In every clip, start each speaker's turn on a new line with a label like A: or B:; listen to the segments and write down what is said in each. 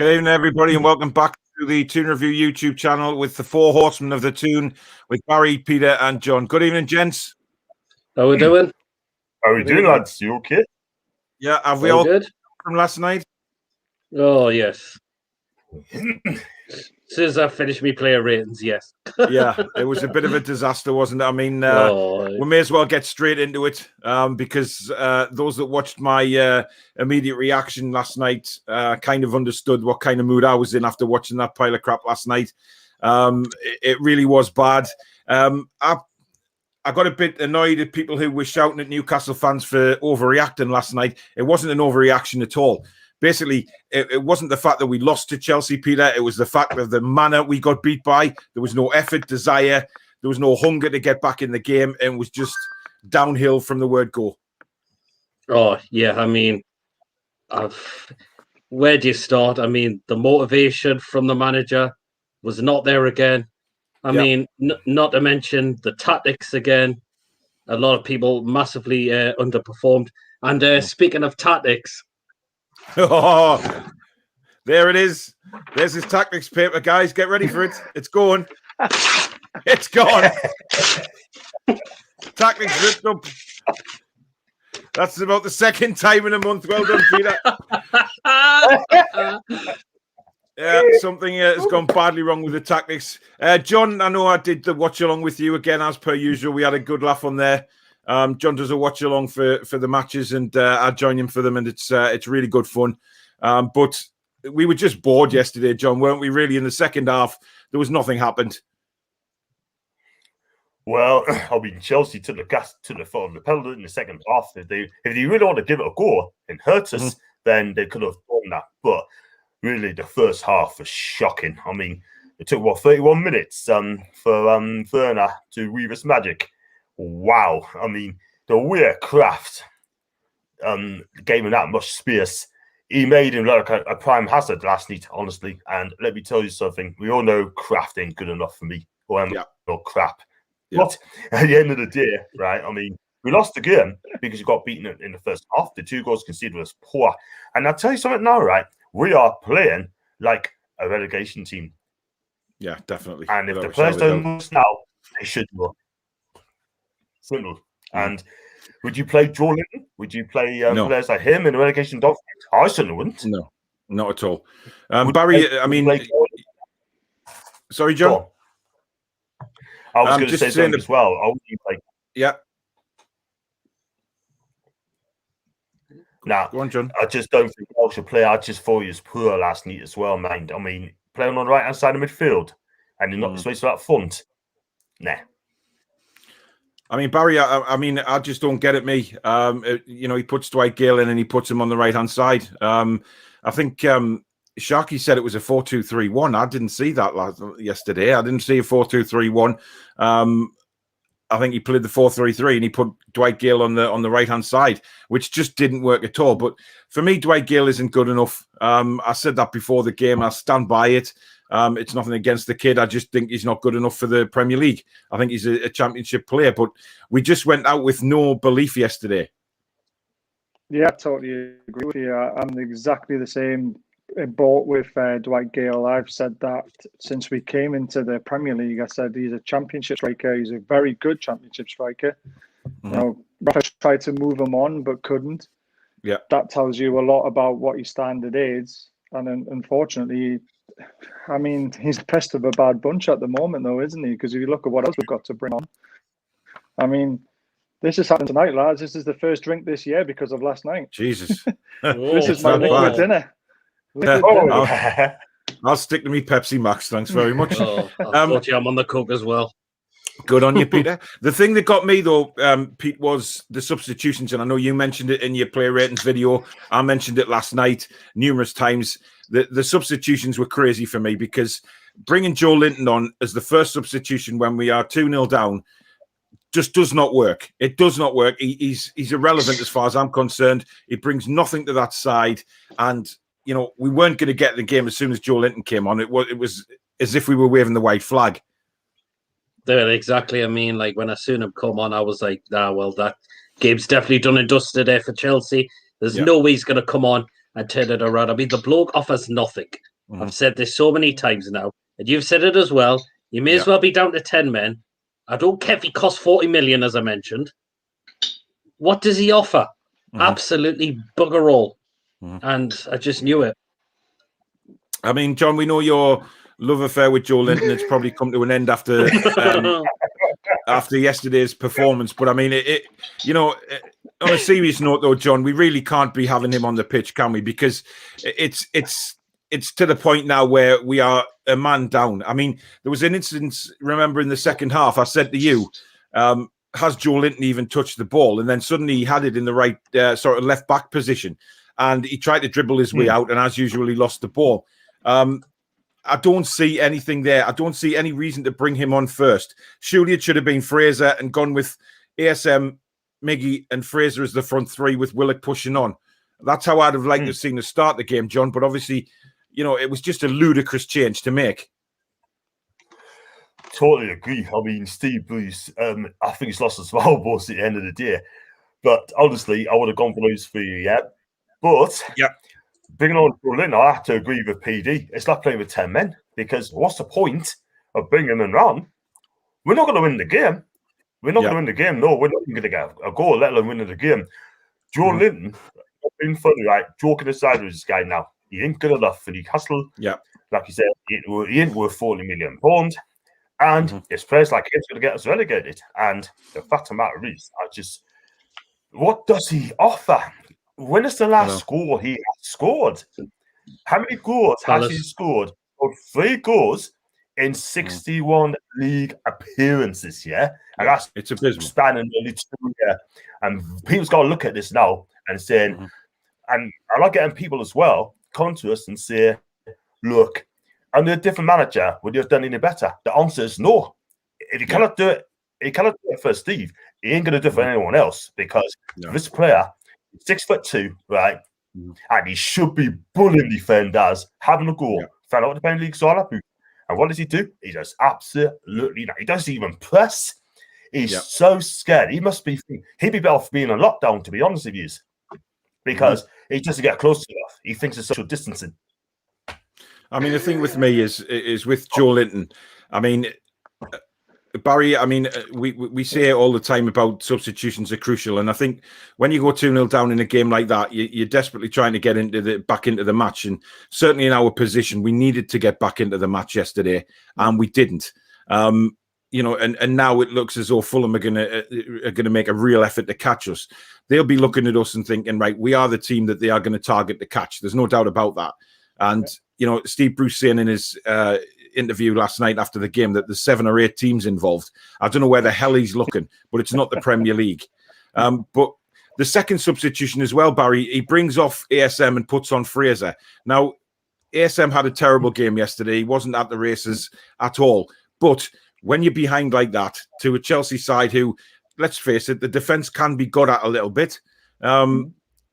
A: Good evening, everybody, and welcome back to the Toon Review YouTube channel with the four horsemen of the Toon, with Barry, Peter, and John. Good evening, gents.
B: How we doing?
C: How we doing, lads? You okay?
A: Yeah, have we all
B: good
A: from last night?
B: Oh yes. As soon as I finish me player ratings, yes.
A: Yeah, it was a bit of a disaster, wasn't it? I mean, we may as well get straight into it because those that watched my immediate reaction last night kind of understood what kind of mood I was in after watching that pile of crap last night. It really was bad. I got a bit annoyed at people who were shouting at Newcastle fans for overreacting last night. It wasn't an overreaction at all. Basically, it wasn't the fact that we lost to Chelsea, Peter. It was the fact of the manner we got beat by. There was no effort, desire. There was no hunger to get back in the game. And it was just downhill from the word go.
B: Oh, yeah. I mean, where do you start? I mean, the motivation from the manager was not there again. I mean, not to mention the tactics again. A lot of people massively underperformed. And speaking of tactics...
A: Oh, there it is. There's his tactics paper, guys. Get ready for it. It's going. It's gone. Tactics ripped up. That's about the second time in a month. Well done, Peter. Yeah, something has gone badly wrong with the tactics. John, I know I did the watch along with you again, as per usual. We had a good laugh on there. John does a watch along for the matches, and I join him for them, and it's really good fun. But we were just bored yesterday, John, weren't we? Really, in the second half, there was nothing happened.
C: Well, I mean, Chelsea took the gas to the foot of the pedal in the second half. If they really want to give it a go and hurt us, then they could have done that. But really, the first half was shocking. I mean, it took 31 minutes for Werner to weave his magic. Wow. I mean, the way Craft gave him that much space, he made him look like a prime hazard last night, honestly. And let me tell you something. We all know Craft ain't good enough for me. Or crap. Yeah. But at the end of the day, right, I mean, we lost the game because you got beaten in the first half. The 2 goals conceded was poor. And I'll tell you something now, right? We are playing like a relegation team.
A: Yeah, definitely.
C: And if the players don't lose now, they should go. Simple. And would you play Joe Linton? Would you play players like him in a relegation dog? I certainly wouldn't.
A: No, not at all. Barry, I mean, sorry, John.
C: I was going to say something as well. I wouldn't play.
A: Yeah.
C: Nah,
A: go on, John.
C: I just don't think I should play. I just thought he was poor last night as well, mind. I mean, playing on the right hand side of midfield and you're not supposed to that front. Nah.
A: I mean, Barry, I mean, I just don't get it, me. You know, he puts Dwight Gale in and he puts him on the right-hand side. I think Sharky said it was a 4-2-3-1. I didn't see that yesterday. I didn't see a 4-2-3-1. I think he played the 4-3-3 and he put Dwight Gale on the right-hand side, which just didn't work at all. But for me, Dwight Gale isn't good enough. I said that before the game. I stand by it. It's nothing against the kid. I just think he's not good enough for the Premier League. I think he's a championship player, but we just went out with no belief yesterday.
D: Yeah, I totally agree with you. I'm exactly the same boat with Dwight Gale. I've said that since we came into the Premier League. I said he's a championship striker. He's a very good championship striker. You know, Rafa tried to move him on, but couldn't.
A: Yeah,
D: that tells you a lot about what his standard is. And unfortunately, I mean, he's the best of a bad bunch at the moment, though, isn't he? Because if you look at what else we've got to bring on, I mean, this has happened tonight, lads. This is the first drink this year because of last night.
A: Jesus.
D: This is my liquid dinner.
A: I'll stick to me Pepsi Max. Thanks very much.
B: Unfortunately, I'm on the coke as well.
A: Good on you, Peter. The thing that got me, though, Pete, was the substitutions. And I know you mentioned it in your player ratings video. I mentioned it last night numerous times. The substitutions were crazy for me because bringing Joe Linton on as the first substitution when we are 2-0 down just does not work. It does not work. He's irrelevant as far as I'm concerned. He brings nothing to that side. And, you know, we weren't going to get the game as soon as Joe Linton came on. It was as if we were waving the white flag.
B: There, exactly. I mean, like when I seen him come on, I was like, well, that game's definitely done and dusted there for Chelsea. There's no way he's going to come on and turn it around. I mean, the bloke offers nothing. I've said this so many times now, and you've said it as well. You may as well be down to 10 men. I don't care if he costs 40 million, as I mentioned. What does he offer? Absolutely bugger all. And I just knew it.
A: I mean, John, we know your love affair with Joe Linton. It's probably come to an end after after yesterday's performance. But I mean, on a serious note, though, John, we really can't be having him on the pitch, can we? Because it's to the point now where we are a man down. I mean, there was an instance, remember, in the second half, I said to you, has Joe Linton even touched the ball? And then suddenly he had it in the right sort of left back position. And he tried to dribble his way out, and as usual, he lost the ball. I don't see anything there. I don't see any reason to bring him on first. Surely it should have been Fraser and gone with ASM, Miggy, and Fraser as the front three with Willock pushing on. That's how I'd have liked to have seen us start the game, John. But obviously, it was just a ludicrous change to make.
C: Totally agree. I mean, Steve Bruce, I think he's lost his wild balls at the end of the day. But honestly, I would have gone for those three, But bringing on Joe Linton, I have to agree with PD. It's like playing with 10 men, because what's the point of bringing them on? We're not going to win the game. We're not going to win the game. No, we're not going to get a goal, let alone win the game. Joe Linton, been funny, right? Joking aside with this guy now. He ain't good enough for Newcastle.
A: Yeah.
C: Like you said, he ain't worth £40 million. And his players like him's going to get us relegated. And the fact of the matter is, what does he offer? When is the last score he has scored? How many goals has he scored? 3 goals in 61 league appearances, And that's
A: abysmal.
C: Spanning nearly 2 years. And people's got to look at this now and saying, and I like getting people as well come to us and say, look, under a different manager, would you have done any better? The answer is no. If you cannot do it for Steve, he ain't going to do it for anyone else, because this player, 6'2", right? And he should be bullying defenders, having a goal. Find out what the Premier League's all about. And what does he do? He does absolutely nothing. He doesn't even press. He's so scared. He'd be better off being on lockdown, to be honest with you, because he doesn't get close enough. He thinks it's social distancing.
A: I mean, the thing with me is with Joe Linton. I mean, Barry, I mean, we say it all the time about substitutions are crucial. And I think when you go 2-0 down in a game like that, you're desperately trying to get back into the match. And certainly in our position, we needed to get back into the match yesterday, and we didn't. And now it looks as though Fulham are going to make a real effort to catch us. They'll be looking at us and thinking, right, we are the team that they are going to target to catch. There's no doubt about that. And, Steve Bruce saying in his interview last night after the game that there's 7 or 8 teams involved. I don't know where the hell he's looking, but it's not the Premier League. But the second substitution as well, Barry, he brings off ASM and puts on Fraser. Now, ASM had a terrible game yesterday. He wasn't at the races at all. But when you're behind like that to a Chelsea side who, let's face it, the defence can be got at a little bit.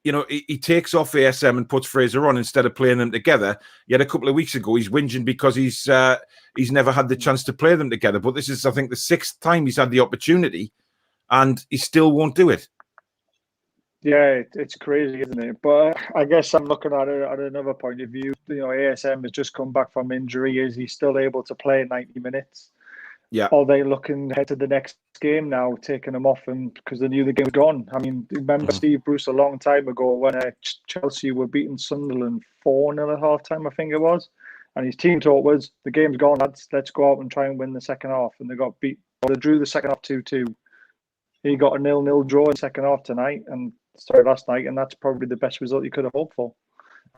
A: He takes off ASM and puts Fraser on instead of playing them together. Yet a couple of weeks ago, he's whinging because he's never had the chance to play them together. But this is, I think, the 6th time he's had the opportunity, and he still won't do it.
D: Yeah, it's crazy, isn't it? But I guess I'm looking at it at another point of view. ASM has just come back from injury. Is he still able to play 90 minutes?
A: Yeah.
D: Are they looking ahead to the next game now, taking them off, and because they knew the game was gone? I mean, remember Steve Bruce a long time ago when Chelsea were beating Sunderland 4-0 at half time, I think it was, and his team talk was, the game's gone, lads, let's go out and try and win the second half. And they got beat. Well, they drew the second half 2-2. He got a 0-0 draw in the second half last night, and that's probably the best result you could have hoped for.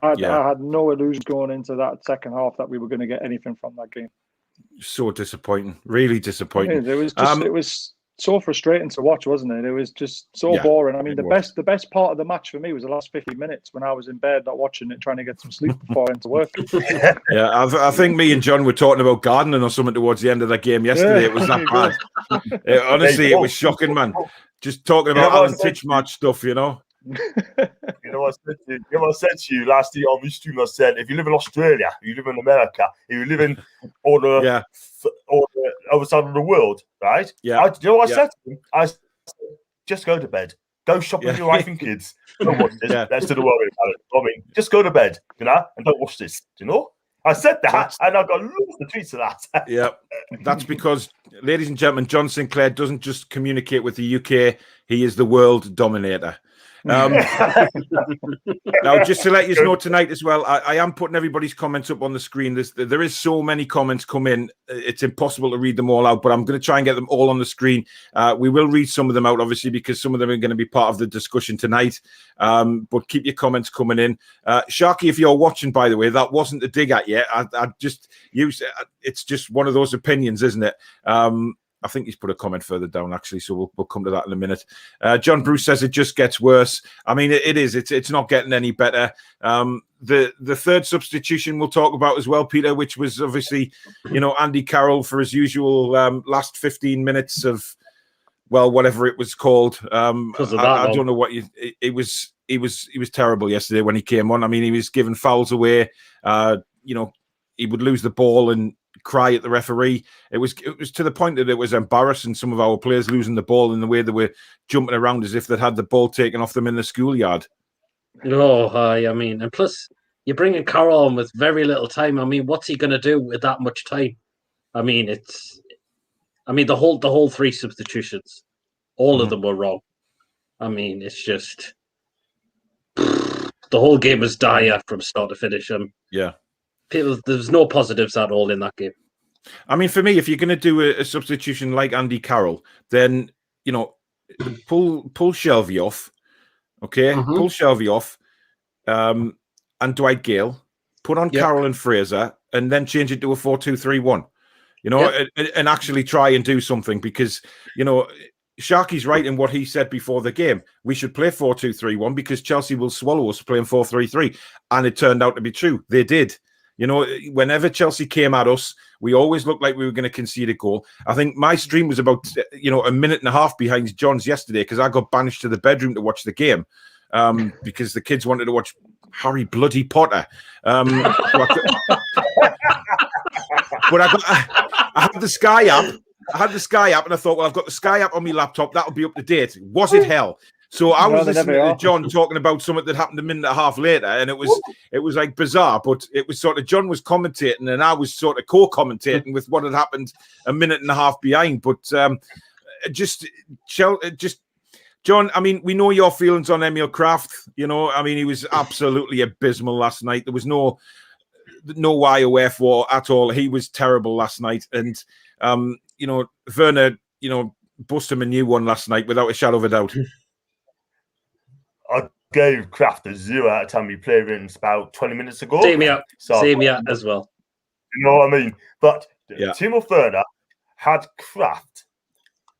D: I had no illusions going into that second half that we were going to get anything from that game.
A: So disappointing, really disappointing.
D: It was so frustrating to watch, wasn't it? It was just so boring. I mean, the best part of the match for me was the last 50 minutes when I was in bed not watching it, trying to get some sleep before I went to work.
A: I think me and John were talking about gardening or something towards the end of that game yesterday. It was that bad. Honestly, it was shocking, man. Just talking about Alan Titchmarsh stuff,
C: You know what I said to you last year on this stream? I said, if you live in Australia, you live in America, if you live in all the other side of the world, right?
A: Yeah.
C: You know what I said to him? I said, just go to bed. Go shop with your wife and kids. Don't watch this. Let's do the worry about it. I mean, just go to bed, and don't watch this. You know? I said that, and I got loads of tweets of that.
A: Yeah, that's because, ladies and gentlemen, John Sinclair doesn't just communicate with the UK; he is the world dominator. Now, just to let you know tonight as well, I am putting everybody's comments up on the screen. There is so many comments come in; it's impossible to read them all out. But I'm going to try and get them all on the screen. We will read some of them out, obviously, because some of them are going to be part of the discussion tonight. But keep your comments coming in. Sharky, if you're watching, by the way, that wasn't a dig at you. I just use it's just one of those opinions, isn't it? I think he's put a comment further down, actually, so we'll come to that in a minute. John Bruce says it just gets worse. I mean, it is. It's not getting any better. The third substitution we'll talk about as well, Peter, which was obviously, Andy Carroll for his usual last 15 minutes of, well, whatever it was called. I don't know what he was terrible yesterday when he came on. I mean, he was giving fouls away. He would lose the ball and cry at the referee. It was to the point that it was embarrassing, some of our players losing the ball in the way they were jumping around as if they'd had the ball taken off them in the schoolyard.
B: I mean, and plus you're bringing Carroll on with very little time. I mean, what's he going to do with that much time? I mean, the whole three substitutions, all of them were wrong. I mean, it's just the whole game was dire from start to finish.
A: Yeah.
B: There's no positives at all in that game.
A: I mean, for me, if you're going to do a substitution like Andy Carroll, then pull Shelvey off, okay? Pull Shelvey off, and Dwight Gale, put on Carroll and Fraser, and then change it to a 4-2-3-1. And actually try and do something, because Sharky's right in what he said before the game. We should play 4-2-3-1 because Chelsea will swallow us playing 4-3-3, and it turned out to be true. They did. Whenever Chelsea came at us, we always looked like we were going to concede a goal. I think my stream was about, a minute and a half behind John's yesterday because I got banished to the bedroom to watch the game because the kids wanted to watch Harry Bloody Potter. But I had the Sky app. And I thought, well, I've got the Sky app on my laptop. That'll be up to date. Was it hell? So I was listening to John talking about something that happened a minute and a half later, and it was like bizarre, but it was sort of John was commentating and I was sort of co-commentating with what had happened a minute and a half behind. But just John, I mean, we know your feelings on Emil Craft. I mean, he was absolutely abysmal last night. There was no why or wherefore at all. He was terrible last night, and Werner, bust him a new one last night without a shadow of a doubt.
C: I gave Craft a 0 out of 10 we played in about 20 minutes ago.
B: Same here as well.
C: You know what I mean? But Timo Werner had Craft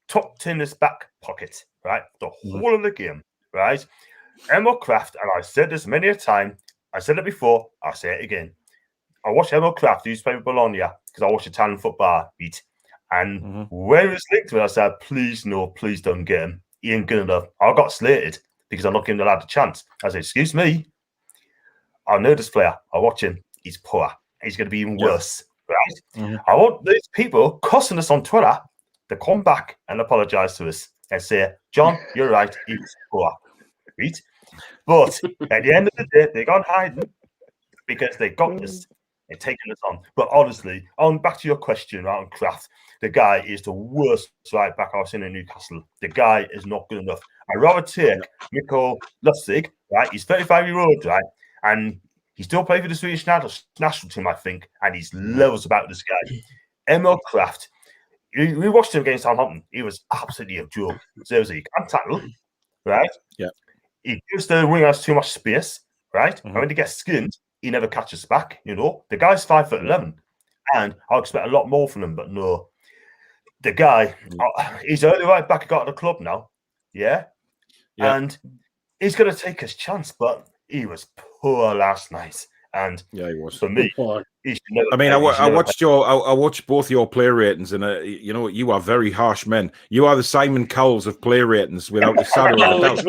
C: tucked in his back pocket, right? The whole of the game, right? Emil Craft, and I said this many a time, I said it before, I'll say it again. I watched Emil Craft, who used to play with Bologna, because I watched Italian football beat. And when it was linked to it, I said, please don't get him. He ain't good enough. I got slated because I'm not giving the lad a chance. I said, excuse me, I know this player. I watch him. He's poor. He's going to be even worse, right? I want those people cussing us on Twitter to come back and apologise to us and say, John, you're right. He's poor, right? But at the end of the day, they got hiding because they got this and taking us on. But honestly, on back to your question around Craft, the guy is the worst right back I've seen in Newcastle. The guy is not good enough. I'd rather take Mikko Lustig, right? He's 35-year-old, right? And he still plays for the Swedish national team, I think, and he's levels about this guy. Emil Craft, we watched him against Southampton. He was absolutely a joke. Seriously, he can't tackle, right?
A: Yeah.
C: He gives the wingers too much space, right? And when he gets skinned, he never catches back, The guy's 5'11", and I'll expect a lot more from him, but no. The guy, he's the only right back I got at the club now, yeah? And he's going to take his chance, but he was poor last night. And
A: he was.
C: For me, he should never.
A: I mean, I watched both your player ratings, and you are very harsh men. You are the Simon Cowells of player ratings, without a shadow of a doubt.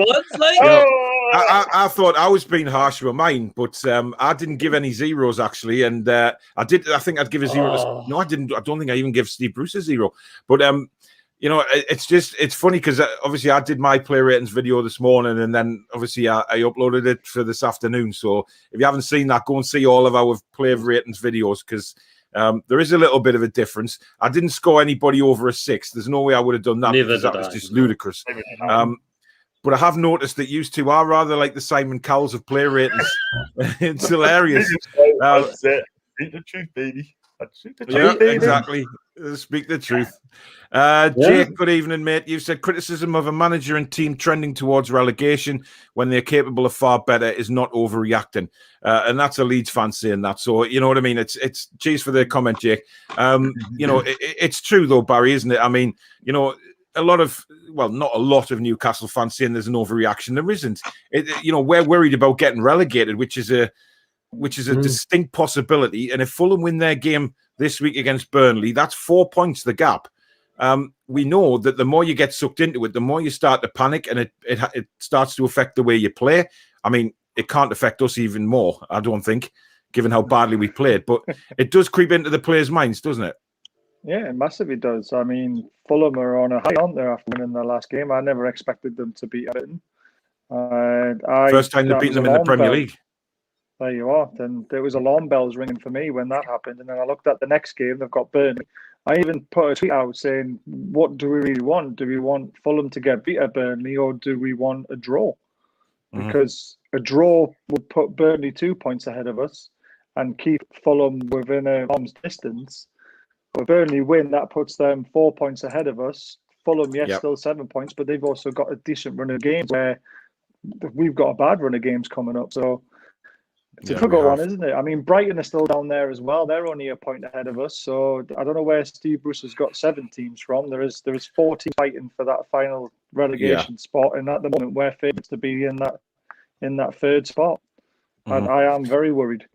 A: I thought I was being harsh with mine, but I didn't give any zeros actually, and I think I'd give a 0. No, I didn't. I don't think I even give Steve Bruce a 0. But it's funny because obviously I did my play ratings video this morning, and then obviously I uploaded it for this afternoon. So if you haven't seen that, go and see all of our play ratings videos, because there is a little bit of a difference. I didn't score anybody over a 6. There's no way I would have done that, because that was just ludicrous. But I have noticed that you two are rather like the Simon Cowells of play ratings. It's hilarious.
C: That's it. Speak the truth, baby.
A: Exactly. Speak the truth. Jake, good evening, mate. You've said criticism of a manager and team trending towards relegation when they're capable of far better is not overreacting. And that's a Leeds fan saying that. So, you know what I mean? It's cheers for the comment, Jake. It's true, though, Barry, isn't it? I mean, not a lot of Newcastle fans saying there's an overreaction. There isn't. We're worried about getting relegated, which is a distinct possibility. And if Fulham win their game this week against Burnley, that's 4 points the gap. We know that the more you get sucked into it, the more you start to panic, and it starts to affect the way you play. I mean, it can't affect us even more, I don't think, given how badly we played. But it does creep into the players' minds, doesn't it?
D: Yeah, it massively does. I mean, Fulham are on a high, aren't they, after winning their last game? I never expected them to beat Everton.
A: First time they've beaten them in the Premier League.
D: There you are. And there was alarm bells ringing for me when that happened. And then I looked at the next game. They've got Burnley. I even put a tweet out saying, what do we really want? Do we want Fulham to get beat at Burnley, or do we want a draw? Because a draw would put Burnley 2 points ahead of us and keep Fulham within an arm's distance. But Burnley win, that puts them 4 points ahead of us. Fulham, still 7 points, but they've also got a decent run of games, where we've got a bad run of games coming up. So it's a difficult one, isn't it? I mean, Brighton are still down there as well. They're only a point ahead of us. So I don't know where Steve Bruce has got 7 teams from. There is 4 teams fighting for that final relegation spot, and at the moment we're favourites to be in that third spot. And I am very worried.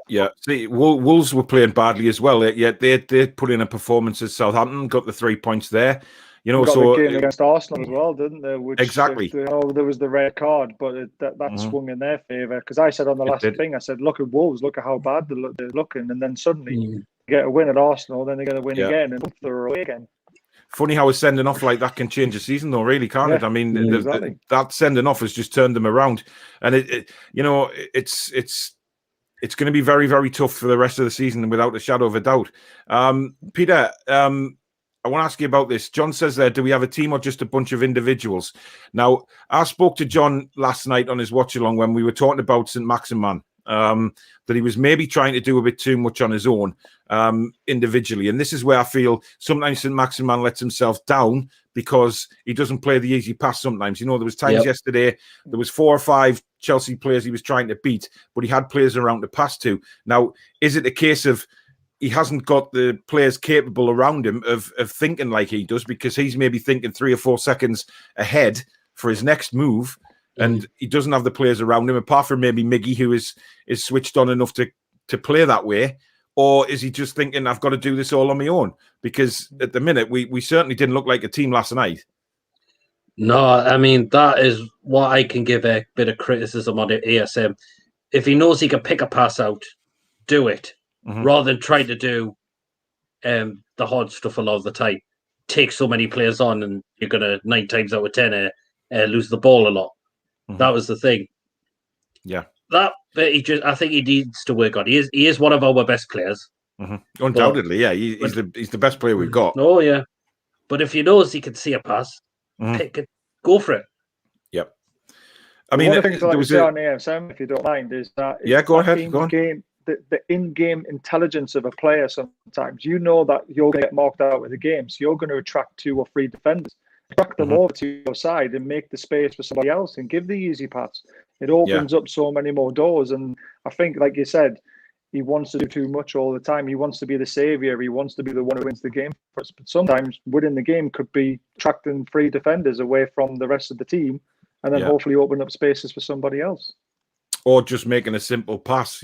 A: Yeah, see, Wolves were playing badly as well. Yet they put in a performance at Southampton, got the 3 points there.
D: Got the game against Arsenal as well, didn't they? Which,
A: exactly.
D: There was the red card, but that swung in their favour. Because I said on the last thing, I said, look at Wolves, look at how bad they're looking, and then suddenly get a win at Arsenal, then they're going to win again, and they're away again.
A: Funny how a sending off like that can change a season, though, really, can't it? I mean, that sending off has just turned them around, and it's going to be very, very tough for the rest of the season, without a shadow of a doubt. Peter, I want to ask you about this. John says there, do we have a team or just a bunch of individuals? Now, I spoke to John last night on his watch-along when we were talking about St. Maximin, that he was maybe trying to do a bit too much on his own individually. And this is where I feel sometimes St. Maximin lets himself down because he doesn't play the easy pass sometimes. There was times yesterday, there was 4 or 5 Chelsea players he was trying to beat, but he had players around to pass to. Now, is it a case of he hasn't got the players capable around him of thinking like he does, because he's maybe thinking 3 or 4 seconds ahead for his next move, and he doesn't have the players around him, apart from maybe Miggy, who is switched on enough to play that way? Or is he just thinking, I've got to do this all on my own? Because at the minute, we certainly didn't look like a team last night.
B: No, I mean, that is what I can give a bit of criticism on it, ASM. If he knows he can pick a pass out, do it. Rather than trying to do the hard stuff a lot of the time. Take so many players on, and you're going to 9 times out of 10 lose the ball a lot. That was the thing.
A: Yeah.
B: But I think he needs to work on. He is one of our best players.
A: Undoubtedly, he's the best player we've got.
B: Oh, yeah. But if he knows he can see a pass, pick it, go for it.
A: Yep. I mean,
D: one of the things I like to say on ASM, if you don't mind, is that
A: go ahead. Go on.
D: The in-game intelligence of a player. Sometimes you know that you're going to get marked out of the game, so you're going to attract 2 or 3 defenders, attract them over to your side, and make the space for somebody else, and give the easy pass. It opens up so many more doors. And I think, like you said, he wants to do too much all the time. He wants to be the saviour. He wants to be the one who wins the game for us. But sometimes winning the game could be attracting 3 defenders away from the rest of the team, and then hopefully open up spaces for somebody else.
A: Or just making a simple pass,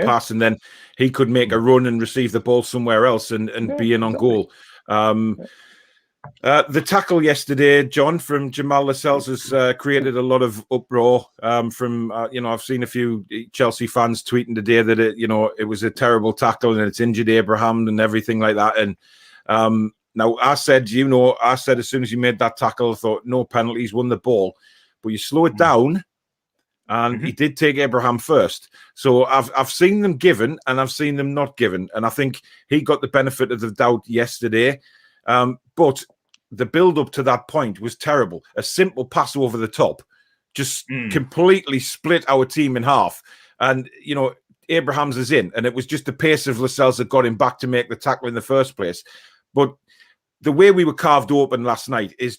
A: pass, and then he could make a run and receive the ball somewhere else and be in on goal. The tackle yesterday, John, from Jamal Lascelles has created a lot of uproar. I've seen a few Chelsea fans tweeting today that it was a terrible tackle and it's injured Abraham and everything like that. And Now, I said as soon as you made that tackle, I thought no penalties, won the ball. But you slow it down, and he did take Abraham first. So I've seen them given, and I've seen them not given. And I think he got the benefit of the doubt yesterday. But the build-up to that point was terrible. A simple pass over the top just completely split our team in half. And, Abraham's is in, and it was just the pace of Lascelles that got him back to make the tackle in the first place. But the way we were carved open last night is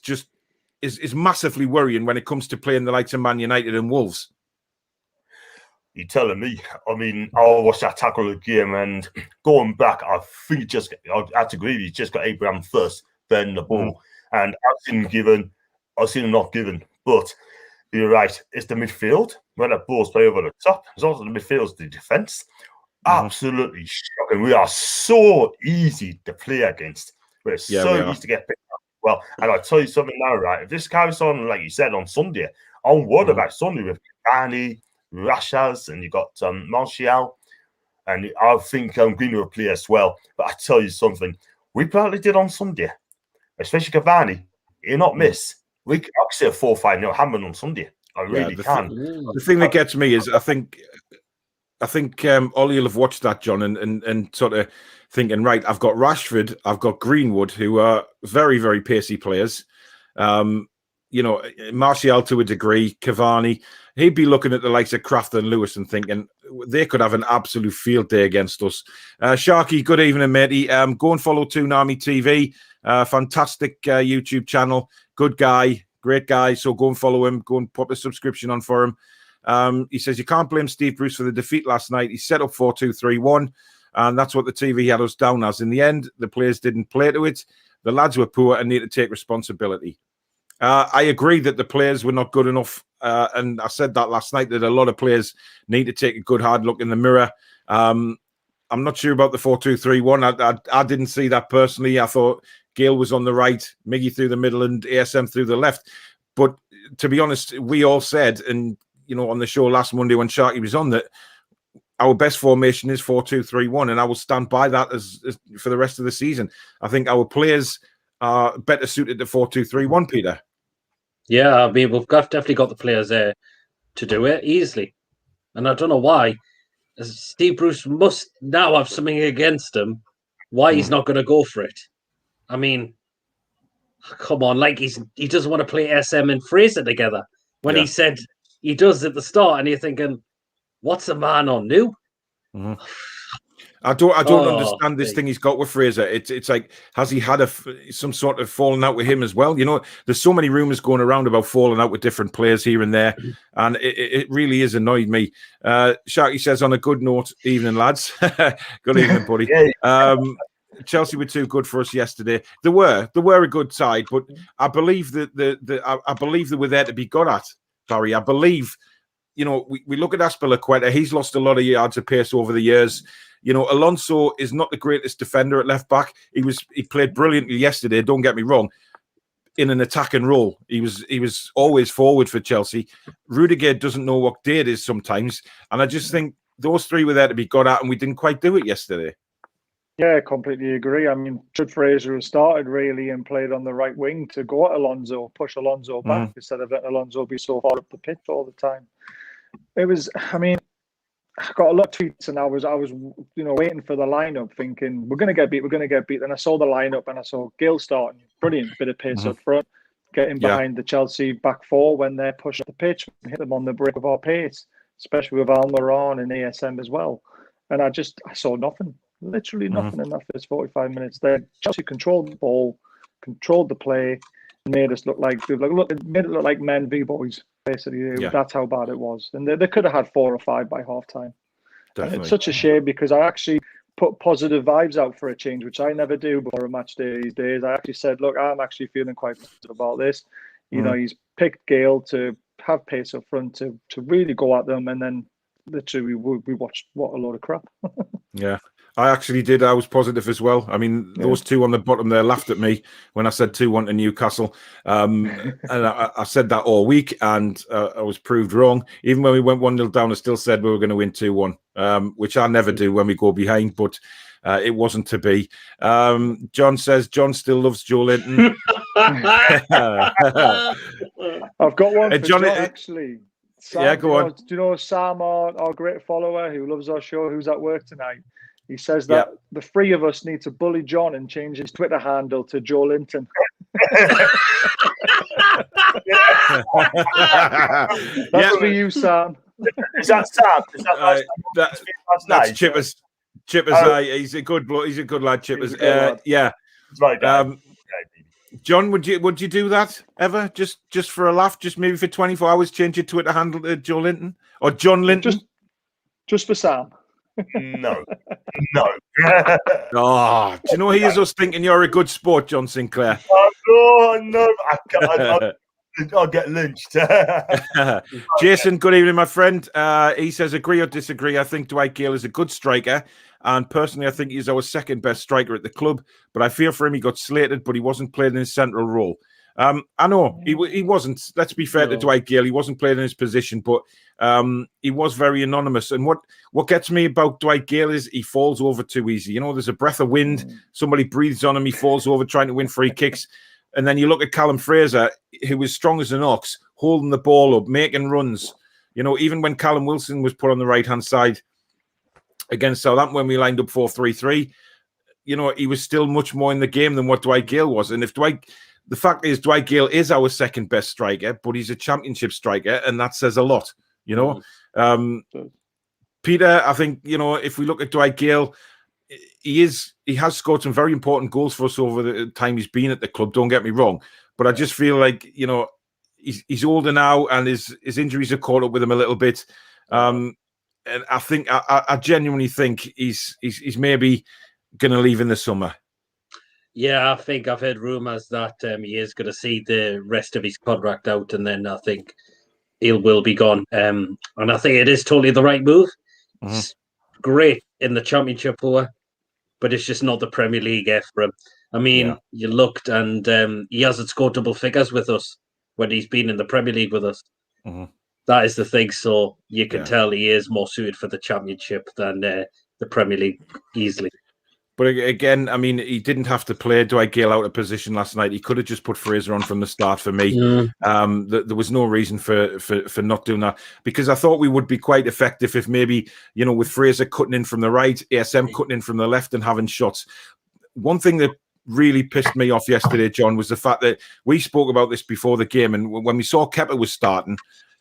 A: massively worrying when it comes to playing the likes of Man United and Wolves.
C: You're telling me? I mean, I watched that tackle again, and going back, I think I have to agree with you, just got Abraham first, then the ball. And I've seen him given, I've seen him not given. But you're right, it's the midfield. When the balls play over the top, it's also the midfield's the defence. Absolutely shocking. We are so easy to play against. We're so easy to get picked up. Well, and I'll tell you something now, right? If this carries on, like you said, on Sunday, I'm worried about Sunday with Cavani, Rashas, and you got Martial, and I think Green will play as well. But I tell you something, we probably did on Sunday, especially Cavani. He'll not miss. I could see a 4-5-0 Hammond on Sunday. I really can.
A: The thing that gets me is I think Ollie will have watched that, John, and sort of thinking, right, I've got Rashford, I've got Greenwood, who are very, very pacey players. Martial to a degree, Cavani. He'd be looking at the likes of Craft and Lewis and thinking they could have an absolute field day against us. Sharky, good evening, matey. Go and follow Toon Army TV. Fantastic YouTube channel. Good guy, great guy. So go and follow him. Go and put a subscription on for him. He says you can't blame Steve Bruce for the defeat last night. He set up 4-2-3-1, and that's what the TV had us down as. In the end, the players didn't play to it. The lads were poor and need to take responsibility. I agree that the players were not good enough, and I said that last night, that a lot of players need to take a good hard look in the mirror. I'm not sure about the 4-2-3-1. I didn't see that personally. I thought Gale was on the right, Miggy through the middle, and ASM through the left. But to be honest, we all said, and on the show last Monday when Sharky was on, that our best formation is 4-2-3-1, and I will stand by that as for the rest of the season. I think our players are better suited to 4-2-3-1, Peter.
B: Yeah, I mean, we've definitely got the players there to do it easily. And I don't know why. Steve Bruce must now have something against him, why he's not going to go for it. I mean, come on, like he doesn't want to play SM and Fraser together when he said he does at the start, and you're thinking, what's the man on new?
A: I don't understand this thing he's got with Fraser. It's like, has he had some sort of falling out with him as well? There's so many rumours going around about falling out with different players here and there, and it really has annoyed me. Sharky says, on a good note, evening lads. Good evening, buddy. Chelsea were too good for us yesterday. They were a good side, but I believe that I believe they were there to be got at, Barry. I believe, we look at Azpilicueta. He's lost a lot of yards of pace over the years. Alonso is not the greatest defender at left back. He played brilliantly yesterday. Don't get me wrong. In an attacking role, he was always forward for Chelsea. Rudiger doesn't know what day it is sometimes, and I just think those three were there to be got at, and we didn't quite do it yesterday.
D: Yeah, I completely agree. I mean, should Fraser have started really and played on the right wing to go at Alonso, push Alonso back instead of letting Alonso be so far up the pitch all the time? It was, I mean, I got a lot of tweets, and I was, waiting for the lineup, thinking we're going to get beat. Then I saw the lineup, and I saw Gale starting, brilliant bit of pace up front, getting behind the Chelsea back four when they're pushing the pitch, hit them on the break of our pace, especially with Almiron and ASM as well. And I saw nothing, literally nothing in that first 45 minutes. There, Chelsea controlled the ball, controlled the play, and made us look like men v boys. Basically, that's how bad it was. And they could have had 4 or 5 by half time. It's such a shame, because I actually put positive vibes out for a change, which I never do before a match day these days. I actually said, look, I'm actually feeling quite positive about this. He's picked Gale to have pace up front, to really go at them, and then literally we watched what a load of crap.
A: Yeah. I actually did. I was positive as well. I mean, those two on the bottom there laughed at me when I said 2-1 to Newcastle. And I said that all week, and I was proved wrong. Even when we went 1-0 down, I still said we were going to win 2-1, which I never do when we go behind. But it wasn't to be. John says John still loves Joe Linton.
D: I've got one for
A: John,
D: John, actually. Sam,
A: yeah, go on.
D: Do you know Sam, our great follower who loves our show, who's at work tonight? He says that the three of us need to bully John and change his Twitter handle to Joe Linton. That's for you, Sam.
C: Is that Sam? Is that
A: that's Chippers. Chippers, he's a good bloke. He's a good lad, Chippers. Yeah.
C: Right,
A: John, would you do that ever? Just for a laugh? Just maybe for 24 hours, change your Twitter handle to Joe Linton or John Linton?
D: Just for Sam.
C: No.
A: Oh, do you know he is us thinking you're a good sport, John Sinclair?
C: No. I'll get lynched.
A: Jason, good evening, my friend. He says, agree or disagree. I think Dwight Gale is a good striker. And personally, I think he's our second best striker at the club. But I feel for him, he got slated, but he wasn't playing in his central role. I know he wasn't. Let's be fair to Dwight Gale. He wasn't playing in his position, but he was very anonymous. And what gets me about Dwight Gale is he falls over too easy. You know, there's a breath of wind. Somebody breathes on him. He falls over trying to win free kicks. And then you look at Callum Fraser, who was strong as an ox, holding the ball up, making runs. You know, even when Callum Wilson was put on the right-hand side against Southampton when we lined up 4-3-3, you know, he was still much more in the game than what Dwight Gale was. And the fact is Dwight Gale is our second best striker, but he's a championship striker, and that says a lot, you know. Peter, I think, you know, if we look at Dwight Gale, he has scored some very important goals for us over the time he's been at the club. Don't get me wrong, but I just feel like, you know, he's older now, and his injuries have caught up with him a little bit. And I think I genuinely think he's maybe going to leave in the summer.
B: Yeah, I think I've heard rumours that he is going to see the rest of his contract out, and then I think he will be gone. And I think it is totally the right move. Mm-hmm. It's great in the Championship for, but it's just not the Premier League for him. I mean, you looked, and he hasn't scored double figures with us when he's been in the Premier League with us. Mm-hmm. That is the thing. So you can tell he is more suited for the Championship than the Premier League easily.
A: But again, I mean, he didn't have to play Dwight Gale out of position last night. He could have just put Fraser on from the start for me. There was no reason for not doing that, because I thought we would be quite effective if maybe, you know, with Fraser cutting in from the right, ASM cutting in from the left and having shots. One thing that really pissed me off yesterday, John, was the fact that we spoke about this before the game, and when we saw Kepa was starting,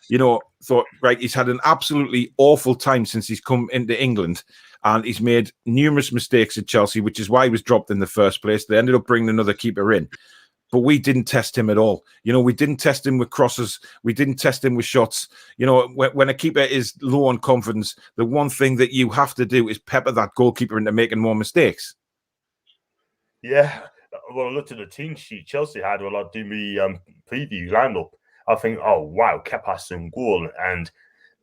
A: you know, thought, right, he's had an absolutely awful time since he's come into England. And he's made numerous mistakes at Chelsea, which is why he was dropped in the first place. They ended up bringing another keeper in. But we didn't test him at all. You know, we didn't test him with crosses. We didn't test him with shots. You know, when a keeper is low on confidence, the one thing that you have to do is pepper that goalkeeper into making more mistakes.
C: Yeah. Well, I looked at the team sheet Chelsea had while I do my preview lineup. I think, oh, wow, Kepa's in goal, and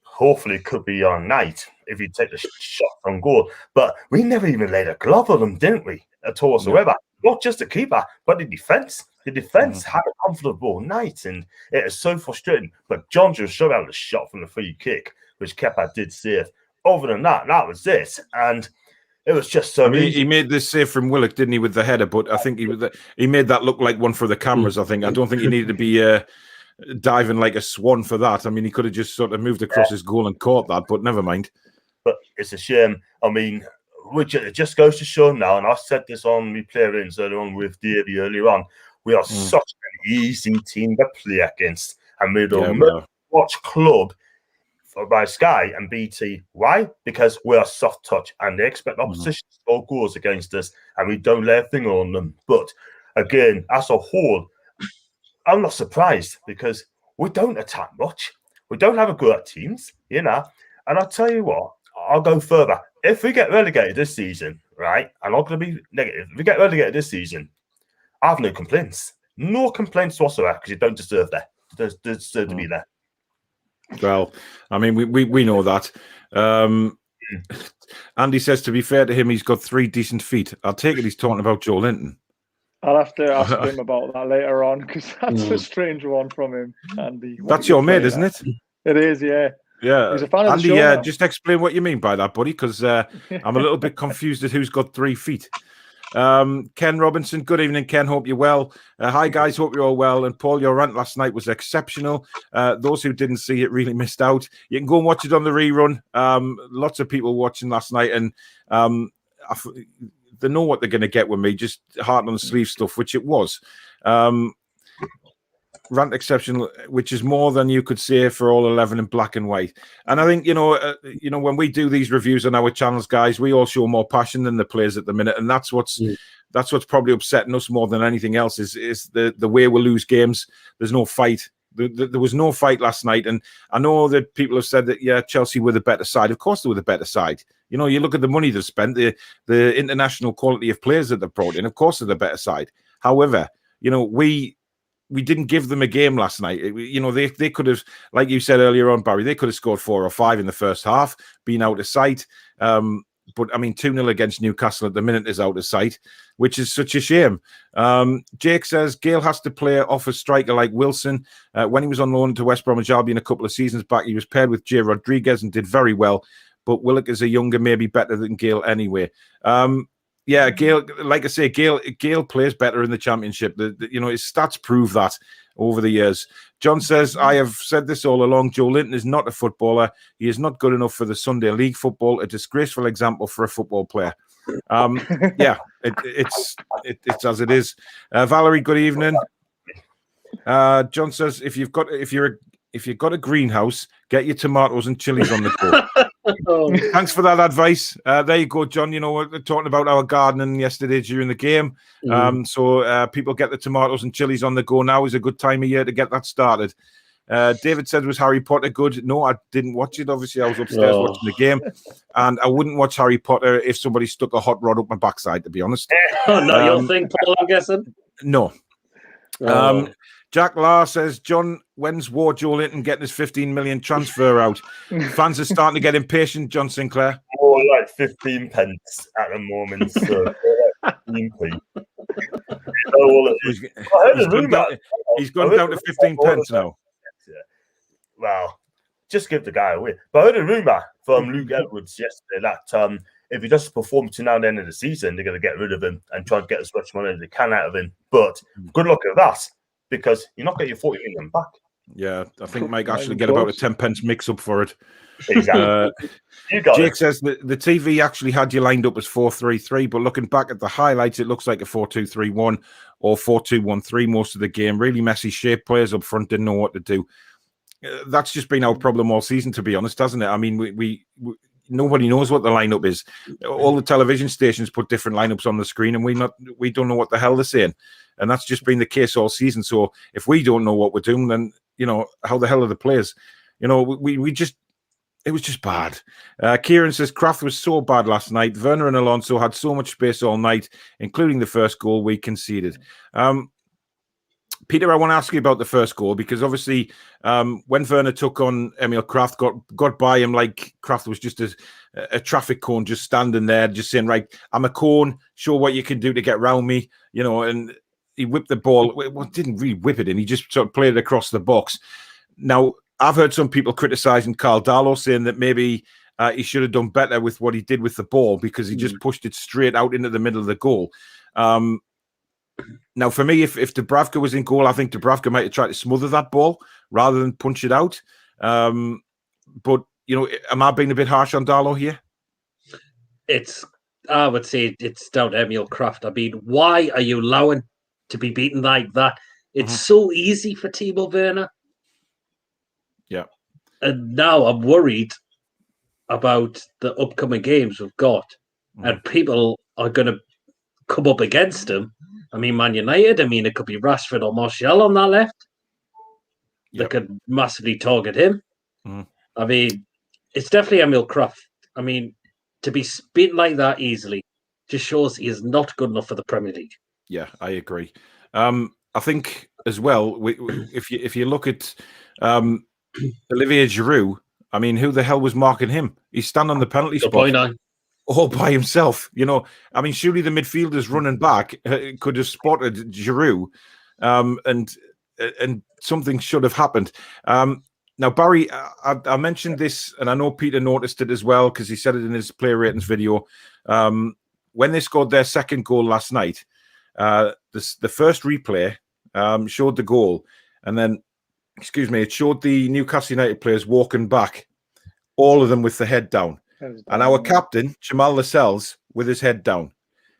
C: hopefully it could be on night if you take the shot on goal. But we never even laid a glove on them, didn't we, at all whatsoever? Not just the keeper, but the defence. The defence had a comfortable night, and it is so frustrating. But John just showed out the shot from the free kick, which Kepa did save. Other than that, that was it. And it was just so easy.
A: He made this save from Willock, didn't he, with the header? But I think he made that look like one for the cameras, I think. I don't think he needed to be diving like a swan for that. I mean, he could have just sort of moved across his goal and caught that, but never mind.
C: But it's a shame. I mean, it just goes to show now, and I said this on my player-ins earlier on with Davey earlier on, we are such an easy team to play against. And we're the watch club by Sky and BT. Why? Because we are soft touch, and they expect opposition to score goals against us, and we don't lay a finger on them. But again, as a whole, I'm not surprised, because we don't attack much. We don't have a go at teams, you know. And I'll tell you what, I'll go further. If we get relegated this season, right, I'm not going to be negative. If we get relegated this season, I have no complaints. No complaints whatsoever, because you don't deserve that. You don't deserve to be there.
A: Well, I mean, we know that. Andy says, to be fair to him, he's got 3 decent feet. I'll take it he's talking about Joe Linton.
D: I'll have to ask him about that later on, because that's a strange one from him, Andy.
A: That's your mate, isn't it?
D: It is, yeah.
A: Yeah,
D: He's a fan of
A: Andy,
D: the show now.
A: just explain what you mean by that, buddy, because I'm a little bit confused at who's got 3 feet. Ken Robinson, good evening, Ken. Hope you're well. Hi, guys. Hope you're all well. And Paul, your rant last night was exceptional. Those who didn't see it really missed out. You can go and watch it on the rerun. Lots of people watching last night, and they know what they're going to get with me. Just heart on the sleeve stuff, which it was. Rant exceptional, which is more than you could say for all 11 in black and white. And I think, when we do these reviews on our channels, guys, we all show more passion than the players at the minute. And that's what's probably upsetting us more than anything else is the way we lose games. There's no fight. There was no fight last night. And I know that people have said that, yeah, Chelsea were the better side. Of course they were the better side. You look at the money they've spent, the international quality of players that they've brought in. Of course they're the better side. However, we didn't give them a game last night. They could have, like you said earlier on, Barry, they could have scored 4 or 5 in the first half, been out of sight. But, 2-0 against Newcastle at the minute is out of sight, which is such a shame. Jake says, Gale has to play off a striker like Wilson. When he was on loan to West Bromwich Albion a couple of seasons back, he was paired with Jay Rodriguez and did very well. But Willock is a younger, maybe better than Gale anyway. Yeah, Gale, like I say, Gale plays better in the Championship. His stats prove that over the years. John says, I have said this all along. Joe Linton is not a footballer. He is not good enough for the Sunday League football. A disgraceful example for a football player. Yeah, it's as it is. Valerie, good evening. John says, if you've got a greenhouse, get your tomatoes and chilies on the go. Thanks for that advice. There you go, John. We're talking about our gardening yesterday during the game. So people get the tomatoes and chilies on the go now. Is a good time of year to get that started. David said, was Harry Potter good? No, I didn't watch it. Obviously, I was upstairs watching the game. And I wouldn't watch Harry Potter if somebody stuck a hot rod up my backside, to be honest.
B: Not your thing, Paul, I'm guessing?
A: No. Jack Lahr says, John, when's Joe Linton getting his 15 million transfer out? Fans are starting to get impatient, John Sinclair.
C: More like 15 pence at the moment. So 15p.
A: He's gone down to 15 pence now.
C: Well, just give the guy away. But I heard a rumour from Luke Edwards yesterday that if he doesn't perform to now the end of the season, they're going to get rid of him and try and get as much money as they can out of him. But good luck at that, because you're not getting your 40 million back.
A: Yeah, I think Mike actually get about a 10 pence mix up for it.
C: Exactly.
A: Jake says that the TV actually had you lined up as 4-3-3, but looking back at the highlights, it looks like a 4-2-3-1 or 4-2-1-3 most of the game. Really messy shape. Players up front didn't know what to do. That's just been our problem all season, to be honest, hasn't it? I mean, we nobody knows what the lineup is. All the television stations put different lineups on the screen, and we don't know what the hell they're saying. And that's just been the case all season. So if we don't know what we're doing, then how the hell are the players? It was just bad. Kieran says Craft was so bad last night. Werner and Alonso had so much space all night, including the first goal we conceded. Peter, I want to ask you about the first goal, because obviously when Werner took on Emil Craft, got by him like Craft was just a traffic cone, just standing there, just saying, right, I'm a cone, show what you can do to get round me, and he whipped the ball. Well, didn't really whip it in. He just sort of played it across the box. Now, I've heard some people criticising Carl Darlow, saying that maybe he should have done better with what he did with the ball, because he just pushed it straight out into the middle of the goal. Now, for me, if Dubravka was in goal, I think Dubravka might have tried to smother that ball rather than punch it out. But, am I being a bit harsh on Darlow here?
B: I would say it's down to Emil Craft. I mean, why are you allowing to be beaten like that? It's so easy for Timo Werner.
A: Yeah.
B: And now I'm worried about the upcoming games we've got. And people are going to come up against him. I mean, Man United, it could be Rashford or Martial on that left. They could massively target him. I mean, it's definitely Emil Craft. I mean, to be beaten like that easily just shows he is not good enough for the Premier League. Yeah,
A: I agree. I think as well, if you look at Olivier Giroud, I mean, who the hell was marking him? He's standing on the penalty spot all by himself. I mean, surely the midfielders running back could have spotted Giroud, and something should have happened. Now, Barry, I mentioned this, and I know Peter noticed it as well because he said it in his player ratings video. When they scored their second goal last night, the first replay showed the goal, and then, it showed the Newcastle United players walking back, all of them with the head down. And our captain, Jamal Lascelles, with his head down.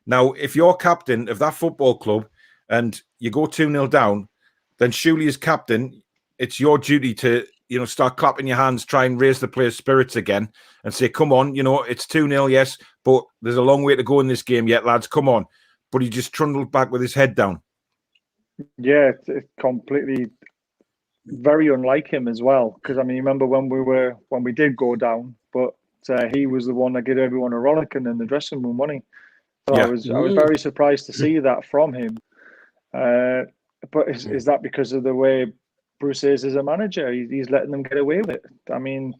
A: Now, if you're captain of that football club and you go 2-0 down, then surely as captain, it's your duty to, start clapping your hands, try and raise the players' spirits again and say, come on, it's 2-0, yes, but there's a long way to go in this game yet, lads, come on. But he just trundled back with his head down.
D: Yeah, it's completely very unlike him as well. Because, remember when we did go down, but he was the one that gave everyone a rollicking in the dressing room, wasn't he? So yeah. I was very surprised to see that from him. But is that because of the way Bruce is as a manager? He's letting them get away with it. I don't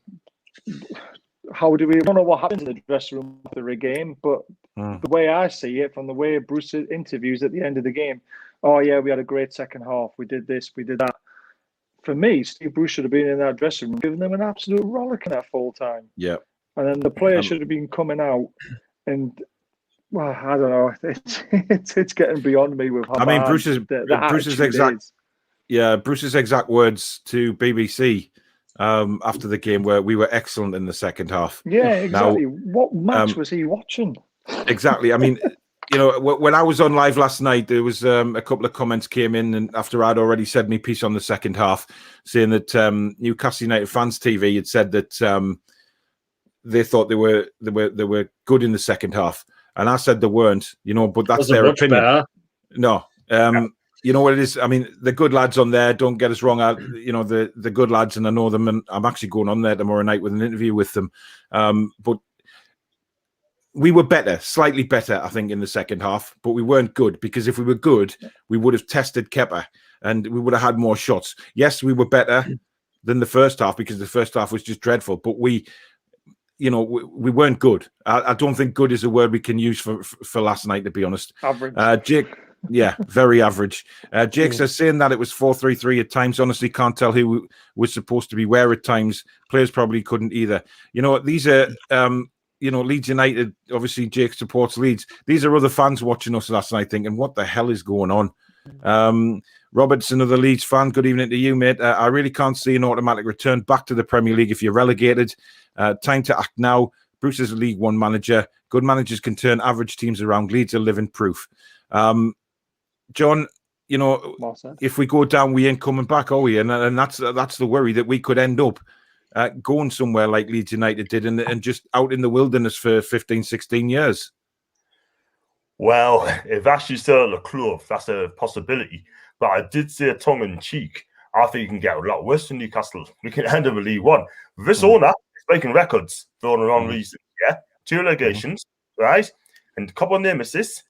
D: know what happens in the dressing room after a game, but the way I see it, from the way Bruce interviews at the end of the game, oh yeah, we had a great second half. We did this, we did that. For me, Steve Bruce should have been in that dressing room, giving them an absolute rollicking at full time.
A: Yeah.
D: And then the players should have been coming out and, well, I don't know. It's getting beyond me with how
A: Bruce's exact words to BBC after the game were, we were excellent in the second half.
D: Yeah, exactly. Now, what match was he watching?
A: Exactly. When I was on live last night, there was a couple of comments came in, and after I'd already said my piece on the second half, saying that Newcastle United Fans TV had said that they thought they were good in the second half, and I said they weren't. But that's their opinion. Better. No. You know what it is? The good lads on there, don't get us wrong. The good lads, and I know them, and I'm actually going on there tomorrow night with an interview with them. But we were better, slightly better, I think, in the second half, but we weren't good, because if we were good, we would have tested Kepa and we would have had more shots. Yes, we were better than the first half because the first half was just dreadful, but we weren't good. I don't think good is a word we can use for last night, to be honest.
D: Average.
A: Jake, yeah, very average. Jake says, saying that it was 4-3-3 at times, honestly can't tell who was supposed to be where at times. Players probably couldn't either. These are... Leeds United, obviously Jake supports Leeds. These are other fans watching us last night thinking, what the hell is going on? Robert's another Leeds fan. Good evening to you, mate. I really can't see an automatic return back to the Premier League if you're relegated. Time to act now. Bruce is a League One manager. Good managers can turn average teams around. Leeds are living proof. John, if we go down, we ain't coming back, are we? And that's the worry, that we could end up going somewhere like Leeds United did and just out in the wilderness for 15, 16 years.
C: Well, if Ashley's still at the club, that's a possibility. But I did say tongue-in-cheek, I think you can get a lot worse than Newcastle. We can end up with League One. This owner is breaking records for the wrong reason. Yeah, 2 relegations, right? And a couple of near misses,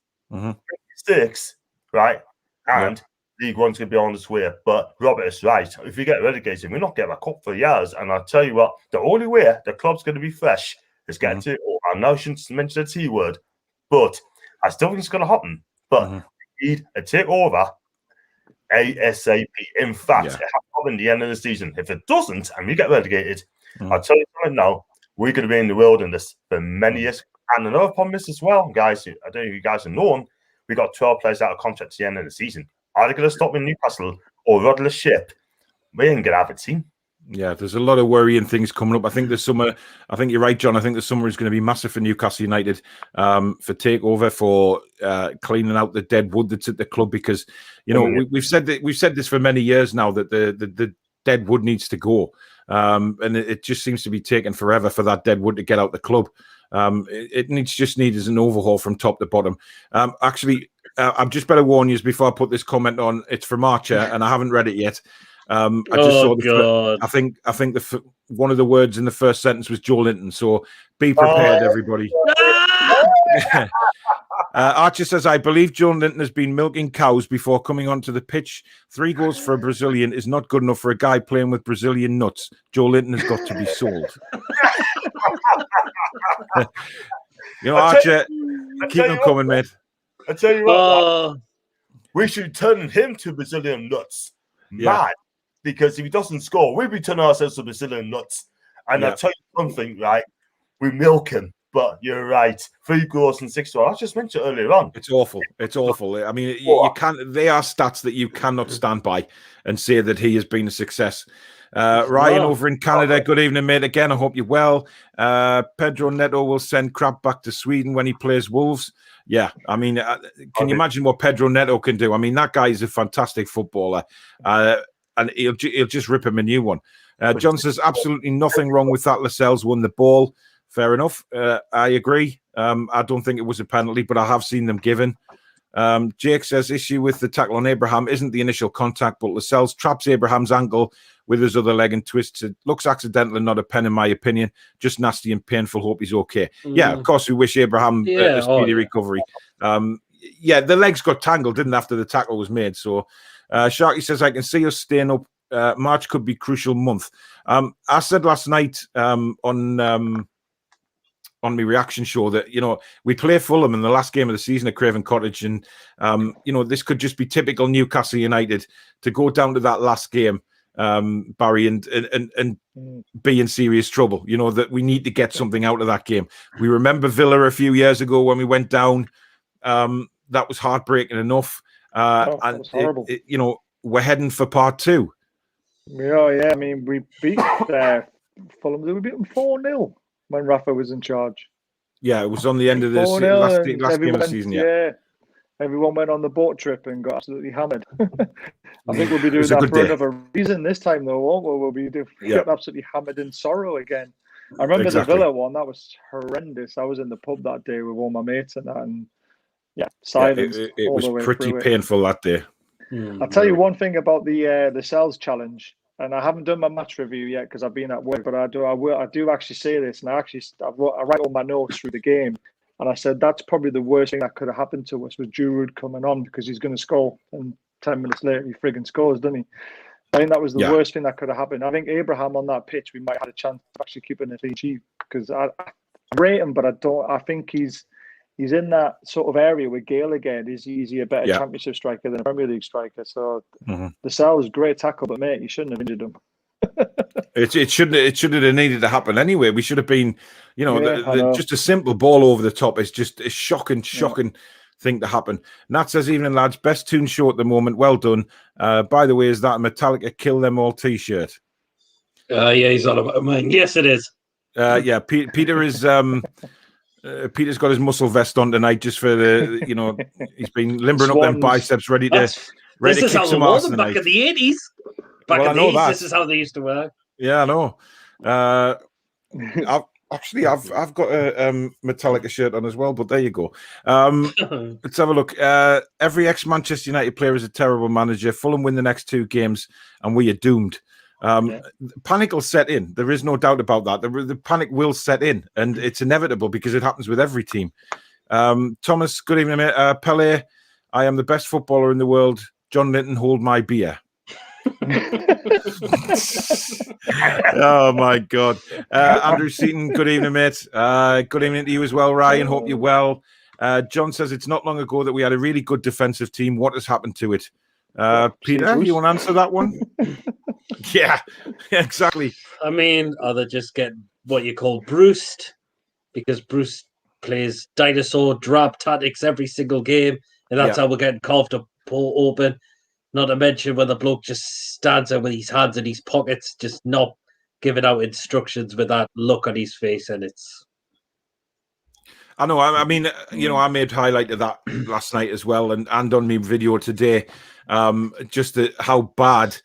C: mistakes, right? And League One's going to be on its way. But Robert is right. If we get relegated, we're not getting a cup for years. And I'll tell you what, the only way the club's going to be fresh is getting to Takeover. I know I shouldn't mention the T word, but I still think it's going to happen. But we need a Takeover ASAP. In fact, it has to happen at the end of the season. If it doesn't and we get relegated, I'll tell you something now, we're going to be in the wilderness for many years. And another problem is as well, guys, I don't know if you guys have known, we got 12 players out of contract at the end of the season. Are they going to stop in Newcastle or rudder the ship? We ain't going to have a team.
A: Yeah, there's a lot of worrying things coming up. I think the summer, I think you're right, John. I think the summer is going to be massive for Newcastle United for Takeover, for cleaning out the dead wood that's at the club, because, we've said this for many years now, that the dead wood needs to go. And it just seems to be taking forever for that dead wood to get out the club. It just needs an overhaul from top to bottom. Actually, I'm just better warn you before I put this comment on. It's from Archer, and I haven't read it yet. I just saw
B: God.
A: I think one of the words in the first sentence was Joe Linton. So be prepared, everybody. Archer says, I believe Joe Linton has been milking cows before coming onto the pitch. 3 goals for a Brazilian is not good enough for a guy playing with Brazilian nuts. Joe Linton has got to be sold. Archer, keep them coming, mate.
C: I tell you what, we should turn him to Brazilian nuts.
A: Yeah.
C: Man, because if he doesn't score, we'll be turning ourselves to Brazilian nuts. And I'll tell you something, right? We milk him. But you're right. 3 goals and 6 goals. I just mentioned earlier on.
A: It's awful. It's awful. I mean, you can't. They are stats that you cannot stand by and say that he has been a success. Ryan over in Canada. Good evening, mate. Again, I hope you're well. Pedro Neto will send Craft back to Sweden when he plays Wolves. Yeah, I mean, can you imagine what Pedro Neto can do? I mean, that guy is a fantastic footballer, and he'll just rip him a new one. John says absolutely nothing wrong with that. Lascelles won the ball. Fair enough. I agree. I don't think it was a penalty, but I have seen them given. Jake says issue with the tackle on Abraham isn't the initial contact, but Lascelles traps Abraham's ankle with his other leg and twists it. Looks accidental and not a pen, in my opinion. Just nasty and painful. Hope he's okay. Yeah, of course, we wish Abraham a speedy recovery. The legs got tangled, didn't after the tackle was made. So Sharky says, I can see us staying up. March could be crucial month. I said last night on my reaction show that, we play Fulham in the last game of the season at Craven Cottage, and this could just be typical Newcastle United to go down to that last game, Barry, and be in serious trouble. That we need to get something out of that game. We remember Villa a few years ago when we went down. That was heartbreaking enough.
D: That was horrible.
A: We're heading for part 2.
D: Yeah. I mean, we beat Fulham. We beat them 4-0. When Rafa was in charge.
A: Yeah, it was on the end of the last game of the season. Yeah,
D: everyone went on the boat trip and got absolutely hammered. I think we'll be doing that for another reason this time, though, won't we? We'll be getting absolutely hammered in sorrow again. I remember the Villa one. That was horrendous. I was in the pub that day with all my mates and that, and silence.
A: It was pretty painful that day.
D: I'll tell you one thing about the Cells challenge. And I haven't done my match review yet because I've been at work. But I do actually say this, and I write all my notes through the game. And I said that's probably the worst thing that could have happened to us was Giroud coming on because he's going to score, and 10 minutes later he frigging scores, doesn't he? I think that was the worst thing that could have happened. I think Abraham on that pitch, we might have had a chance of actually keeping a clean sheet because I rate him, but I don't. I think he's in that sort of area with Gale again. Is he a better Championship striker than a Premier League striker? So the Sal's great tackle, but mate, you shouldn't have injured him.
A: It shouldn't have needed to happen anyway. We should have been, just a simple ball over the top is just a shocking thing to happen. Nat says, evening lads, best Toon show at the moment. Well done. By the way, is that a Metallica Kill Them All t-shirt?
B: Yeah, he's on about mine. Yes, it is.
A: Peter is. Peter's got his muscle vest on tonight just for the, he's been limbering up them biceps, ready to
B: this is
A: kick
B: how
A: some
B: they
A: arse
B: wore them back in the 80s. Back in the 80s, this is how they used to work.
A: Yeah, I know. I've got a Metallica shirt on as well, but there you go. Let's have a look. Every ex-Manchester United player is a terrible manager. Fulham win the next 2 games, and we are doomed. Panic will set in. There is no doubt about that. The panic will set in, and it's inevitable because it happens with every team. Thomas, good evening, mate. Pele, I am the best footballer in the world. John Linton, hold my beer. Oh my God. Andrew Seaton, good evening, mate. Good evening to you as well, Ryan. Hope you're well. John says it's not long ago that we had a really good defensive team. What has happened to it? Peter, you want to answer that one? Yeah, exactly.
B: I mean, they just get what you call Bruced, because Bruce plays dinosaur drab tactics every single game, and that's how we're getting carved up open. Not to mention when the bloke just stands there with his hands in his pockets, just not giving out instructions with that look on his face, and it's.
A: I know. I mean, I made highlight of that last night as well, and on my video today. Just how bad,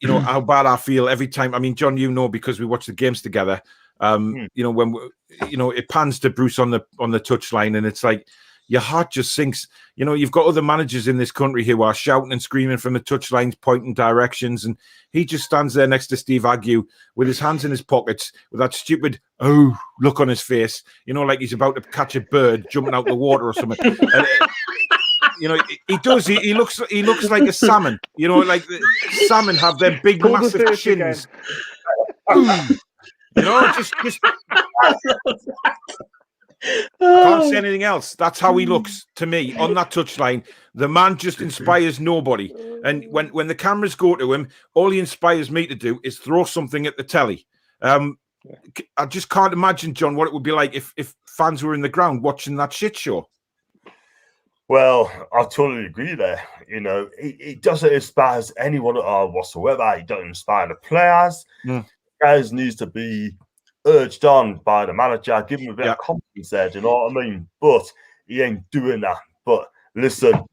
A: how bad I feel every time. I mean, John, because we watch the games together. When it pans to Bruce on the touchline, and it's like your heart just sinks. You've got other managers in this country who are shouting and screaming from the touchlines, pointing directions, and he just stands there next to Steve Agnew with his hands in his pockets with that stupid look on his face. Like he's about to catch a bird jumping out the water or something. He does. He looks like a salmon. Like salmon have their big, massive chins. Just I can't say anything else. That's how he looks to me on that touchline. The man just inspires nobody. And when the cameras go to him, all he inspires me to do is throw something at the telly. I just can't imagine, John, what it would be like if fans were in the ground watching that shit show.
C: Well, I totally agree there. You know, it doesn't inspire anyone whatsoever. It doesn't inspire the players. Players needs to be urged on by the manager, give him a bit of confidence there, do you know what I mean? But he ain't doing that. But listen,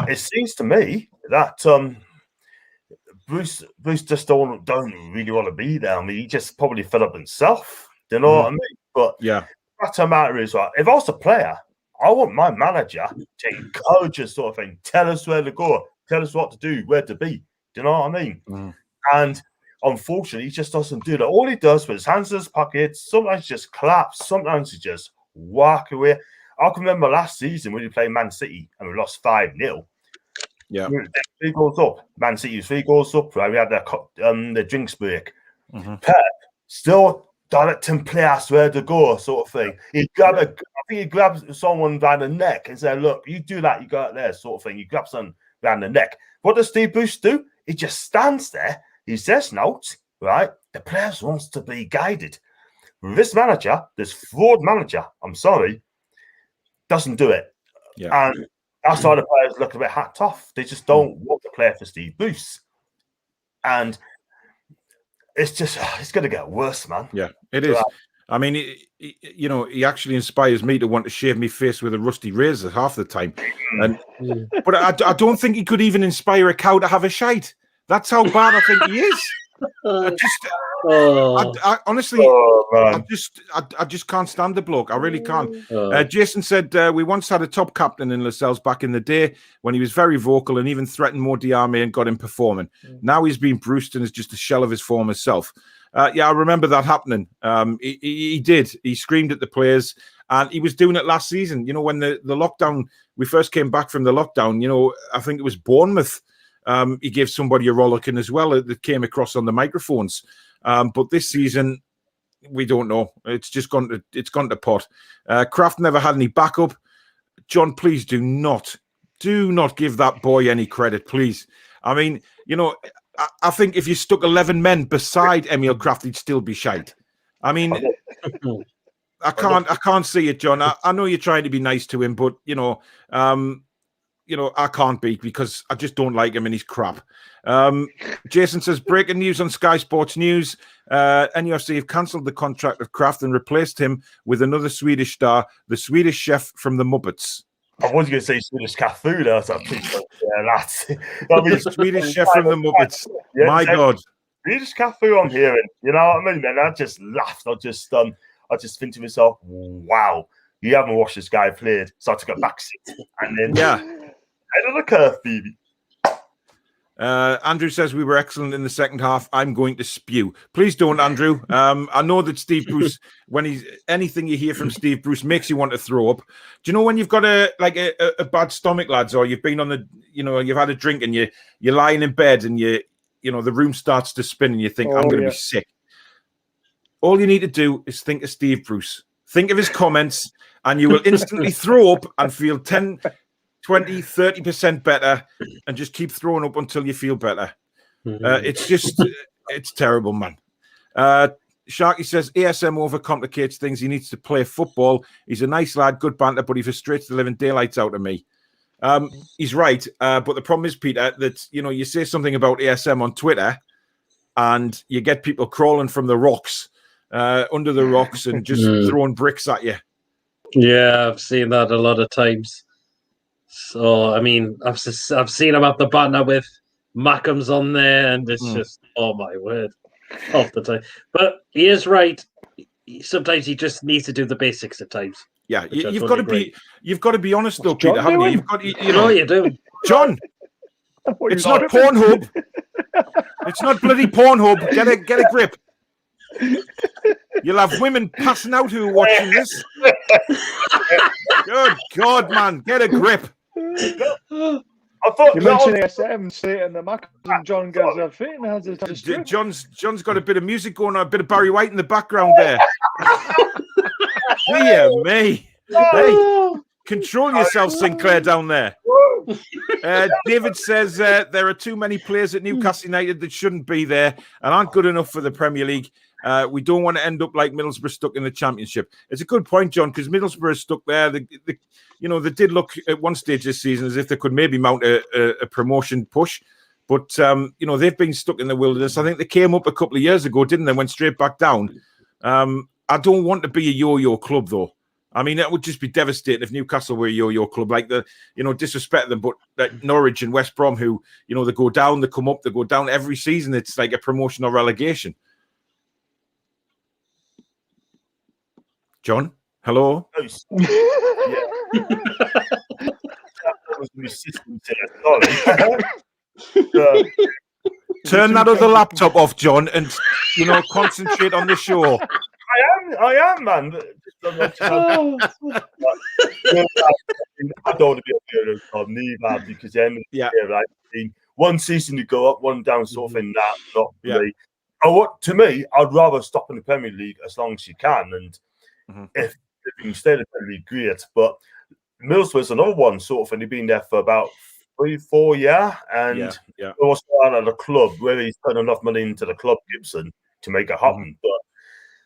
C: it seems to me that Bruce just don't really want to be there. I mean, he just probably fed up himself. Do you know what I mean? But
A: yeah,
C: that's a matter is right. If I was a player, I want my manager to encourage us, sort of thing. Tell us where to go, tell us what to do, where to be. Do you know what I mean? And unfortunately, he just doesn't do that. All he does with his hands in his pockets, sometimes he just claps, sometimes he just walk away. I can remember last season when we played Man City and we lost 5-0.
A: Yeah.
C: 3 goals up. Man City was 3 goals up. Right? We had the drinks break. Pep still directing players where to go, sort of thing. I think he grabbed someone by the neck and said, look, you do that, you go out there, sort of thing. You grab someone around the neck. What does Steve Bruce do? He just stands there. He says notes, right? The players wants to be guided. This manager, this fraud manager, I'm sorry, doesn't do it.
A: Yeah.
C: And that's why the players look a bit hacked off. They just don't want to play for Steve Bruce. And it's going to get worse, man.
A: Yeah, it is. I mean, he actually inspires me to want to shave my face with a rusty razor half the time. But I don't think he could even inspire a cow to have a shite. That's how bad I think he is. Honestly, I just can't stand the bloke. I really can't. Jason said we once had a top captain in Lascelles back in the day when he was very vocal and even threatened more Diarme and got him performing. Now he's been bruised and is just a shell of his former self. I remember that happening. He did. He screamed at the players, and he was doing it last season. You know, when the lockdown, we first came back from the lockdown. You know, I think it was Bournemouth. He gave somebody a rollicking as well that came across on the microphones. But this season, we don't know. It's just gone to pot. Craft never had any backup. John, please do not give that boy any credit, please. I mean, you know, I think if you stuck 11 men beside Emil Craft, he'd still be shite. I mean, I can't see it, John. I know you're trying to be nice to him, but I can't be because I just don't like him and he's crap. Jason says, breaking news on Sky Sports News. NUFC have cancelled the contract of Craft and replaced him with another Swedish star, the Swedish chef from the Muppets.
C: I was going to say Swedish cat food. I was like,
A: Swedish chef from the Muppets. Yeah, my God.
C: Swedish cat food I'm hearing. You know what I mean? And I just laughed. I just think to myself, wow, you haven't watched this guy played. So I took a back seat. And then, head of the curve, baby.
A: Andrew says we were excellent in the second half. I'm going to spew. Please don't, Andrew. I know that Steve Bruce, anything you hear from Steve Bruce makes you want to throw up. Do you know when you've got a bad stomach, lads, or you've been you've had a drink and you're lying in bed and the room starts to spin and you think, I'm going to be sick. All you need to do is think of Steve Bruce. Think of his comments and you will instantly throw up and feel 10, 20, 30% better and just keep throwing up until you feel better. It's terrible, man. Sharky says ASM overcomplicates things. He needs to play football. He's a nice lad, good banter, but he frustrates the living daylights out of me. He's right. But the problem is, Peter, that, you say something about ASM on Twitter and you get people crawling from the rocks, under the rocks and just throwing bricks at you.
B: Yeah, I've seen that a lot of times. So, I mean, I've seen him have the banter with Mackems on there, and it's just, oh my word, off the time. But he is right. Sometimes he just needs to do the basics at times.
A: Yeah, you've got to be honest though, Peter, haven't you? You've got,
B: you do,
A: John. It's not Pornhub. It's not bloody Pornhub. Get a grip. You'll have women passing out who are watching this. Good God, man, get a grip.
C: I thought
D: you mentioned ASM stating the Mac and John gets a fit and has a
A: John's got a bit of music going on, a bit of Barry White in the background there. Dear me. Hey, control yourself, Sinclair, down there. David says there are too many players at Newcastle United that shouldn't be there and aren't good enough for the Premier League. We don't want to end up like Middlesbrough stuck in the Championship. It's a good point, John, because Middlesbrough is stuck there. They did look at one stage this season as if they could maybe mount a promotion push. But, they've been stuck in the wilderness. I think they came up a couple of years ago, didn't they? Went straight back down. I don't want to be a yo-yo club, though. I mean, that would just be devastating if Newcastle were a yo-yo club, like disrespect them, but like Norwich and West Brom, who, they go down, they come up, they go down every season. It's like a promotion or relegation. John, hello? Turn that other laptop off, John, and concentrate on the show.
C: I am, man. I don't want to be a hero club neither, because then right? One season you go up, one down, sort of thing. Not me. To me, I'd rather stop in the Premier League as long as you can, and if you can stay in the Premier League, great. But Middlesbrough's another one, sort of, and they've been there for about 3-4 years, and what's going on at the club, where he's putting enough money into the club, Gibson, to make it happen. But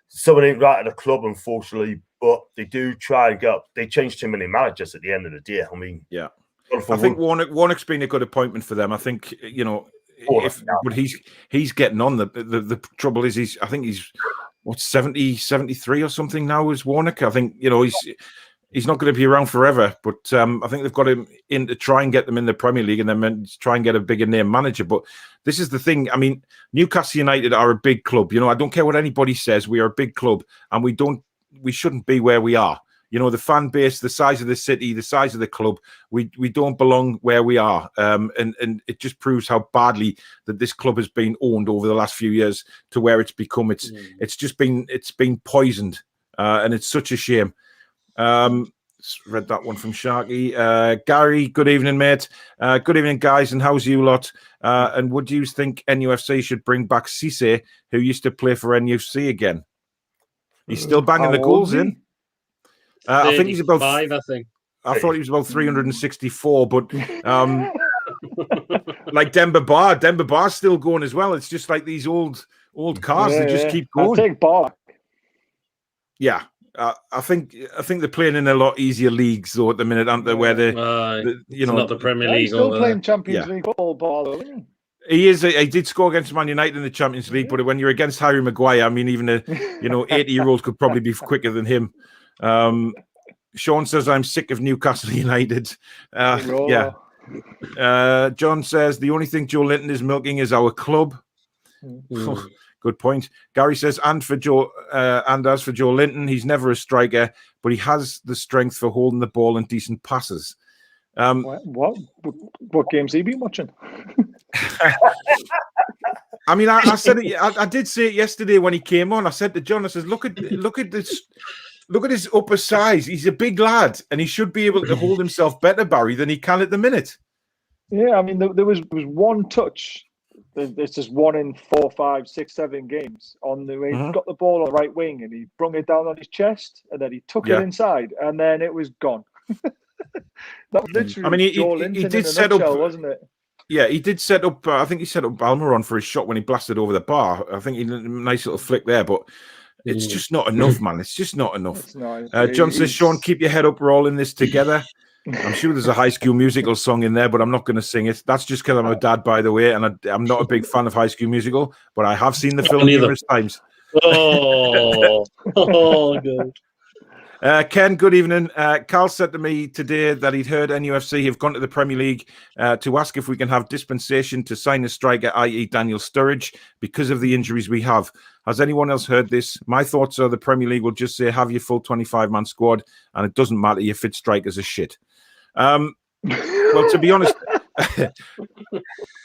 C: someone ain't right at the club, unfortunately. But they do try and get up. They change too many managers at the end of the day. I mean,
A: I think Warnock's been a good appointment for them. I think but he's getting on. The trouble is he's 70, 73 or something now is Warnock. I think he's not going to be around forever, but I think they've got him in to try and get them in the Premier League and then try and get a bigger name manager. But this is the thing. I mean, Newcastle United are a big club. I don't care what anybody says. We are a big club, and we shouldn't be where we are. The fan base, the size of the city, the size of the club, we don't belong where we are. And it just proves how badly that this club has been owned over the last few years to where it's become. It's been poisoned, and it's such a shame. Read that one from Sharky. Gary, good evening, mate. Good evening, guys, and how's you lot? And would you think NUFC should bring back Cisse, who used to play for NUFC again? He's still banging the goals in. I think he's about 5. I thought he was about 364, but like Demba Bar's still going as well. It's just like these old cars that just keep going.
D: I'll take Bar.
A: Yeah. I think they're playing in a lot easier leagues though at the minute, aren't they? Where
B: not the Premier League.
D: He's still playing Champions League football, isn't he?
A: He is. He did score against Man United in the Champions League, but when you're against Harry Maguire, I mean, even a 80-year-old could probably be quicker than him. Sean says, "I'm sick of Newcastle United." John says, "The only thing Joe Linton is milking is our club." Good point. Gary says, and as for Joe Linton, he's never a striker, but he has the strength for holding the ball and decent passes.
D: What games have you been watching?
A: I mean, I said it. I did say it yesterday when he came on. I said to John, I said, look at this. Look at his upper size. He's a big lad, and he should be able to hold himself better, Barry, than he can at the minute.
D: Yeah, I mean, there was one touch. It's just 1 in 4, 5, 6, 7 games on the way. He got the ball on the right wing, and he brung it down on his chest, and then he took it inside, and then it was gone. That was literally.
A: I mean, he did set up,
D: wasn't it?
A: Yeah, he did set up. I think he set up Balmer for his shot when he blasted over the bar. I think he did a nice little flick there, but it's just not enough, man. It's just not enough. John says, Sean, keep your head up. We're all in this together. I'm sure there's a High School Musical song in there, but I'm not going to sing it. That's just because I'm a dad, by the way, and I'm not a big fan of High School Musical, but I have seen the film numerous times.
B: Oh, good.
A: Ken, good evening. Carl said to me today that he'd heard NUFC have gone to the Premier League to ask if we can have dispensation to sign a striker, i.e. Daniel Sturridge, because of the injuries we have. Has anyone else heard this? My thoughts are the Premier League will just say, have your full 25-man squad, and it doesn't matter, your fit strikers are shit. Well, to be honest,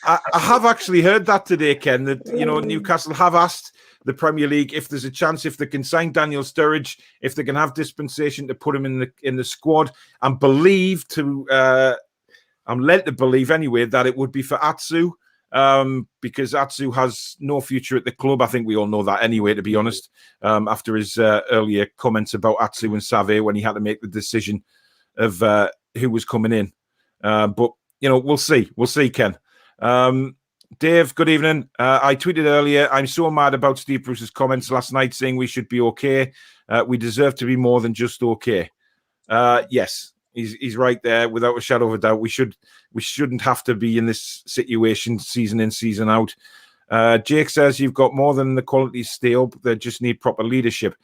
A: I have actually heard that today, Ken, that, Newcastle have asked the Premier League if there's a chance, if they can sign Daniel Sturridge, if they can have dispensation to put him in the squad, and I'm led to believe anyway that it would be for Atsu because Atsu has no future at the club. I think we all know that anyway, to be honest, after his earlier comments about Atsu and Save when he had to make the decision of who was coming in. But, we'll see. We'll see, Ken. Dave, good evening. I tweeted earlier, I'm so mad about Steve Bruce's comments last night saying we should be okay. We deserve to be more than just okay. Yes, he's right there without a shadow of a doubt. We shouldn't have to be in this situation season in, season out. Jake says you've got more than the qualities stay up. They just need proper leadership.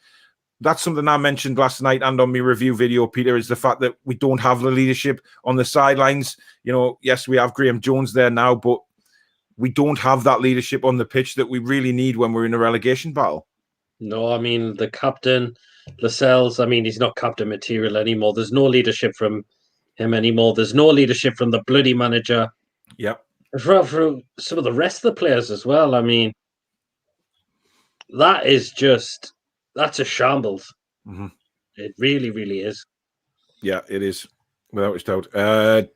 A: That's something I mentioned last night and on my review video, Peter, is the fact that we don't have the leadership on the sidelines. Yes, we have Graham Jones there now, but we don't have that leadership on the pitch that we really need when we're in a relegation battle.
B: No, I mean, the captain, Lascelles, he's not captain material anymore. There's no leadership from him anymore. There's no leadership from the bloody manager.
A: Yep.
B: For some of the rest of the players as well. That's a shambles.
A: Mm-hmm.
B: It really, really is.
A: Yeah, it is. Without a doubt.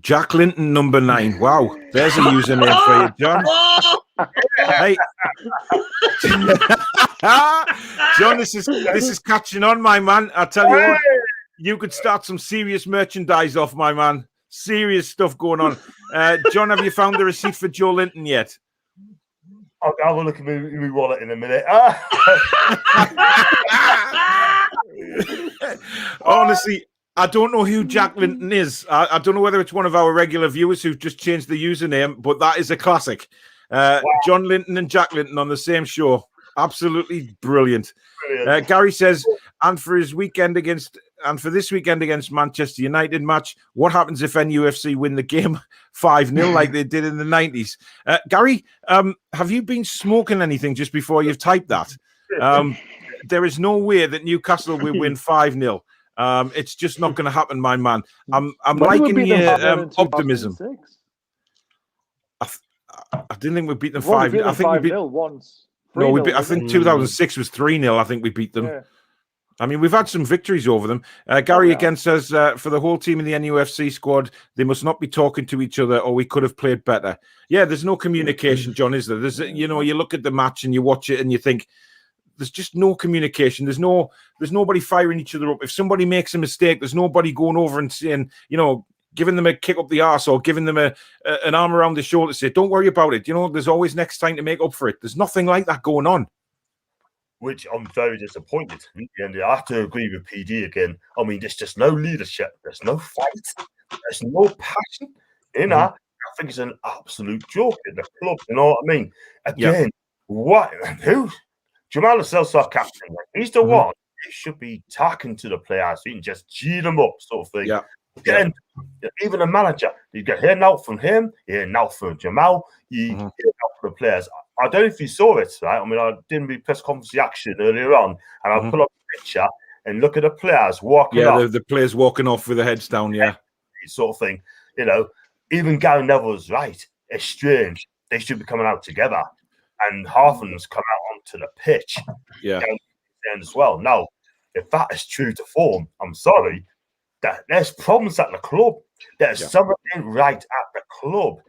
A: Jack Linton, number 9. Wow, there's a username for you, John. Hey, John, this is catching on, my man. I tell you what, you could start some serious merchandise off, my man. Serious stuff going on. John, have you found the receipt for Joe Linton yet?
C: I'll have a look at my wallet in a minute.
A: Honestly, I don't know who Jack Linton is. I don't know whether it's one of our regular viewers who've just changed the username, but that is a classic. Wow. John Linton and Jack Linton on the same show. Absolutely brilliant. Gary says, and for this weekend against Manchester United match, what happens if NUFC win the game 5-0 like they did in the 90s? Gary, have you been smoking anything just before you've typed that? There is no way that Newcastle will win 5-0. It's just not going to happen, my man. I'm liking your optimism. I didn't think we beat them 5-0. I think we beat them once. No, I think 2006 was 3-0. I think we beat them. Yeah. We've had some victories over them. Gary again says, for the whole team in the NUFC squad, they must not be talking to each other or we could have played better. Yeah, there's no communication, John, is there? There's, you look at the match and you watch it and you think, there's just no communication. There's nobody firing each other up. If somebody makes a mistake, there's nobody going over and saying, giving them a kick up the arse or giving them an arm around the shoulder to say, don't worry about it. There's always next time to make up for it. There's nothing like that going on.
C: Which I'm very disappointed. And I have to agree with PD again. There's just no leadership. There's no fight. There's no passion. I think it's an absolute joke at the club. You know what I mean? Again, what? Who? Jamal Lascelles, our captain. He's the one. He should be talking to the players. He can just G them up, sort of thing. Yeah. Again, even a manager, you get hearing out from him, hearing out from Jamal, you hear out from the players. I don't know if you saw it, right? I did the press conference reaction earlier on, and I put up a picture and look at the players walking off.
A: Yeah, the players walking off with their heads down,
C: sort of thing. Even Gary Neville's right. It's strange. They should be coming out together, and half of them's come out onto the pitch.
A: Yeah.
C: As well. Now, if that is true to form, I'm sorry. There's problems at the club. There's something right at the club,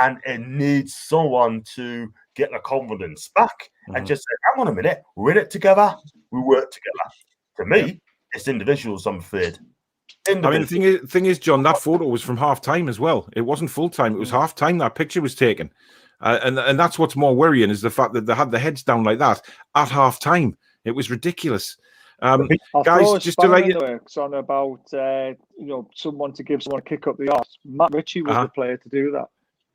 C: and it needs someone to get the confidence back and just say, hang on a minute, we're in it together, we work together. To me, it's individuals, I'm afraid.
A: The thing is, John, that photo was from half-time as well. It wasn't full-time, it was half-time that picture was taken. And that's what's more worrying is the fact that they had their heads down like that at half-time. It was ridiculous. Guys, just to let you know,
D: on about someone to give someone a kick up the arse. Matt Ritchie was the player to do that.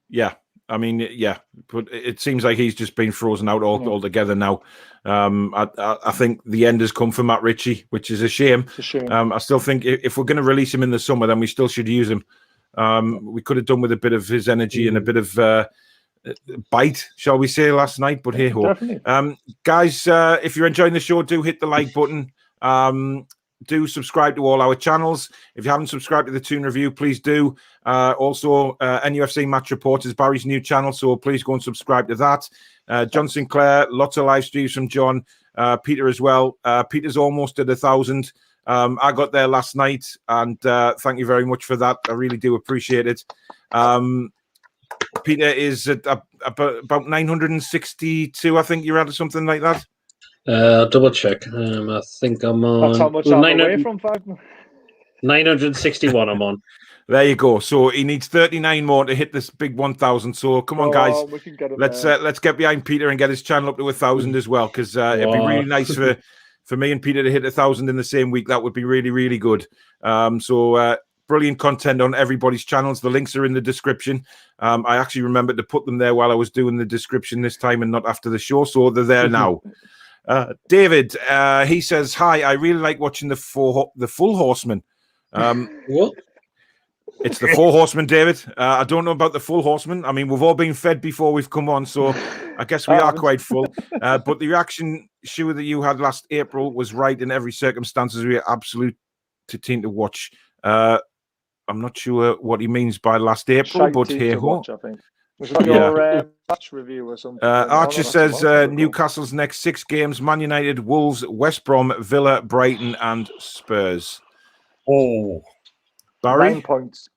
A: Yeah, but it seems like he's just been frozen out altogether now. I think the end has come for Matt Ritchie, which is a shame.
D: It's a shame.
A: I still think if we're going to release him in the summer, then we still should use him. We could have done with a bit of his energy and a bit of bite, shall we say, last night, but hey ho. Guys, if you're enjoying the show, do hit the like button. Do subscribe to all our channels. If you haven't subscribed to the Toon Review, please do. Also, NUFC Match Report is Barry's new channel, so please go and subscribe to that. John Sinclair, lots of live streams from John. Peter as well. Peter's almost at 1,000. I got there last night, and thank you very much for that. I really do appreciate it. Peter, is at about 962. I think you're at, or something like that.
B: Double check. I think I'm on.
D: That's how much I'm away from 5.
B: 961. I'm on.
A: There you go. So he needs 39 more to hit this big 1,000. So come on, guys.
D: We can get him
A: let's get behind Peter and get his channel up to 1,000 as well, because it'd be really nice for me and Peter to hit 1,000 in the same week. That would be really, really good. So brilliant content on everybody's channels. The links are in the description. I actually remembered to put them there while I was doing the description this time and not after the show, so they're there now. David, he says, hi, I really like watching the full Horsemen.
B: What?
A: It's the 4 Horsemen, David. I don't know about the full Horsemen. I mean, we've all been fed before we've come on, so I guess we are quite full. But the reaction show that you had last April was right in every circumstance. We are absolute team to watch. I'm not sure what he means by last April, but hey ho.
D: I think. Was it your match review or something?
A: Archer says Newcastle's next 6 games: Man United, Wolves, West Brom, Villa, Brighton, and Spurs.
C: Oh,
A: Barry?
D: 9 points.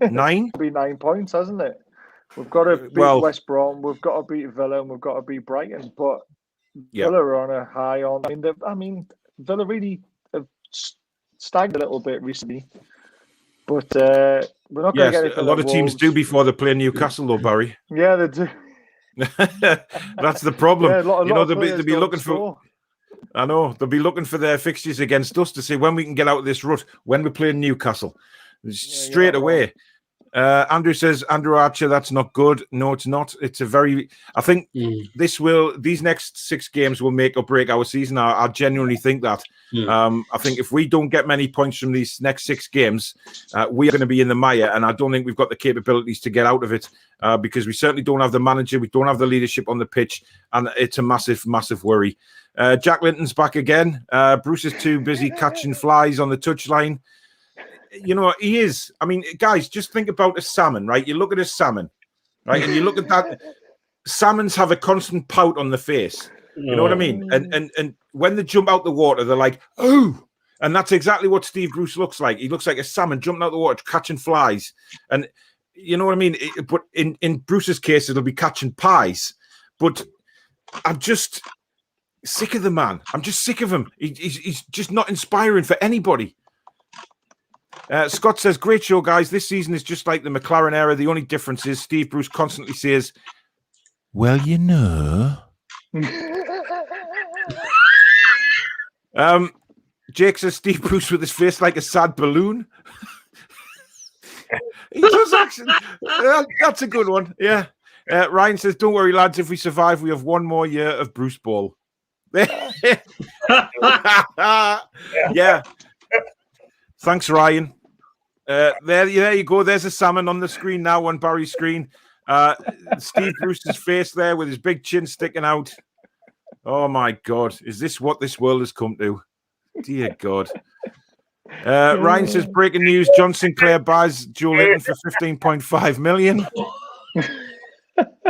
A: 9?
D: It'll be 9 points, hasn't it? We've got to beat West Brom, we've got to beat Villa, and we've got to beat Brighton. But Villa are on a high on. I mean, Villa really have stagned a little bit recently. But we're not going to get it.
A: A lot of teams do before they play Newcastle, though, Barry.
D: Yeah, they do.
A: That's the problem.
D: Yeah,
A: they'll be looking for. I know they'll be looking for their fixtures against us to see when we can get out of this rut. When we're playing Newcastle, straight away. Andrew says, Andrew Archer, that's not good. No, it's not. It's a very. I think these next 6 games will make or break our season. I genuinely think that. I think if we don't get many points from these next 6 games, we are going to be in the mire, and I don't think we've got the capabilities to get out of it because we certainly don't have the manager, we don't have the leadership on the pitch, and it's a massive, massive worry. Jack Linton's back again. Bruce is too busy catching flies on the touchline. You know, he is. I mean, guys, just think about a salmon, right? You look at a salmon, right? And you look at that. Salmons have a constant pout on the face. You know what I mean? And when they jump out the water, they're like, oh. And that's exactly what Steve Bruce looks like. He looks like a salmon jumping out the water, catching flies. And you know what I mean? But in Bruce's case, it'll be catching pies. But I'm just sick of the man. I'm just sick of him. He's just not inspiring for anybody. Scott says, great show, guys. This season is just like the McLaren era. The only difference is Steve Bruce constantly says, well, you know. Jake says, Steve Bruce with his face like a sad balloon. He does actually. That's a good one. Yeah. Ryan says, don't worry, lads. If we survive, we have 1 more year of Bruce Ball. Yeah. Thanks, Ryan. There you go. There's a salmon on the screen now on Barry's screen. Steve Bruce's face there with his big chin sticking out. Oh, my God. Is this what this world has come to? Dear God. Ryan says, breaking news. John Sinclair buys Joe Linton for 15.5 million.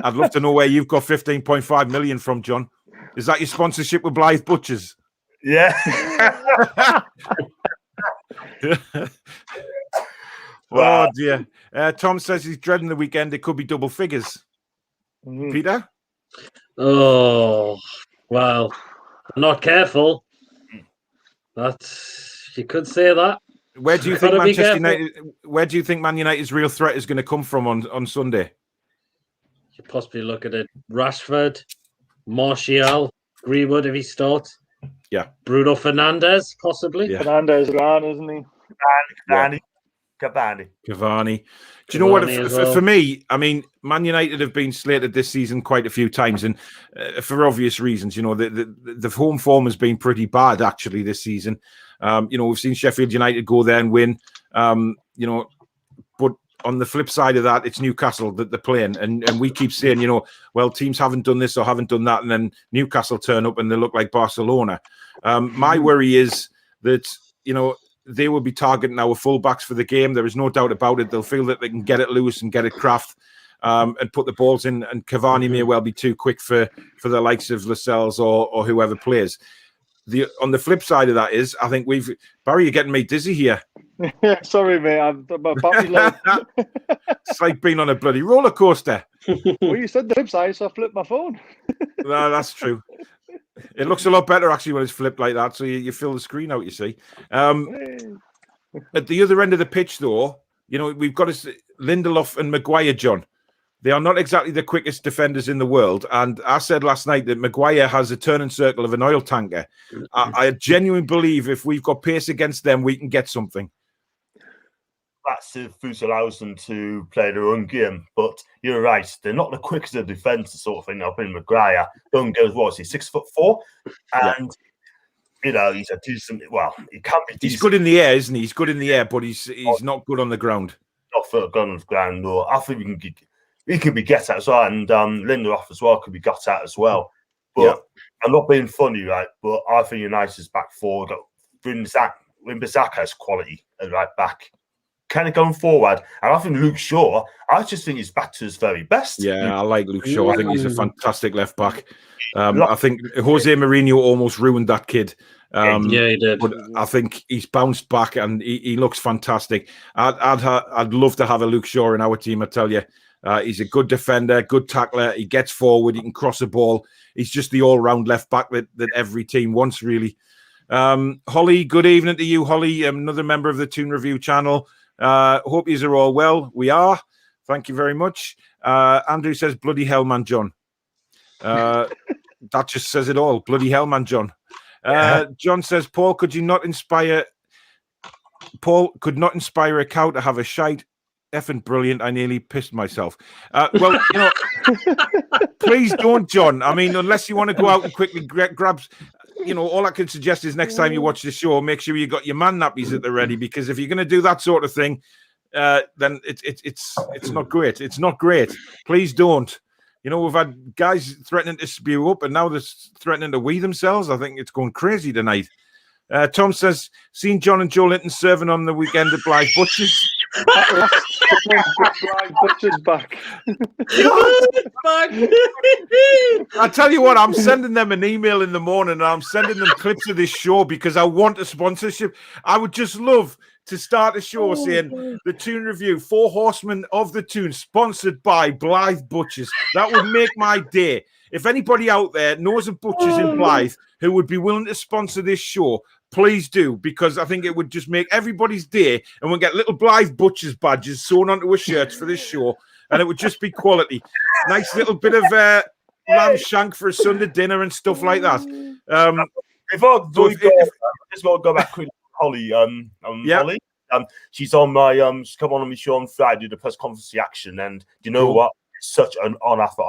A: I'd love to know where you've got 15.5 million from, John. Is that your sponsorship with Blythe Butchers?
C: Yeah.
A: Oh dear. Tom says he's dreading the weekend. It could be double figures. Peter?
B: Oh, well, not careful. You could say that.
A: Where do you think Manchester United? Where do you think Man United's real threat is going to come from on Sunday?
B: You possibly look at it. Rashford, Martial, Greenwood if he starts.
A: Yeah.
B: Bruno Fernandes, possibly.
D: Yeah. Fernandes gone, isn't he?
A: Cavani. Do you know what? For me, I mean, Man United have been slated this season quite a few times, and for obvious reasons. You know, the home form has been pretty bad actually this season. You know, we've seen Sheffield United go there and win. You know, but on the flip side of that, it's Newcastle that they're playing, and we keep saying, you know, well, teams haven't done this or haven't done that, and then Newcastle turn up and they look like Barcelona. My worry is that, you know, they will be targeting our fullbacks for the game. There is no doubt about it. They'll feel that they can get it loose and get it Craft and put the balls in. And Cavani may well be too quick for the likes of Lascelles or whoever plays. On the flip side of that is, I think Barry, you're getting me dizzy here.
D: Yeah, sorry, mate. I'm my battery low.
A: It's like being on a bloody roller coaster.
D: Well, you said the flip side, so I flipped my phone.
A: No, that's true. It looks a lot better actually when it's flipped like that. So you fill the screen out. You see. At the other end of the pitch, though, we've got Lindelof and Maguire, John. They are not exactly the quickest defenders in the world. And I said last night that Maguire has a turning circle of an oil tanker. I genuinely believe if we've got pace against them, we can get something.
C: That's if Foose allows them to play their own game. But you're right. They're not the quickest of defence sort of thing. I've been Maguire. Young goes, what is he, 6'4"? And, he's a decent, he can be decent.
A: He's good in the air, isn't he? He's good in the air, but he's not good on the ground.
C: Not for good on the ground, no. I think he can be get at as well. And Lindelof as well could be got at as well. But I'm not being funny, right? But I think United's back four. Wan-Bissaka has quality at right back. Kind of going forward, and I think Luke Shaw, I just think he's back to his very best.
A: Yeah, I like Luke Shaw. I think he's a fantastic left back. I think Jose Mourinho almost ruined that kid.
B: Yeah, he did.
A: But I think he's bounced back and he looks fantastic. I'd love to have a Luke Shaw in our team, I tell you. He's a good defender, good tackler. He gets forward, he can cross a ball. He's just the all-round left back that every team wants, really. Holly, good evening to you, Holly, another member of the Toon Review channel. Hope you are all well. We are. Thank you very much. Andrew says, bloody hell, man, John. That just says it all. Bloody hell, man, John. John says, Paul could not inspire a cow to have a shite. Effing brilliant. I nearly pissed myself. Well, please don't, John. I mean, unless you want to go out and quickly grab... all I can suggest is next time you watch the show, make sure you got your man nappies at the ready, because if you're going to do that sort of thing, then it's not great. It's not great. Please don't. We've had guys threatening to spew up, and now they're threatening to wee themselves. I think it's going crazy tonight. Tom says, seen John and Joe Linton serving on the weekend at Blythe Butcher's.
D: Blythe Butcher's back.
A: I tell you what, I'm sending them an email in the morning and I'm sending them clips of this show because I want a sponsorship. I would just love to start a show saying the Toon Review, 4 Horsemen of the Toon, sponsored by Blythe Butchers. That would make my day. If anybody out there knows of butchers in Blythe who would be willing to sponsor this show, please do, because I think it would just make everybody's day, and we'll get little Blythe Butchers badges sewn onto our shirts for this show, and it would just be quality. Nice little bit of lamb shank for a Sunday dinner and stuff like that.
C: If I just want to go back quickly, Holly. Holly. She's on my she's come on my show on Friday, the press conference reaction, and you know what? It's such an honour for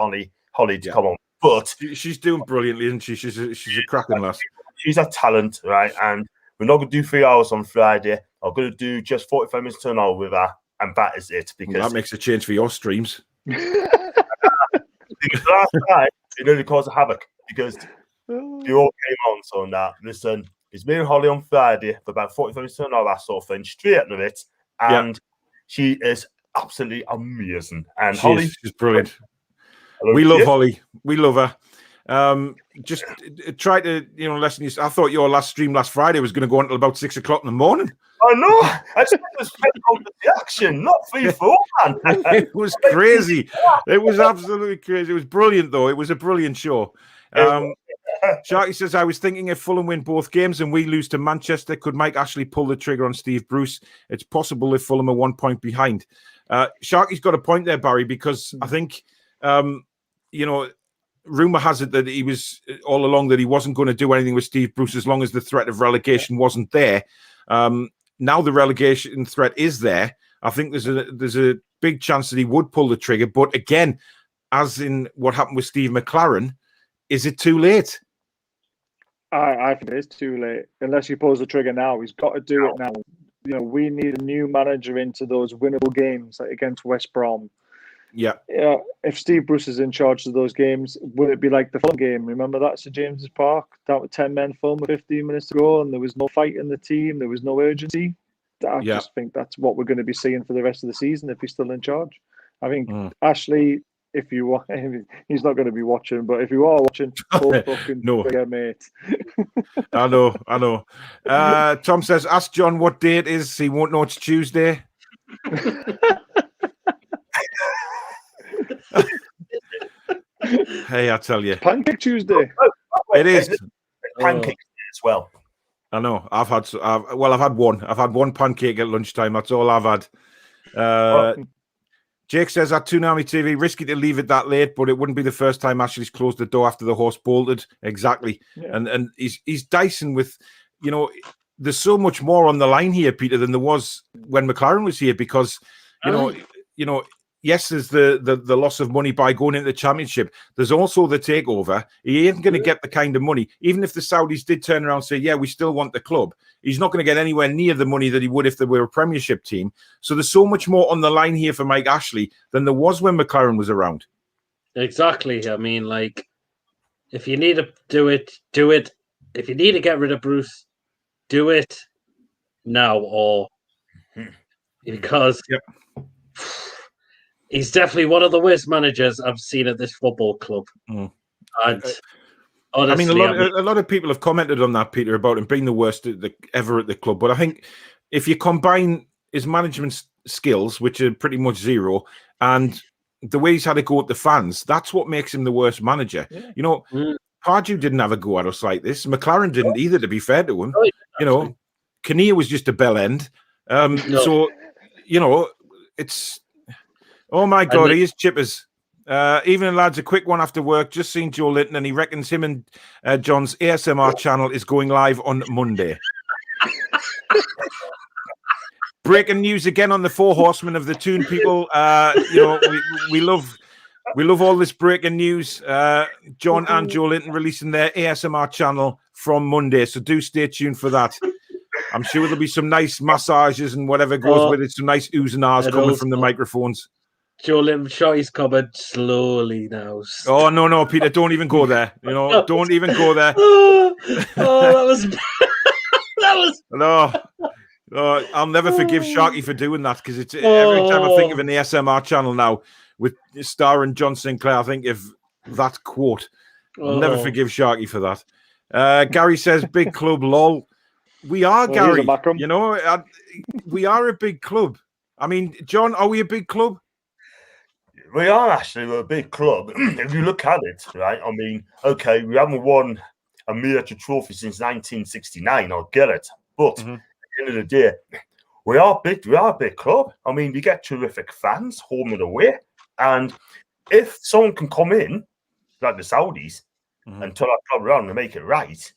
C: Holly to come on. But
A: she's doing brilliantly, isn't she? She's a cracking lass.
C: She's a talent, right? And we're not going to do 3 hours on Friday. I'm going to do just 45 minutes to an hour with her, and that is it. Because
A: that makes a change for your streams.
C: Because last night it nearly caused a havoc because you all came on. So now, listen, it's me and Holly on Friday for about 45 minutes to an hour, that sort of thing, straight into it, and she is absolutely amazing. And
A: she's brilliant. We love Holly. We love her. Just try to, lessen you. I thought your last stream last Friday was going to go until about 6 o'clock in the morning.
C: I know. I just was on the action, not 3-4, man.
A: It was crazy. It was absolutely crazy. It was brilliant, though. It was a brilliant show. Sharky says, I was thinking if Fulham win both games and we lose to Manchester, could Mike Ashley pull the trigger on Steve Bruce? It's possible if Fulham are 1 point behind. Sharky's got a point there, Barry, because I think, rumour has it that he was all along that he wasn't going to do anything with Steve Bruce as long as the threat of relegation wasn't there. Now the relegation threat is there. I think there's a big chance that he would pull the trigger. But again, as in what happened with Steve McLaren, is it too late?
D: I think it is too late. Unless he pulls the trigger now, he's got to do it now. We need a new manager into those winnable games, like against West Brom.
A: Yeah.
D: If Steve Bruce is in charge of those games, will it be like the Fulham game? Remember that, St James's Park? Down to 10 men Fulham with 15 minutes to go, and there was no fight in the team. There was no urgency. I just think that's what we're going to be seeing for the rest of the season if he's still in charge. I think Ashley, if you want, he's not going to be watching, but if you are watching, fucking
A: no,
D: bigger, mate.
A: I know. Tom says, ask John what day it is. He won't know it's Tuesday. Hey, I tell you.
D: Pancake Tuesday.
A: It is.
C: Pancakes as well.
A: I know. I've had one. I've had one pancake at lunchtime. That's all I've had. Jake says at Toon Army TV, risky to leave it that late, but it wouldn't be the first time Ashley's closed the door after the horse bolted. Exactly. Yeah. And he's dicing with, there's so much more on the line here, Peter, than there was when McLaren was here, because yes, there's the loss of money by going into the championship. There's also the takeover. He isn't going to get the kind of money, even if the Saudis did turn around and say, yeah, we still want the club. He's not going to get anywhere near the money that he would if they were a Premiership team. So there's so much more on the line here for Mike Ashley than there was when McLaren was around.
B: Exactly. I mean, if you need to do it, do it. If you need to get rid of Bruce, do it now, or because he's definitely one of the worst managers I've seen at this football club. And honestly,
A: a lot of people have commented on that, Peter, about him being the worst ever at the club. But I think if you combine his management skills, which are pretty much zero, and the way he's had to go at the fans, that's what makes him the worst manager. Yeah. Pardew didn't have a go at us like this. McLaren didn't either, to be fair to him. Kinnear was just a bell end. So, it's... Oh, my God, he is chippers. Evening, lads, a quick one after work. Just seen Joe Linton, and he reckons him and John's ASMR channel is going live on Monday. Breaking news again on the four horsemen of the Toon people. We love all this breaking news. John and Joe Linton releasing their ASMR channel from Monday, so do stay tuned for that. I'm sure there'll be some nice massages and whatever goes with it, some nice oohs and ahs coming from the microphones.
B: Joe Linton shot his cupboard slowly now.
A: Oh, no, Peter, don't even go there. Don't even go there.
B: That was...
A: No, I'll never forgive Sharky for doing that, because it's every time I think of an ASMR channel now with Star and John Sinclair, I think of that quote. I'll never forgive Sharky for that. Gary says, big club, lol. We are, Gary. We are a big club. I mean, John, are we a big club?
C: We are, actually. We're a big club. If you look at it, right? I mean, okay, we haven't won a miniature trophy since 1969. I'll get it. But at the end of the day, we are big. We are a big club. I mean, we get terrific fans, home and away. And if someone can come in, like the Saudis, and turn our club around and make it right,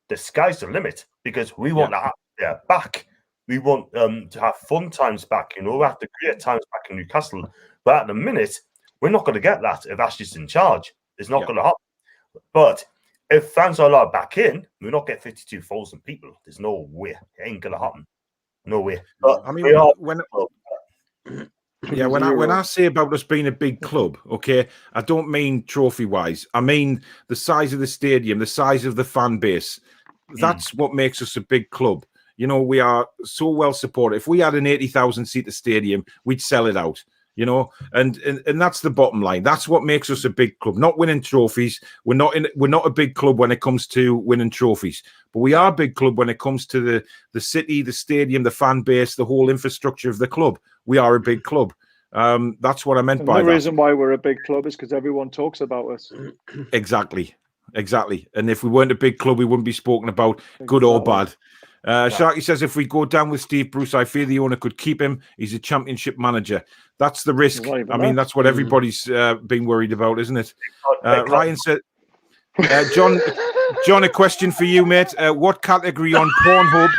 C: the sky's the limit, because we want that back. We want to have fun times back. We have the great times back in Newcastle. But at the minute, we're not going to get that if Ashley's in charge. It's not going to happen. But if fans are allowed back in, we'll not get 52,000 people. There's no way. It ain't going to happen. No way. But
A: I mean, when I say about us being a big club, okay, I don't mean trophy-wise. I mean the size of the stadium, the size of the fan base. That's what makes us a big club. We are so well supported. If we had an 80,000-seater stadium, we'd sell it out. And that's the bottom line. That's what makes us a big club. Not winning trophies. We're not a big club when it comes to winning trophies, but we are a big club when it comes to the city, the stadium, the fan base, the whole infrastructure of the club. We are a big club. That's what I meant by that.
D: The reason why we're a big club is because everyone talks about us.
A: Exactly. And if we weren't a big club, we wouldn't be spoken about, good or bad. Sharky says, if we go down with Steve Bruce, I fear the owner could keep him. He's a championship manager. That's the risk. I mean, that's what everybody's been worried about, isn't it? Ryan said, John, a question for you, mate. What category on Pornhub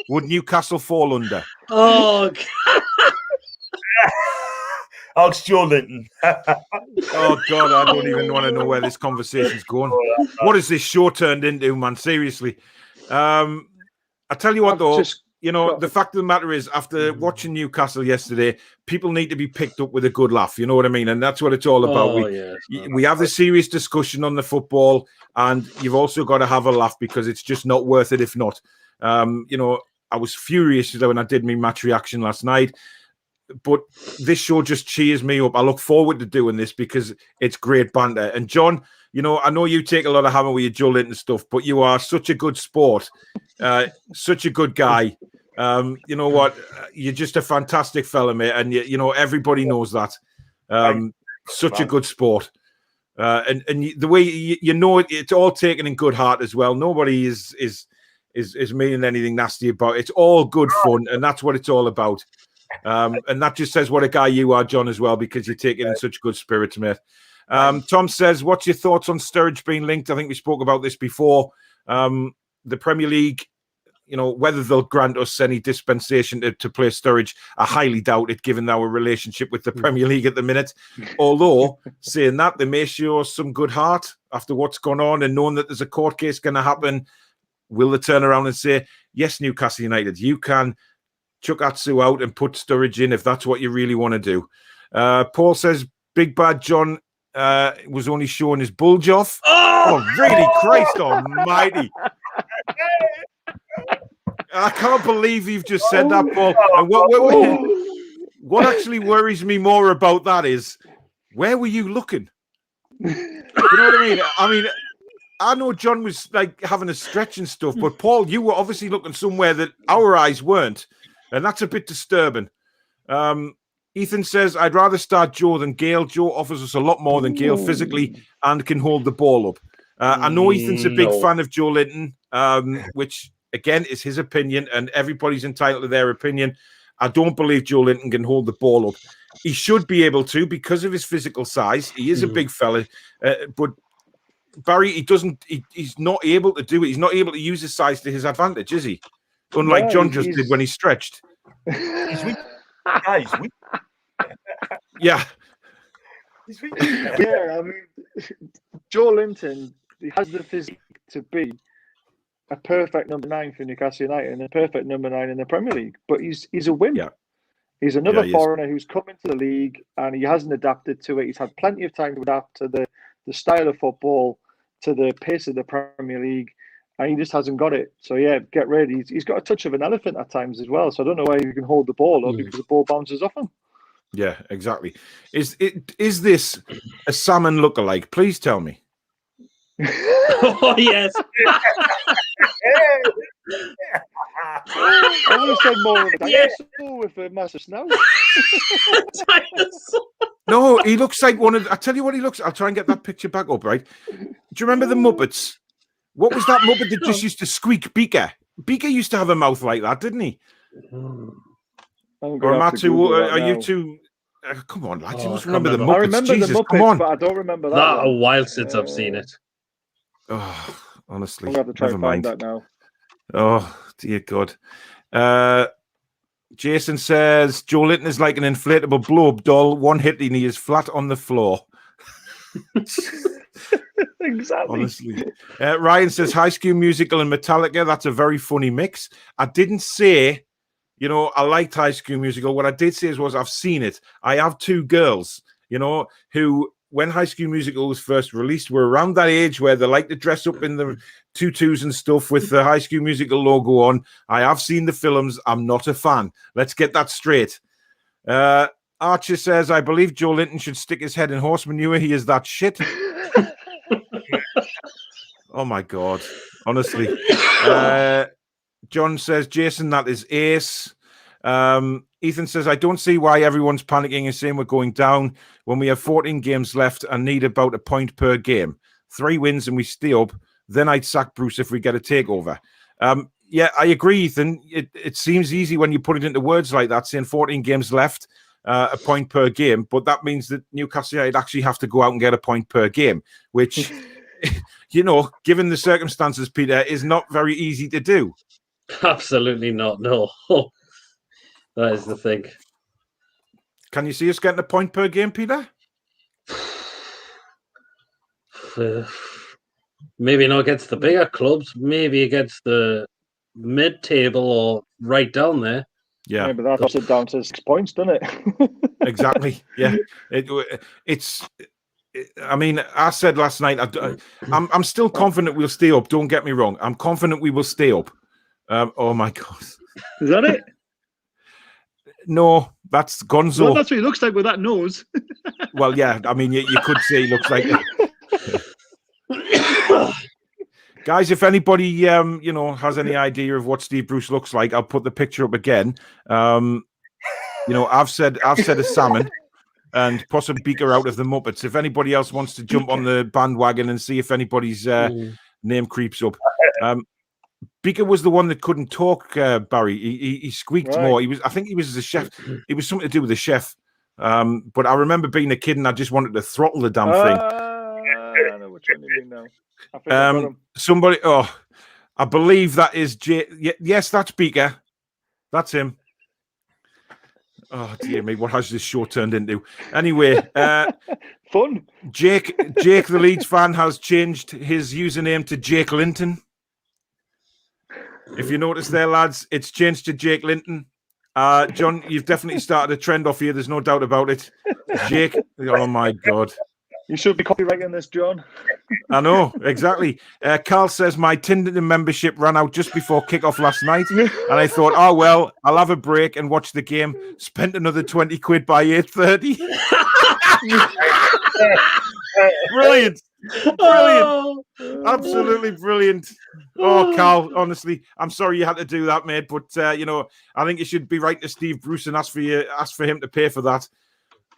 A: would Newcastle fall under?
B: Oh,
C: Ask Joe Linton.
A: Oh, God, I don't even want to know where this conversation's going. What has this show turned into, man? Seriously. I tell you what, though, the fact of the matter is, after watching Newcastle yesterday, people need to be picked up with a good laugh. You know what I mean? And that's what it's all about. We have the serious discussion on the football, and you've also got to have a laugh, because it's just not worth it if not. I was furious when I did my match reaction last night, but this show just cheers me up. I look forward to doing this because it's great banter. And John, you know, I know you take a lot of hammer with your Joe Linton stuff, but you are such a good sport, such a good guy. You know what? You're just a fantastic fella, mate, and you know everybody knows that. Such a good sport, and the way you know it, it's all taken in good heart as well. Nobody is meaning anything nasty about it. It's all good fun, and that's what it's all about. And that just says what a guy you are, John, as well, because you take it in such good spirits, mate. Tom says, what's your thoughts on Sturridge being linked? I think we spoke about this before. The Premier League, you know, whether they'll grant us any dispensation to play Sturridge, I highly doubt it, given our relationship with the Premier League at the minute. Although, saying that, they may show some good heart after what's gone on and knowing that there's a court case going to happen. Will they turn around and say, yes, Newcastle United, you can chuck Atsu out and put Sturridge in if that's what you really want to do. Paul says, Big Bad John was only showing his bulge off. Oh, really? Christ almighty. I can't believe you've just said that, Paul. And what actually worries me more about that is, where were you looking? You know what I mean? I know John was like having a stretch and stuff, but Paul, you were obviously looking somewhere that our eyes weren't. And that's a bit disturbing. Ethan says, I'd rather start Joe than Gale. Joe offers us a lot more than Gale physically and can hold the ball up. I know Ethan's a big fan of Joe Linton, which, again, is his opinion, and everybody's entitled to their opinion. I don't believe Joe Linton can hold the ball up. He should be able to because of his physical size. He is a big fella. But Barry, he's not able to do it. He's not able to use his size to his advantage, is he? Unlike John just did when he stretched.
C: He's weak. He's weak.
A: Yeah.
C: He's weak.
D: Yeah, I mean, Joe Linton, he has the physique to be a perfect number 9 for Newcastle United and a perfect number 9 in the Premier League. But he's a wimp. Yeah. He's another foreigner who's come into the league and he hasn't adapted to it. He's had plenty of time to adapt to the style of football, to the pace of the Premier League. And he just hasn't got it. So, yeah, get ready. He's got a touch of an elephant at times as well. So I don't know why he can hold the ball up because the ball bounces off him.
A: Yeah, exactly. Is this a salmon lookalike? Please tell me.
B: Oh, yes.
D: I would have said more of a dinosaur with a massive snout.
A: No, he looks like one of... I'll tell you what he looks... I'll try and get that picture back up, right? Do you remember the Muppets? What was that Muppet that just used to squeak? Beaker. Beaker used to have a mouth like that, didn't he? Or Matthew, are you two... come on, lads. You must remember the Muppets.
D: I remember the Muppets, come on. But I don't remember that.
B: That a while since I've seen it.
A: Oh, honestly.
D: I'm going to have to try and find that now.
A: Oh, dear God. Jason says, Joe Linton is like an inflatable blow-up doll. One hit and he is flat on the floor.
D: Exactly.
A: Honestly. Ryan says, High School Musical and Metallica. That's a very funny mix. I didn't say, you know, I liked High School Musical. What I did say was I've seen it. I have 2 girls, you know, who, when High School Musical was first released, were around that age where they like to dress up in the tutus and stuff with the High School Musical logo on. I have seen the films. I'm not a fan. Let's get that straight. Archer says, I believe Joe Linton should stick his head in Horsemen. He is that shit. Oh, my God. Honestly. John says, Jason, that is ace. Ethan says, I don't see why everyone's panicking and saying we're going down when we have 14 games left and need about a point per game. 3 wins and we stay up. Then I'd sack Bruce if we get a takeover. Yeah, I agree, Ethan. It seems easy when you put it into words like that, saying 14 games left, a point per game. But that means that Newcastle United actually have to go out and get a point per game, which, you know, given the circumstances, Peter, is not very easy to do.
B: Absolutely not. No. That is the thing.
A: Can you see us getting a point per game, Peter?
B: Maybe not against the bigger clubs. Maybe against the mid-table or right down there.
A: Yeah,
D: but that drops it down to 6 points, doesn't it?
A: Exactly. Yeah, it's. I mean, I said last night, I'm still confident we'll stay up. Don't get me wrong. I'm confident we will stay up. Oh my God.
D: Is that it?
A: No, that's Gonzo.
D: Well, that's what he looks like with that nose.
A: Well, yeah. I mean, you could say he looks like. Guys, if anybody has any idea of what Steve Bruce looks like, I'll put the picture up again. I've said a salmon and Possum Beaker out of the Muppets. If anybody else wants to jump on the bandwagon and see if anybody's name creeps up. Beaker was the one that couldn't talk, Barry. He squeaked more. I think he was the chef. It was something to do with the chef. But I remember being a kid and I just wanted to throttle the damn thing.
D: I know which one you mean now. I think I got him.
A: Somebody, I believe that is yes, that's Beaker. That's him. Oh dear me, what has this show turned into? Anyway,
D: fun.
A: Jake, the Leeds fan, has changed his username to Jake Linton. If you notice there, lads, it's changed to Jake Linton. John, you've definitely started a trend off here. There's no doubt about it. Jake, oh my God.
D: You should be copywriting this, John.
A: I know, exactly. Carl says, my Tinder membership ran out just before kickoff last night. And I thought, oh, well, I'll have a break and watch the game. Spent another 20 quid by 8:30. Brilliant. Brilliant. Absolutely brilliant. Oh, Carl, honestly, I'm sorry you had to do that, mate. But, I think you should be writing to Steve Bruce and ask for him to pay for that.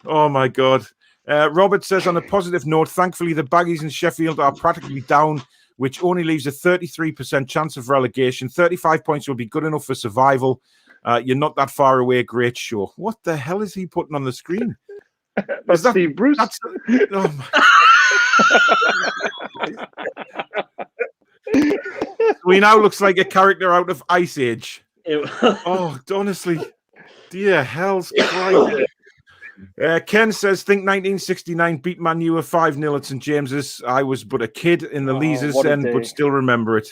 A: Oh, my God. Robert says, on a positive note, thankfully the Baggies in Sheffield are practically down, which only leaves a 33% chance of relegation. 35 points will be good enough for survival. You're not that far away. Great show. What the hell is he putting on the screen?
D: That's Steve Bruce.
A: Oh he now looks like a character out of Ice Age. Oh, honestly. Dear hell's Christ. Ken says, think 1969 beat Man Utd 5-0 at St James's. I was but a kid in the Leazes then, but still remember it.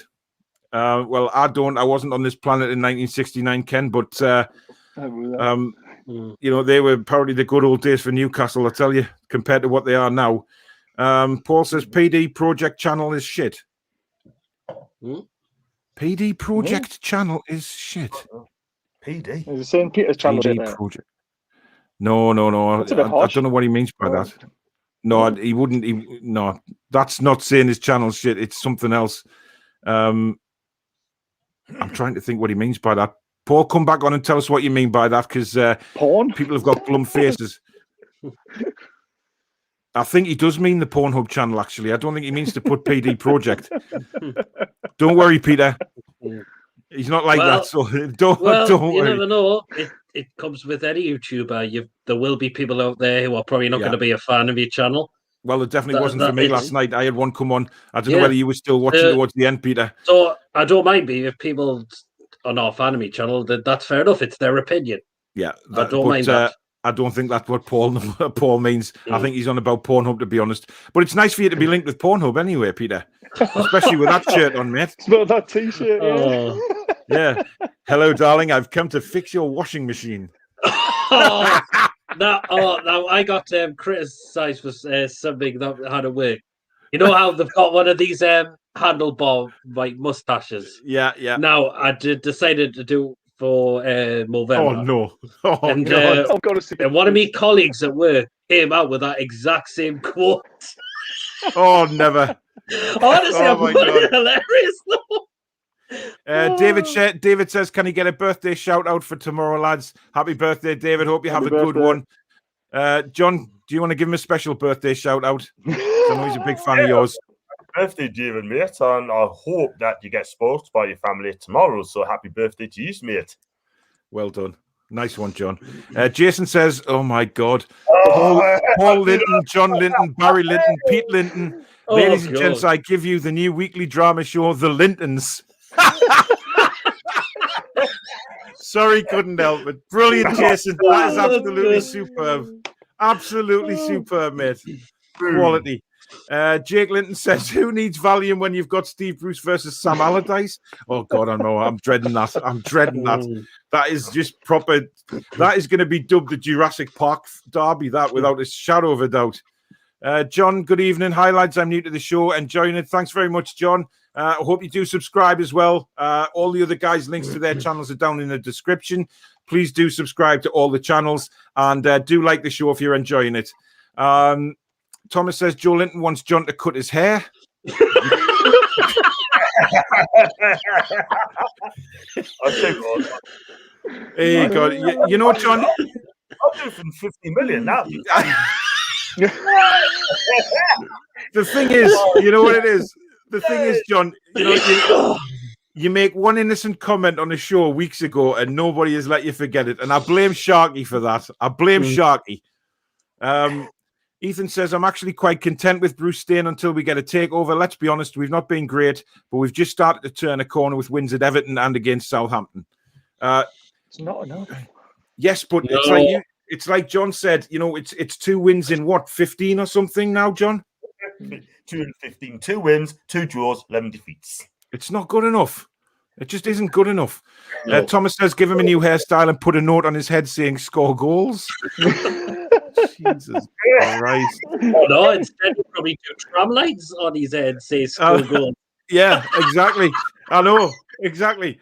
A: Well, I don't. I wasn't on this planet in 1969, Ken, but they were probably the good old days for Newcastle, I tell you, compared to what they are now. Paul says, PD Project Channel is shit. PD Project Channel is shit.
C: PD?
D: Is it St. Peter's Channel?
A: PD Project. No. I don't know what he means by that. No, he wouldn't. No, that's not saying his channel shit. It's something else. I'm trying to think what he means by that. Paul, come back on and tell us what you mean by that, because people have got glum faces. I think he does mean the Pornhub channel, actually. I don't think he means to put PD Project. Don't worry, Peter. He's not like that, so don't worry.
B: You never know. It comes with any YouTuber. There will be people out there who are probably not going to be a fan of your channel.
A: Well, it definitely wasn't for me last night. I had one come on. I don't know whether you were still watching towards the end, Peter.
B: So I don't mind if people are not a fan of my channel. That's fair enough. It's their opinion.
A: Yeah,
B: I don't mind that.
A: I don't think that's what Paul means. I think he's on about Pornhub, to be honest. But it's nice for you to be linked with Pornhub anyway, Peter. Especially with that shirt on, mate.
D: It's about that T-shirt,
A: yeah. Hello, darling. I've come to fix your washing machine.
B: Now I got criticised for something that had to work. You know how they've got one of these handlebar mustaches?
A: Yeah.
B: Now I decided to do for Movember.
A: Oh no!
B: And one of my colleagues at work came out with that exact same quote.
A: Oh, never!
B: Honestly, I find it hilarious though.
A: David says, can he get a birthday shout out for tomorrow, lads? Happy birthday, David. Hope you have a good one. John, do you want to give him a special birthday shout out? I know he's a big fan of yours.
C: Happy birthday, David, mate. And I hope that you get spoiled by your family tomorrow. So happy birthday to you, mate.
A: Well done. Nice one, John. Jason says, oh my God. Paul Linton, John Linton, Barry Linton, Pete Linton. Ladies and gents, I give you the new weekly drama show, The Lintons. Sorry, couldn't help it. Brilliant, Jason. That is absolutely superb. Absolutely superb, mate. Quality. Jake Linton says, who needs Valium when you've got Steve Bruce versus Sam Allardyce? Oh, God, I know. I'm dreading that. That is just proper. That is going to be dubbed the Jurassic Park derby, that, without a shadow of a doubt. John, good evening. Hi, lads. I'm new to the show. Enjoying it. Thanks very much, John. I hope you do subscribe as well. All the other guys' links to their channels are down in the description. Please do subscribe to all the channels and do like the show if you're enjoying it. Thomas says Joe Linton wants John to cut his hair.
C: I'll tell you what.
A: Hey, God, you know, John.
C: I'll do it for 50 million now.
A: The thing is, you know what it is? The thing is, John, you know, you make one innocent comment on the show weeks ago and nobody has let you forget it. And I blame Sharky for that. I blame Sharky. Ethan says, I'm actually quite content with Bruce staying until we get a takeover. Let's be honest, we've not been great, but we've just started to turn a corner with wins at Everton and against Southampton.
D: It's not enough.
A: Yes, but it's like John said, you know, it's 2 wins in what, 15 or something now, John?
C: 2 and 15, 2 wins, 2 draws, 11 defeats.
A: It's not good enough. It just isn't good enough. No. Thomas says, give him a new hairstyle and put a note on his head saying score goals. Jesus Christ.
B: Oh, no, instead we'll probably do tram lights on his head, say score goals.
A: Yeah, exactly. I know, exactly.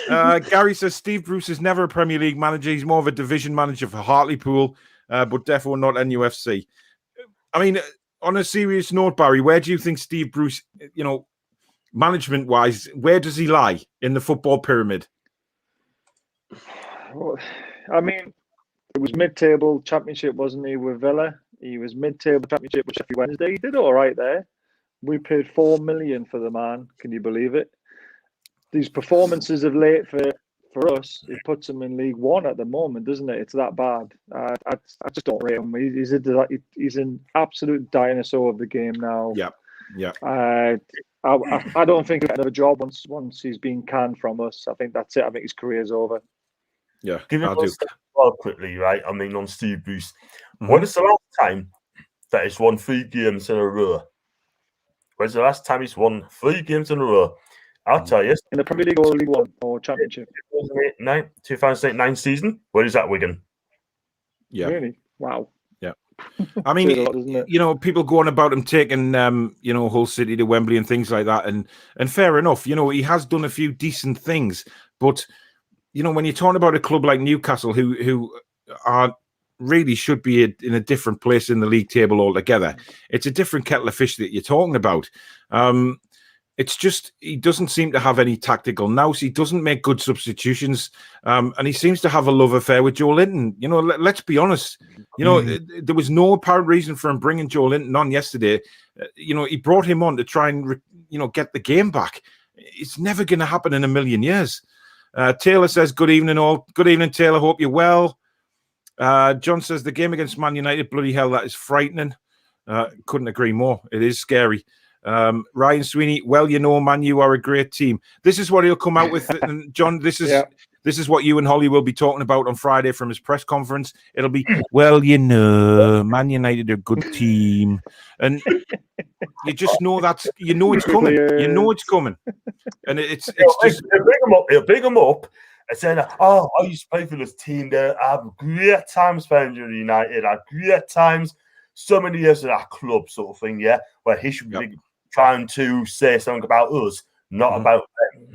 A: Gary says, Steve Bruce is never a Premier League manager. He's more of a division manager for Hartlepool, but definitely not NUFC. I mean, on a serious note, Barry, where do you think Steve Bruce, you know, management-wise, where does he lie in the football pyramid?
D: I mean, it was mid-table championship, wasn't he, with Villa? He was mid-table championship with Sheffield Wednesday. He did all right there. We paid $4 million for the man. Can you believe it? These performances of late for us, it puts him in League One at the moment, doesn't it? It's that bad. I just don't rate him. He's an absolute dinosaur of the game now.
A: Yeah.
D: I don't think he'll get another job once he's been canned from us. I think that's it. I think his career's over.
A: Yeah,
C: Give it well quickly, right? I mean, on Steve Bruce. When is the last time that he's won 3 games in a row? When's the last time he's won 3 games in a row? I'll tell you.
D: In the Premier League or League One or Championship?
C: 2008-9 season. Where is that, Wigan?
A: Yeah.
D: Really? Wow.
A: Yeah. I mean, you know, people go on about him taking, you know, Hull City to Wembley and things like that. And fair enough. You know, he has done a few decent things. But, you know, when you're talking about a club like Newcastle, who are really should be in a different place in the league table altogether, it's a different kettle of fish that you're talking about. It's just he doesn't seem to have any tactical nous. He doesn't make good substitutions, and he seems to have a love affair with Joe Linton. You know, let's be honest. You know, there was no apparent reason for him bringing Joe Linton on yesterday. You know, he brought him on to try and get the game back. It's never going to happen in a million years. Taylor says, "Good evening, all. Good evening, Taylor. Hope you're well." John says the game against Man United, bloody hell, that is frightening. Couldn't agree more. It is scary. Ryan Sweeney, well, you know, man, you are a great team. This is what he'll come out with. And John, this is what you and Holly will be talking about on Friday from his press conference. It'll be, well, you know, Man United are a good team. And you just know it's coming. You know it's coming. And it's just...
C: He'll bring them up and saying, I used to play for this team there. I have great times playing for United. I have great times. So many years of that club sort of thing, yeah, where he should be trying to say something about us, not about them.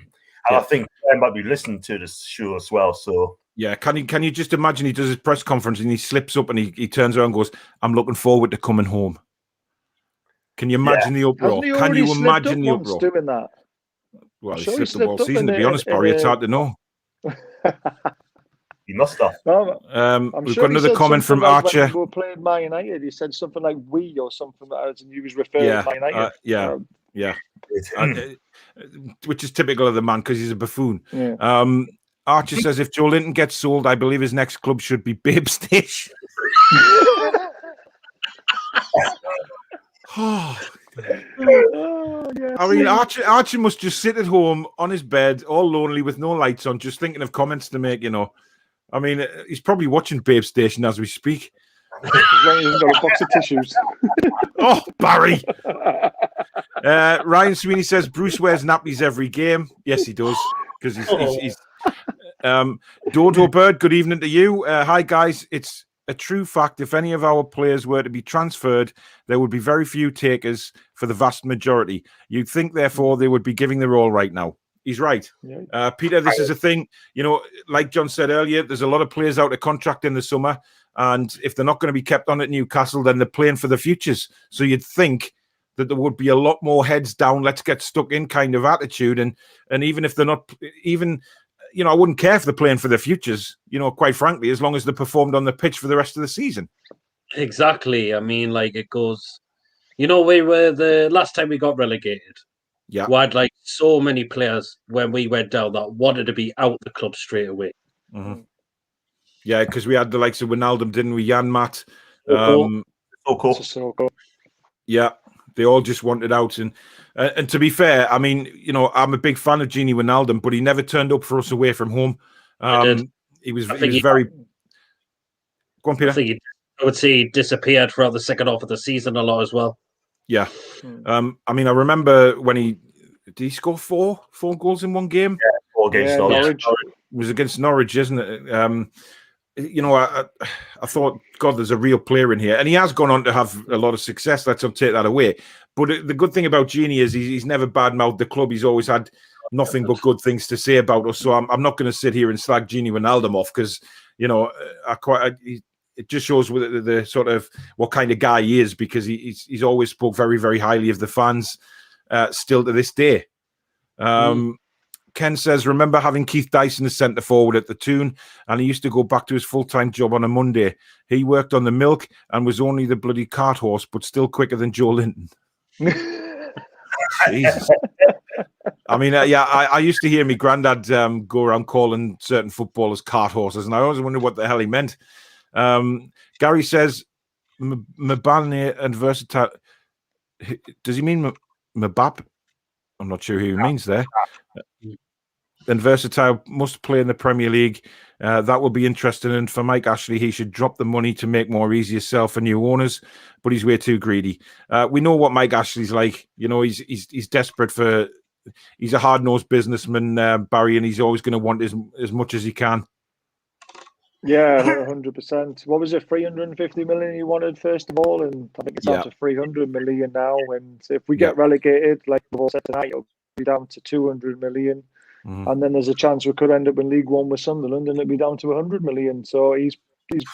C: And I think they might be listening to this show as well. So
A: yeah, can you just imagine he does his press conference and he slips up and he turns around and goes, "I'm looking forward to coming home." Can you imagine the uproar? Can you imagine the uproar?
D: Doing that?
A: Well, he slipped up all season, to be honest, Barry. It's hard to know.
C: He must have.
A: We've got another comment from Archer.
D: When we were playing Man United, he said something like "we" or something like that, and he was referring to Man United.
A: Which is typical of the man because he's a buffoon.
D: Yeah.
A: Archer says if Joe Linton gets sold, I believe his next club should be Babe Station. I mean, Archer must just sit at home on his bed, all lonely with no lights on, just thinking of comments to make, you know. I mean, he's probably watching Babe Station as we speak.
D: As long as he hasn't got a box of tissues.
A: Oh, Barry. Ryan Sweeney says Bruce wears nappies every game. Yes, he does. Because he's Dodo Bird, good evening to you. Hi, guys. It's a true fact. If any of our players were to be transferred, there would be very few takers for the vast majority. You'd think, therefore, they would be giving their all right now. He's right. Yeah. Peter, this is a thing, you know, like John said earlier, there's a lot of players out of contract in the summer. And if they're not going to be kept on at Newcastle, then they're playing for the futures. So you'd think that there would be a lot more heads down, let's get stuck in kind of attitude. And even if they're not, even, I wouldn't care if they're playing for their futures, quite frankly, as long as they performed on the pitch for the rest of the season.
B: Exactly. I mean, like, it goes, we were the last time we got relegated.
A: Yeah.
B: We had like so many players when we went down that wanted to be out the club straight away.
A: Mm-hmm. Yeah, because we had the likes of Wijnaldum, didn't we? Jan Matt.
C: So cool.
A: Yeah, they all just wanted out. And to be fair, I mean, I'm a big fan of Gini Wijnaldum, but he never turned up for us away from home. He was very. Go on, Peter.
B: I would say he disappeared throughout the second half of the season a lot as well.
A: Yeah. I mean, I remember when did he score four goals in one game?
C: Yeah, 4 against Norwich.
A: It was against Norwich, isn't it? I thought, God, there's a real player in here. And he has gone on to have a lot of success. Let's not take that away. But the good thing about Genie is he's never badmouthed the club. He's always had nothing but good things to say about us. So I'm not going to sit here and slag Genie Wijnaldum off because, it just shows the sort of what kind of guy he is, because he's always spoke very, very highly of the fans still to this day. Ken says, remember having Keith Dyson as centre forward at the Toon, and he used to go back to his full-time job on a Monday. He worked on the milk and was only the bloody cart horse, but still quicker than Joe Linton. Jesus. I mean, I used to hear my granddad go around calling certain footballers cart horses, and I always wondered what the hell he meant. Gary says, Mbane and versatile. Does he mean Mbap? I'm not sure who he means there. And versatile must play in the Premier League. That will be interesting. And for Mike Ashley, he should drop the money to make more easier sell for new owners, but he's way too greedy. We know what Mike Ashley's like. He's desperate for. He's a hard-nosed businessman, Barry, and he's always going to want as much as he can.
D: Yeah, 100%. What was it, 350 million he wanted first of all, and I think it's down to 300 million now. And if we get relegated, like we've all said tonight, it'll be down to 200 million. And then there's a chance we could end up in League One with Sunderland, and it'll be down to 100 million. So he's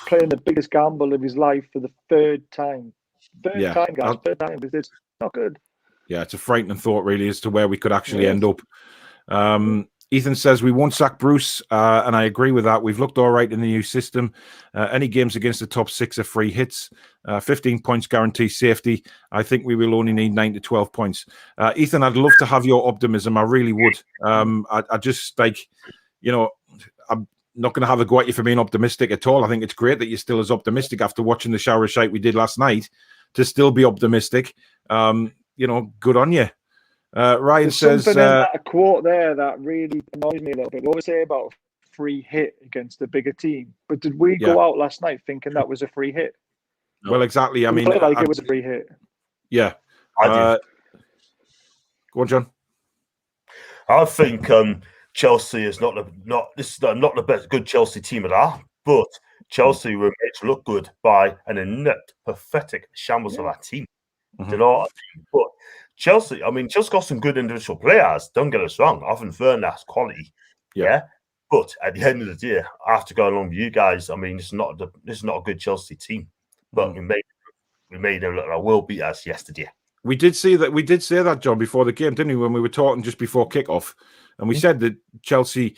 D: playing the biggest gamble of his life for the third time. Third time. It's not good.
A: Yeah, it's a frightening thought, really, as to where we could actually end up. Ethan says we won't sack Bruce, and I agree with that. We've looked all right in the new system. Any games against the top 6 are free hits. 15 points guarantee safety. I think we will only need 9 to 12 points. Ethan, I'd love to have your optimism. I really would. I just I'm not going to have a go at you for being optimistic at all. I think it's great that you're still as optimistic after watching the shower shite we did last night to still be optimistic. Good on you. Ryan
D: There's
A: says
D: something in that quote there that really annoys me a little bit. What we say about a free hit against a bigger team, but did we go out last night thinking that was a free hit?
A: Well, exactly. I mean,
D: it was a free hit.
A: Yeah.
C: I did.
A: Go on, John.
C: I think Chelsea is not the best good Chelsea team at all, but Chelsea were made to look good by an inept, pathetic shambles of our team. Do you know what I mean? But Chelsea got some good individual players. Don't get us wrong. Often Fernand's quality. Yeah. But at the end of the day, I have to go along with you guys. I mean, this is not a good Chelsea team. But we made them look like world beaters yesterday.
A: We did say that, John, before the game, didn't we? When we were talking just before kickoff, and we said that Chelsea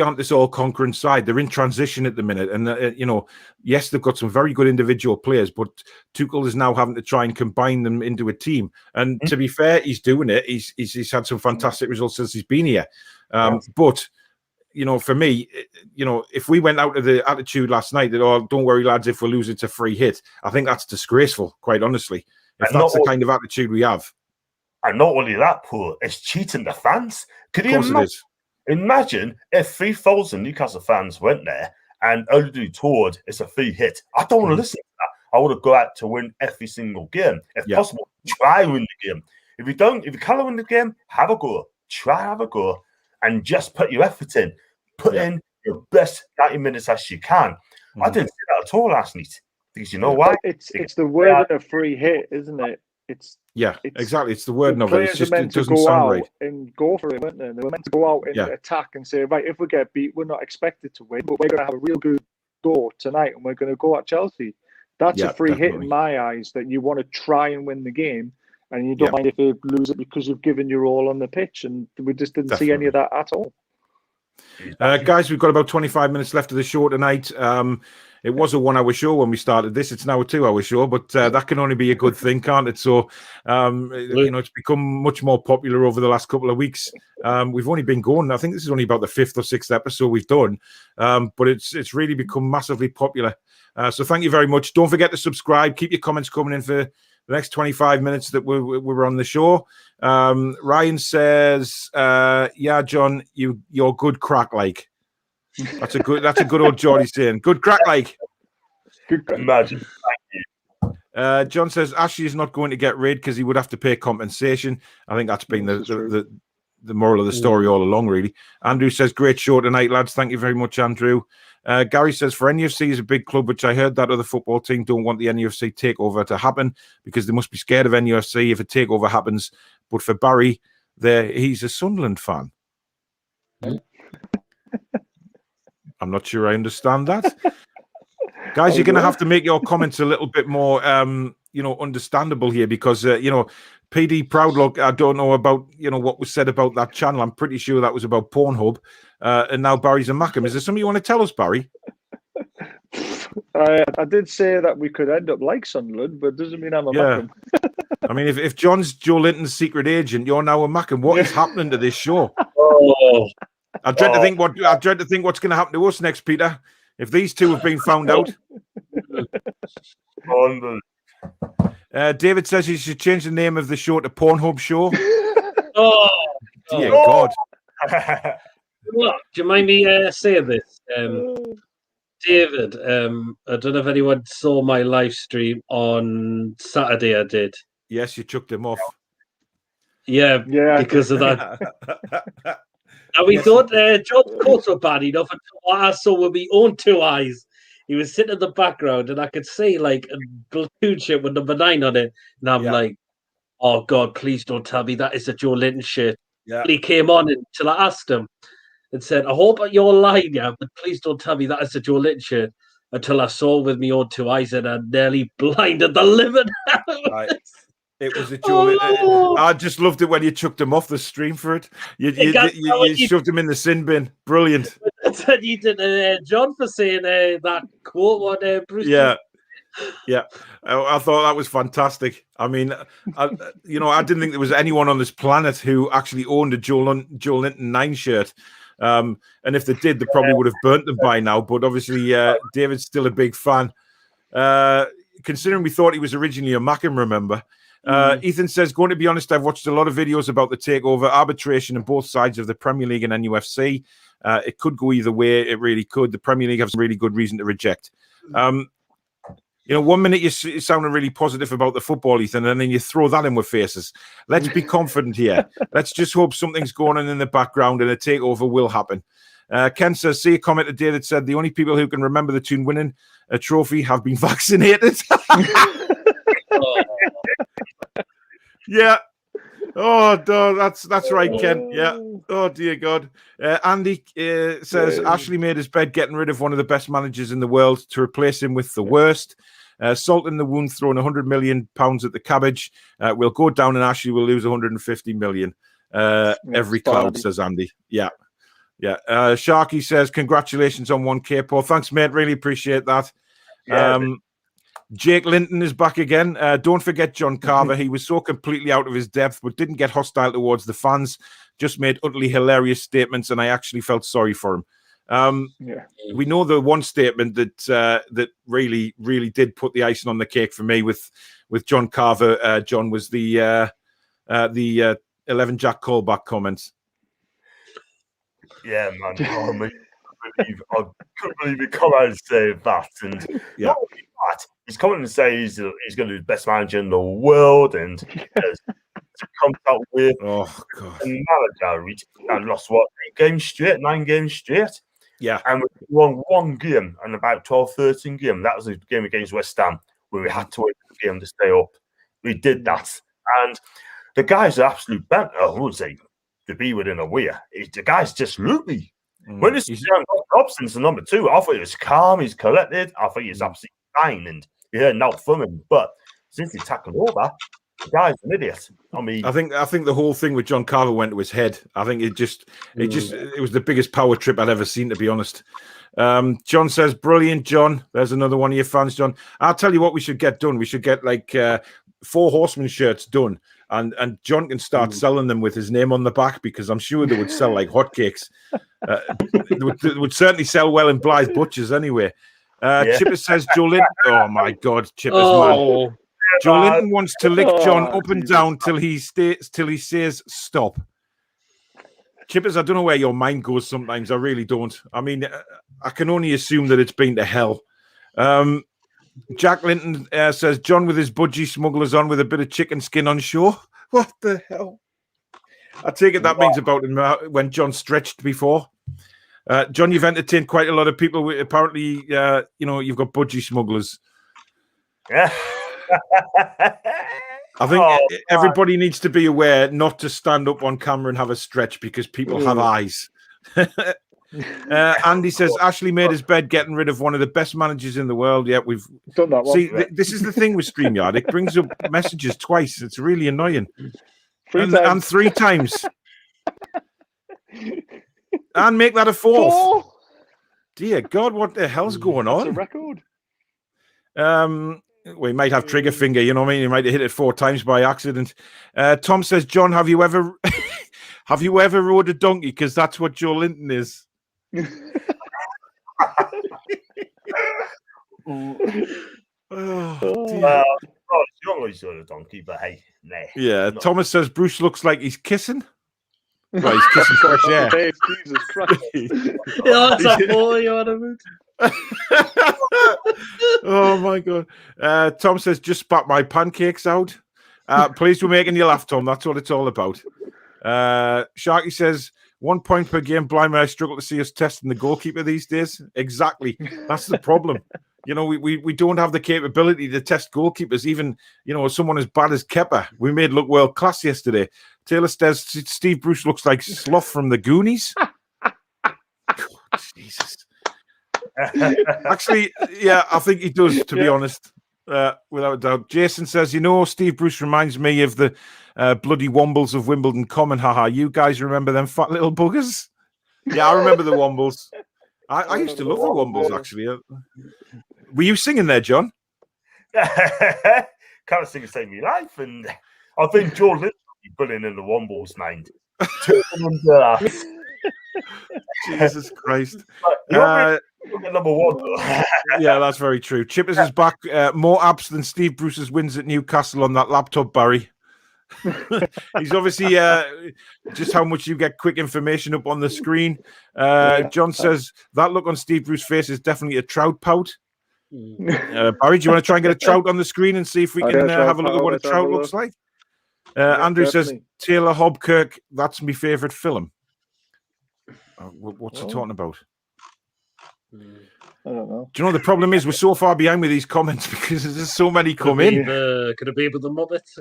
A: aren't this all-conquering side. They're in transition at the minute, and yes, they've got some very good individual players, but Tuchel is now having to try and combine them into a team. And to be fair, he's doing it. He's had some fantastic results since he's been here. But for me, if we went out of the attitude last night that, oh, don't worry, lads, if we lose, it's a free hit, I think that's disgraceful, quite honestly. If that's the kind of attitude we have.
C: And not only that, Paul, it's cheating the fans. Could you imagine if 3,000 Newcastle fans went there and only toured it's a free hit? I don't want to listen to that. I want to go out to win every single game. If possible, try win the game. If you can't win the game, have a go. Have a go. And just put your effort in. Put in your best 90 minutes as you can. I didn't see that at all last night. Because you know why?
D: It's the word of a free hit, isn't it?
A: Exactly. It's the word of it. It's just,
D: it doesn't sound right. And go for it, weren't they? They were meant to go out and attack and say, right, if we get beat, we're not expected to win, but we're going to have a real good go tonight, and we're going to go at Chelsea. That's a free hit in my eyes. That you want to try and win the game, and you don't mind if you lose it because you've given your all on the pitch, and we just didn't see any of that at all.
A: Guys, we've got about 25 minutes left of the show tonight. It was a 1 hour show when we started this. It's now a 2 hour show, but that can only be a good thing, can't it? So, it's become much more popular over the last couple of weeks. We've only been going, I think this is only about the 5th or 6th episode we've done, but it's really become massively popular. So thank you very much. Don't forget to subscribe. Keep your comments coming in for the next 25 minutes that we're on the show. Ryan says, yeah, John, you're good crack like. That's a good old Geordie saying. Good crack like.
C: Good crack. Imagine. Thank
A: you. John says Ashley is not going to get rid because he would have to pay compensation. I think that's been the moral of the story all along, really. Andrew says, great show tonight, lads. Thank you very much, Andrew. Gary says, for NUFC is a big club, which I heard that other football team don't want the NUFC takeover to happen because they must be scared of NUFC if a takeover happens. But for Barry, he's a Sunderland fan. I'm not sure I understand that. Guys, you're going to have to make your comments a little bit more, understandable here because, PD Proudluck, I don't know about, what was said about that channel. I'm pretty sure that was about Pornhub. And now Barry's a Mackem. Is there something you want to tell us, Barry?
D: I did say that we could end up like Sunderland, but it doesn't mean I'm a Mackem.
A: I mean, if John's Joe Linton's secret agent, you're now a Mackem. What is happening to this show? I dread to think what's going to happen to us next, Peter. If these two have been found out. David says you should change the name of the show to Pornhub Show. Dear God.
B: Look, do you mind me saying this? David, I don't know if anyone saw my live stream on Saturday. I did.
A: Yes, you chucked him off.
B: Yeah, because of that. And we thought John's course were bad enough until I saw with my own 2 eyes. He was sitting in the background and I could see like a platoon ship with number 9 on it. And I'm like, oh God, please don't tell me that is a Joe Linton shirt. Yeah. He came on until I asked him and said, I hope you're lying, but please don't tell me that is a Joe Linton shirt. Until I saw with my own 2 eyes and I nearly blinded the living out of it.
A: It was a Joe. I just loved it when you chucked him off the stream for it. You shoved him in the sin bin. Brilliant.
B: You did John for saying that quote on Bruce.
A: Yeah. I thought that was fantastic. I mean, I didn't think there was anyone on this planet who actually owned a Joe Linton 9 shirt. And if they did, they probably would have burnt them by now. But obviously, David's still a big fan. Considering we thought he was originally a Mackem, remember? Ethan says, going to be honest, I've watched a lot of videos about the takeover, arbitration on both sides of the Premier League and NUFC. It could go either way. It really could. The Premier League has a really good reason to reject. 1 minute you're sounding really positive about the football, Ethan, and then you throw that in with faces. Let's be confident here. Let's just hope something's going on in the background and a takeover will happen. Ken says, see a comment today that said the only people who can remember the Toon winning a trophy have been vaccinated. Yeah. Oh, no, that's right, Ken. Yeah. Oh, dear God. Andy says Ashley made his bed getting rid of one of the best managers in the world to replace him with the worst. Salt in the wound, throwing £100 million at the cabbage. We'll go down and Ashley will lose 150 million. Every cloud, says Andy. Yeah. Sharky says, congratulations on 1K, Paul. Thanks, mate. Really appreciate that. Jake Linton is back again. Don't forget John Carver. He was so completely out of his depth, but didn't get hostile towards the fans. Just made utterly hilarious statements, and I actually felt sorry for him. We know the one statement that really, really did put the icing on the cake for me with John Carver. John was the 11 Jack Callback comments.
C: Yeah, man. I couldn't believe he come out and say that. And not only that, he's coming and say he's going to be the best manager in the world and to come out with
A: a
C: manager and lost 9 games straight.
A: Yeah.
C: And we won 1 game and about 12, 13 games. That was a game against West Ham where we had to win the game to stay up. We did that. And the guy's an absolute banter. I wouldn't say to be within a weir. The guy's just loopy. When it's Robson's the number 2, I thought he was calm, he's collected, I thought he was absolutely fine, and you heard out from him. But since he tackled over, The guy's an idiot. I mean,
A: I think the whole thing with John Carver went to his head. I think it was the biggest power trip I'd ever seen, to be honest. John says, brilliant, John. There's another one of your fans, John. I'll tell you what we should get done. We should get like 4 Horsemen shirts done, and John can start selling them with his name on the back, because I'm sure they would sell like hotcakes. They would certainly sell well in Blythe Butchers anyway. Chipper says, Joe Linton. Oh my God, Chipper's man. Joe Linton wants to lick John up and down till he says stop. Chippers, I don't know where your mind goes sometimes. I really don't. I mean, I can only assume that it's been to hell. Jack Linton says, John with his budgie smugglers on with a bit of chicken skin on shore. What the hell? I take it that means about him when John stretched before. John, you've entertained quite a lot of people. Apparently, you've got budgie smugglers.
C: Yeah.
A: I think everybody needs to be aware not to stand up on camera and have a stretch, because people have eyes. Andy says, Ashley made his bed getting rid of one of the best managers in the world. Yeah, we've
D: done that one.
A: See, this is the thing with StreamYard. It brings up messages twice. It's really annoying.
D: 3 times.
A: And 3 times. And make that a 4th.
D: 4?
A: Dear God, what the hell's going on?
D: It's a record.
A: We might have trigger finger, you know what I mean? You might have hit it 4 times by accident. Tom says, John, have you ever rode a donkey? Because that's what Joe Linton is.
C: You always rode a donkey, but hey, nah.
A: Yeah, Thomas says Bruce looks like he's kissing. Well, he's kissing fresh air.
D: Jesus Christ.
B: That's a boy you want to
A: Oh my God. Tom says, just spat my pancakes out. Pleased we're making you laugh, Tom. That's what it's all about. Sharky says, 1 point per game. Blimey, I struggle to see us testing the goalkeeper these days. Exactly. That's the problem. You know, we don't have the capability to test goalkeepers, even, someone as bad as Kepper. We made look world class yesterday. Taylor says, Steve Bruce looks like Sloth from the Goonies. God, Jesus. Actually, yeah, I think he does, to be honest, without a doubt. Jason says, Steve Bruce reminds me of the bloody Wombles of Wimbledon Common. Haha, you guys remember them fat little buggers? Yeah, I remember the Wombles. I used to love the Wombles, actually. Were you singing there, John?
C: Can't sing Save Me Life, and I think Joe Linton will be putting in the Wombles, mind.
A: Jesus Christ.
C: Number 1.
A: Yeah, that's very true. Chippers is back. More apps than Steve Bruce's wins at Newcastle on that laptop, Barry. He's obviously just how much you get quick information up on the screen. John says that look on Steve Bruce's face is definitely a trout pout. Barry, do you want to try and get a trout on the screen and see if we can have a look at what a trout looks like? Andrew says, Taylor Hobkirk, that's my favourite film. What's he talking about?
D: I don't know.
A: Do you know the problem is we're so far behind with these comments because there's so many come in.
B: Could it be with the Muppets?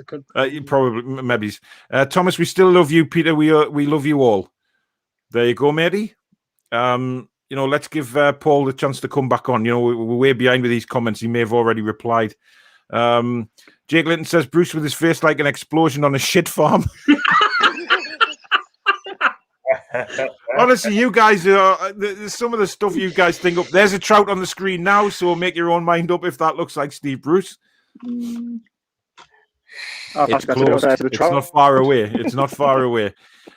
A: Probably, maybe. Thomas, we still love you, Peter. We love you all. There you go, matey. Let's give Paul the chance to come back on. We're way behind with these comments. He may have already replied. Jake Linton says Bruce with his face like an explosion on a shit farm. Honestly, you guys there's some of the stuff you guys think up. There's a trout on the screen now, so make your own mind up if that looks like Steve Bruce. It's close. It's not far away. It's not far away.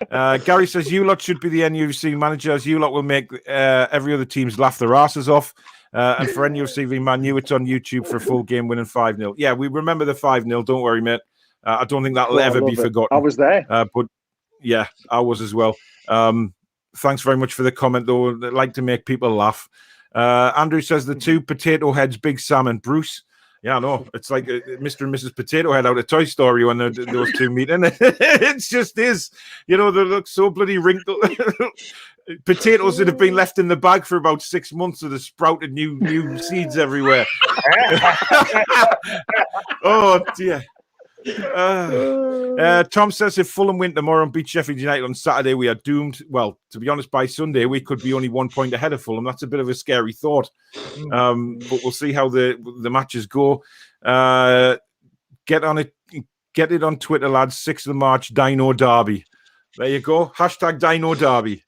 A: Gary says you lot should be the NUFC managers. You lot will make every other team's laugh their asses off. And for NUFC v Man Utd, it's on YouTube for a full game winning 5-0. Yeah, we remember the 5-0. Don't worry, mate. I don't think that'll ever be forgotten.
D: I was there.
A: But yeah, I was as well. Thanks very much for the comment, though. I'd like to make people laugh. Andrew says the 2 potato heads, Big Sam and Bruce. Yeah, I know. It's like Mr. and Mrs. Potato Head out of Toy Story when those 2 meet. And it just is. They look so bloody wrinkled. Potatoes that have been left in the bag for about 6 months that have sprouted new seeds everywhere. Oh, dear. Tom says if Fulham win tomorrow and beat Sheffield United on Saturday, we are doomed. Well, to be honest, by Sunday we could be only 1 point ahead of Fulham. That's a bit of a scary thought, but we'll see how the matches go. Get on it, Get it on Twitter, lads. 6th of March, Dino Derby. There you go. Hashtag Dino Derby.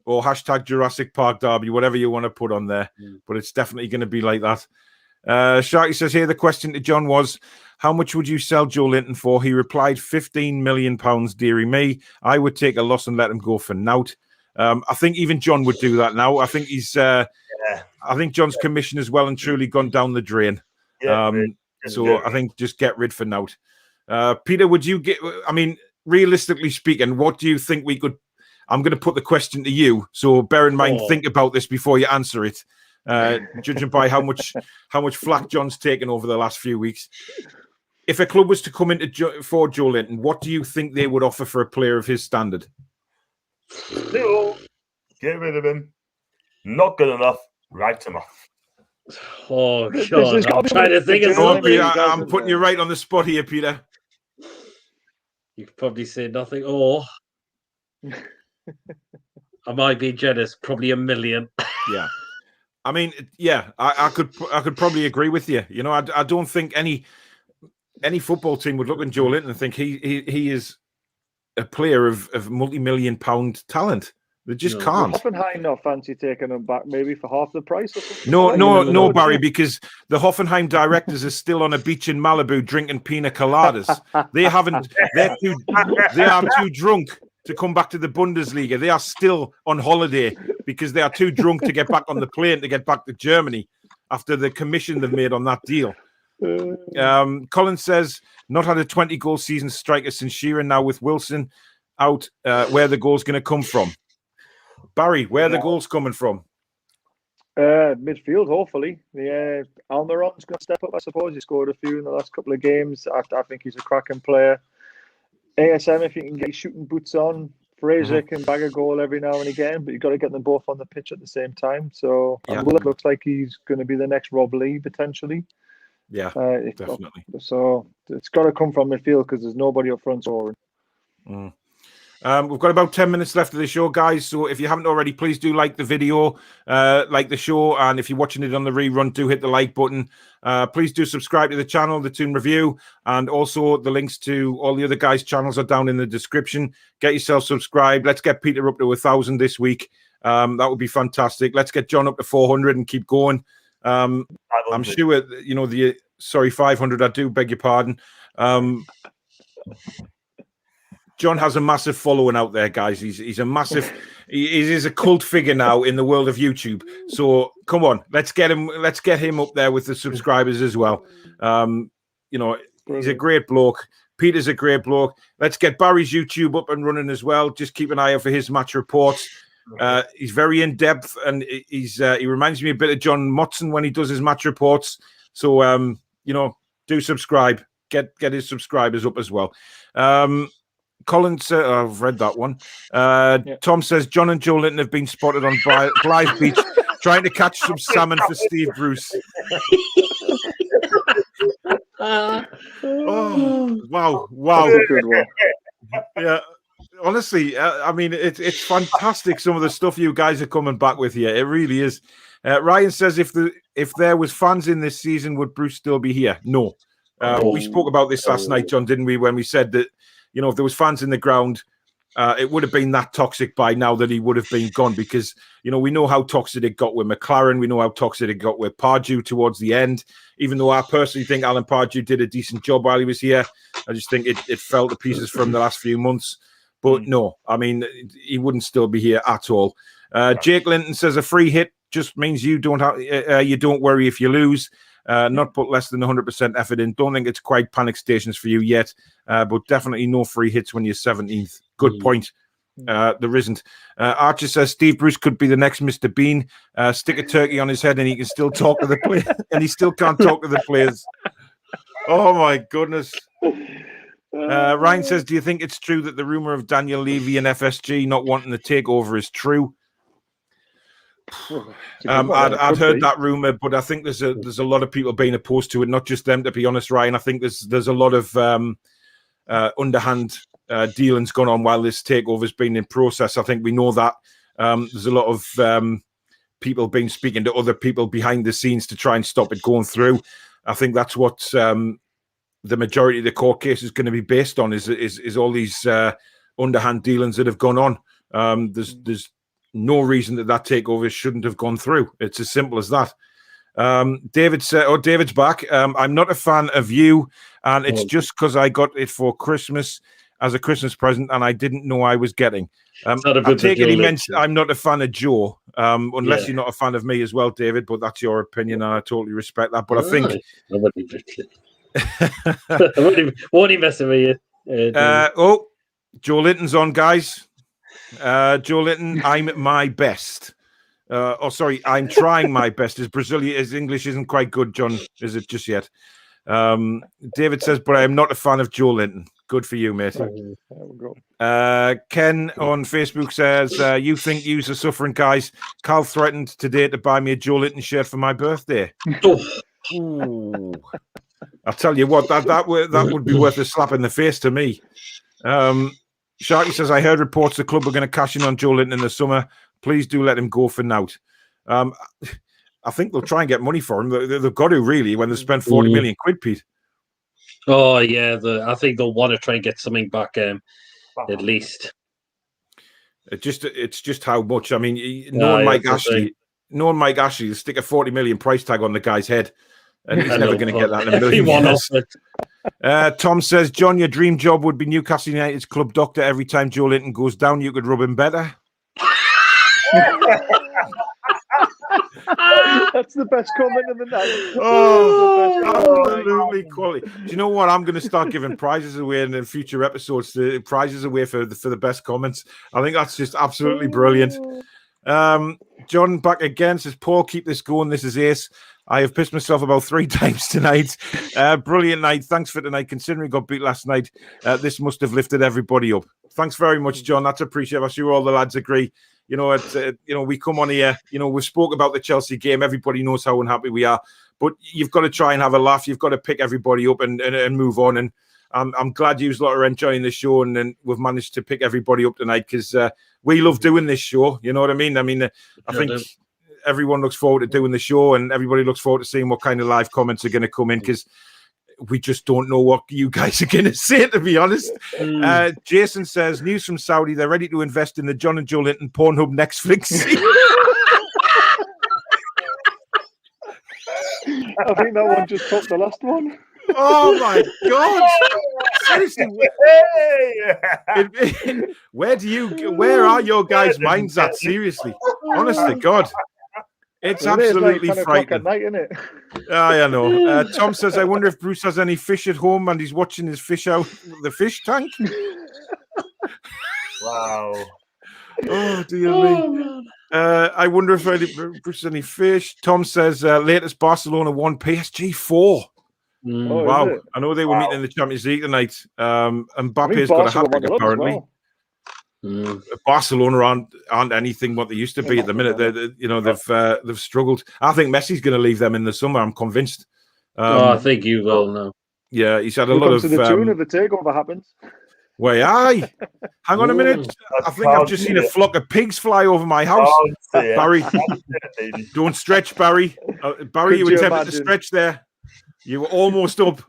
A: Or hashtag Jurassic Park Derby, whatever you want to put on there. But it's definitely going to be like that. Sharky says here, the question to John was, how much would you sell Joe Linton for? He replied, £15 million, dearie me. I would take a loss and let him go for nout. I think even John would do that now. I think I think John's commission has well and truly gone down the drain. So I think just get rid for nout. Peter, would you realistically speaking, what do you think we could... I'm going to put the question to you, so bear in mind, think about this before you answer it. Judging by how much flack John's taken over the last few weeks. If a club was to come into for Joe Linton, what do you think they would offer for a player of his standard?
C: Still, get rid of him. Not good enough. Write him off.
B: Oh, God. I'm trying to think of something.
A: I'm putting you right on the spot here, Peter.
B: You could probably say nothing. Or I might be generous. Probably $1 million.
A: Yeah. I mean, yeah, I could probably agree with you. You know, I don't think any football team would look at Joe Linton and think he is a player of multi-million-pound talent. They just can't.
D: Hoffenheim not fancy taking him back maybe for half the price or something?
A: No, Barry, because the Hoffenheim directors are still on a beach in Malibu drinking pina coladas. They are too drunk to come back to the Bundesliga. They are still on holiday because they are too drunk to get back on the plane to get back to Germany after the commission they've made on that deal. Colin says, not had a 20-goal season striker since Sheeran. Now with Wilson out, where the goal's going to come from? Barry, where are the goals coming from?
D: Midfield, hopefully. Almiron's going to step up, I suppose. He scored a few in the last couple of games. I think he's a cracking player. ASM, if you can get shooting boots on, Fraser can bag a goal every now and again, but you've got to get them both on the pitch at the same time. So Willett looks like he's going to be the next Rob Lee, potentially.
A: Yeah, definitely.
D: So it's got to come from midfield because there's nobody up front scoring.
A: We've got about 10 minutes left of the show, guys. So if you haven't already, please do like the video, like the show. And if you're watching it on the rerun, do hit the like button. Please do subscribe to the channel, the Toon Review. And also the links to all the other guys' channels are down in the description. Get yourself subscribed. Let's get Peter up to 1,000 this week. That would be fantastic. Let's get John up to 400 and keep going. I'm sure, 500. I do beg your pardon. John has a massive following out there, guys. He's a massive, he is a cult figure now in the world of YouTube. So come on, let's get him up there with the subscribers as well. He's a great bloke. Peter's a great bloke. Let's get Barry's YouTube up and running as well. Just keep an eye out for his match reports. He's very in depth, and he reminds me a bit of John Motson when he does his match reports. So do subscribe. Get his subscribers up as well. Colin says, I've read that one. Tom says, John and Joe Linton have been spotted on Blythe Beach trying to catch some salmon for Steve Bruce. Oh, wow.
D: That's a good one.
A: Yeah, honestly, it's fantastic, some of the stuff you guys are coming back with here. It really is. Ryan says, if there was fans in this season, would Bruce still be here? No. We spoke about this last night, John, didn't we, when we said that, if there was fans in the ground, it would have been that toxic by now that he would have been gone because, we know how toxic it got with McLaren. We know how toxic it got with Pardew towards the end. Even though I personally think Alan Pardew did a decent job while he was here, I just think it fell to pieces from the last few months. But no, he wouldn't still be here at all. Jake Linton says a free hit just means you don't worry if you lose. Not put less than 100% effort in. Don't think it's quite panic stations for you yet, but definitely no free hits when you're 17th. Good point. There isn't. Archer says Steve Bruce could be the next Mr. Bean. Stick a turkey on his head and he can still talk to the players, and he still can't talk to the players. Oh my goodness. Ryan says, do you think it's true that the rumor of Daniel Levy and FSG not wanting the takeover is true? I'd heard that rumor, but I think there's a lot of people being opposed to it, not just them, to be honest, Ryan. I think there's a lot of underhand dealings going on while this takeover's been in process. I think we know that there's a lot of people been speaking to other people behind the scenes to try and stop it going through. I think that's what the majority of the court case is going to be based on is all these underhand dealings that have gone on. There's no reason that takeover shouldn't have gone through. It's as simple as that. David's back. I'm not a fan of you, and it's just because I got it for Christmas as a Christmas present, and I didn't know I was getting. I take it he meant I'm not a fan of Joe, unless you're not a fan of me as well, David. But that's your opinion, and I totally respect that. But I think
B: won't he messing with you?
A: Joe Linton's on, guys. Joe Linton, I'm at my best. I'm trying my best. His English isn't quite good, John, is it just yet? David says, but I am not a fan of Joe Linton. Good for you, mate. There we go. Ken on Facebook says, you think yous are suffering, guys. Carl threatened today to buy me a Joe Linton shirt for my birthday. Ooh. I'll tell you what, that would be worth a slap in the face to me. Sharky says, I heard reports the club are going to cash in on Joe Linton in the summer. Please do let him go for now. I think they'll try and get money for him. They've got to, really, when they spent 40 million quid, Pete.
B: Oh, yeah. I think they'll want to try and get something back, at least.
A: It's just how much. I mean, knowing Mike Ashley will stick a 40 million price tag on the guy's head, and he's never going to get that in a million years. Tom says, John, your dream job would be Newcastle United's club doctor. Every time Joe Linton goes down, you could rub him better.
D: That's the best comment of the night.
A: Oh, absolutely quality. Do you know what? I'm going to start giving prizes away in the future episodes. The prizes away for the best comments. I think that's just absolutely brilliant. John back again says, Paul, keep this going. This is ace. I have pissed myself about 3 times tonight. Brilliant night. Thanks for tonight. Considering we got beat last night, this must have lifted everybody up. Thanks very much, John. That's appreciated. I'm sure all the lads agree. You know, we come on here. You know, we've spoke about the Chelsea game. Everybody knows how unhappy we are. But you've got to try and have a laugh. You've got to pick everybody up and move on. And I'm glad you lot are enjoying the show, and then we've managed to pick everybody up tonight because we love doing this show. You know what I mean? I think everyone looks forward to doing the show, and everybody looks forward to seeing what kind of live comments are going to come in because we just don't know what you guys are going to say, to be honest. Jason says, news from Saudi, they're ready to invest in the John and Joe Linton Pornhub Netflix.
D: I think that one just topped the last one.
A: Oh my God! Seriously, where are your guys' minds at? Seriously, honest to God, it's absolutely frightening. At night, isn't it? I know. Tom says, I wonder if Bruce has any fish at home and he's watching his fish out the fish tank.
C: Wow.
A: Oh dear me. I wonder if Bruce has any fish. Tom says, latest Barcelona won PSG 4. Wow. I know they were meeting in the Champions League tonight. Mbappe's got a hat-trick apparently. Barcelona aren't anything what they used to be at the minute. They've struggled. I think Messi's going to leave them in the summer. I'm convinced.
B: I think you will now.
A: Yeah, he's had a lot of.
D: The tune of the takeover happens.
A: Wait, hang on a minute. I think I've just seen a flock of pigs fly over my house. Barry, don't stretch, Barry. Barry, you were tempted to stretch there. You were almost up.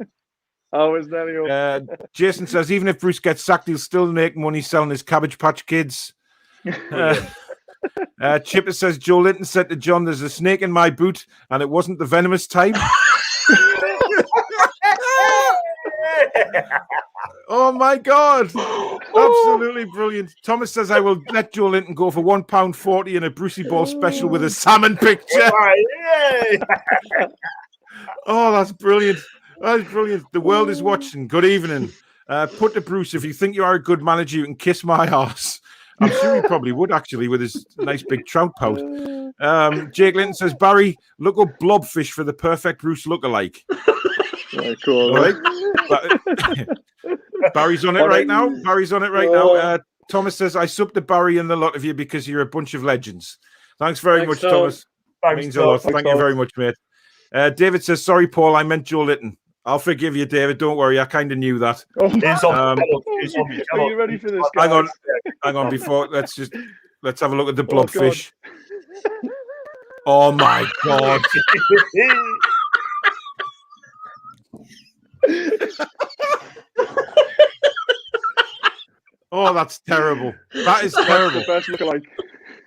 D: I was nearly up.
A: Jason says, even if Bruce gets sacked, he'll still make money selling his Cabbage Patch Kids. Chipper says, Joe Linton said to John, there's a snake in my boot, and it wasn't the venomous type. Oh my God. Absolutely brilliant. Thomas says, I will let Joe Linton go for £1.40 in a Brucey Ball special with a salmon picture. Oh, that's brilliant. That's brilliant. The world is watching. Good evening. Put to Bruce, if you think you are a good manager, you can kiss my arse. I'm sure he probably would, actually, with his nice big trout pout. Jake Linton says, Barry, look up blobfish for the perfect Bruce lookalike.
D: Very cool.
A: All right. Barry's on it right now. Barry's on it right now. Thomas says, I sub to Barry and the lot of you because you're a bunch of legends. Thanks very much, Thomas. Means a lot. Thank you very much, mate. David says, sorry, Paul, I meant Joe Linton. I'll forgive you, David. Don't worry. I kind of knew that.
D: Are you ready for this, guys?
A: Hang on. Before let's have a look at the blobfish. Oh my God. Oh, that's terrible. That is terrible.
D: Best lookalike.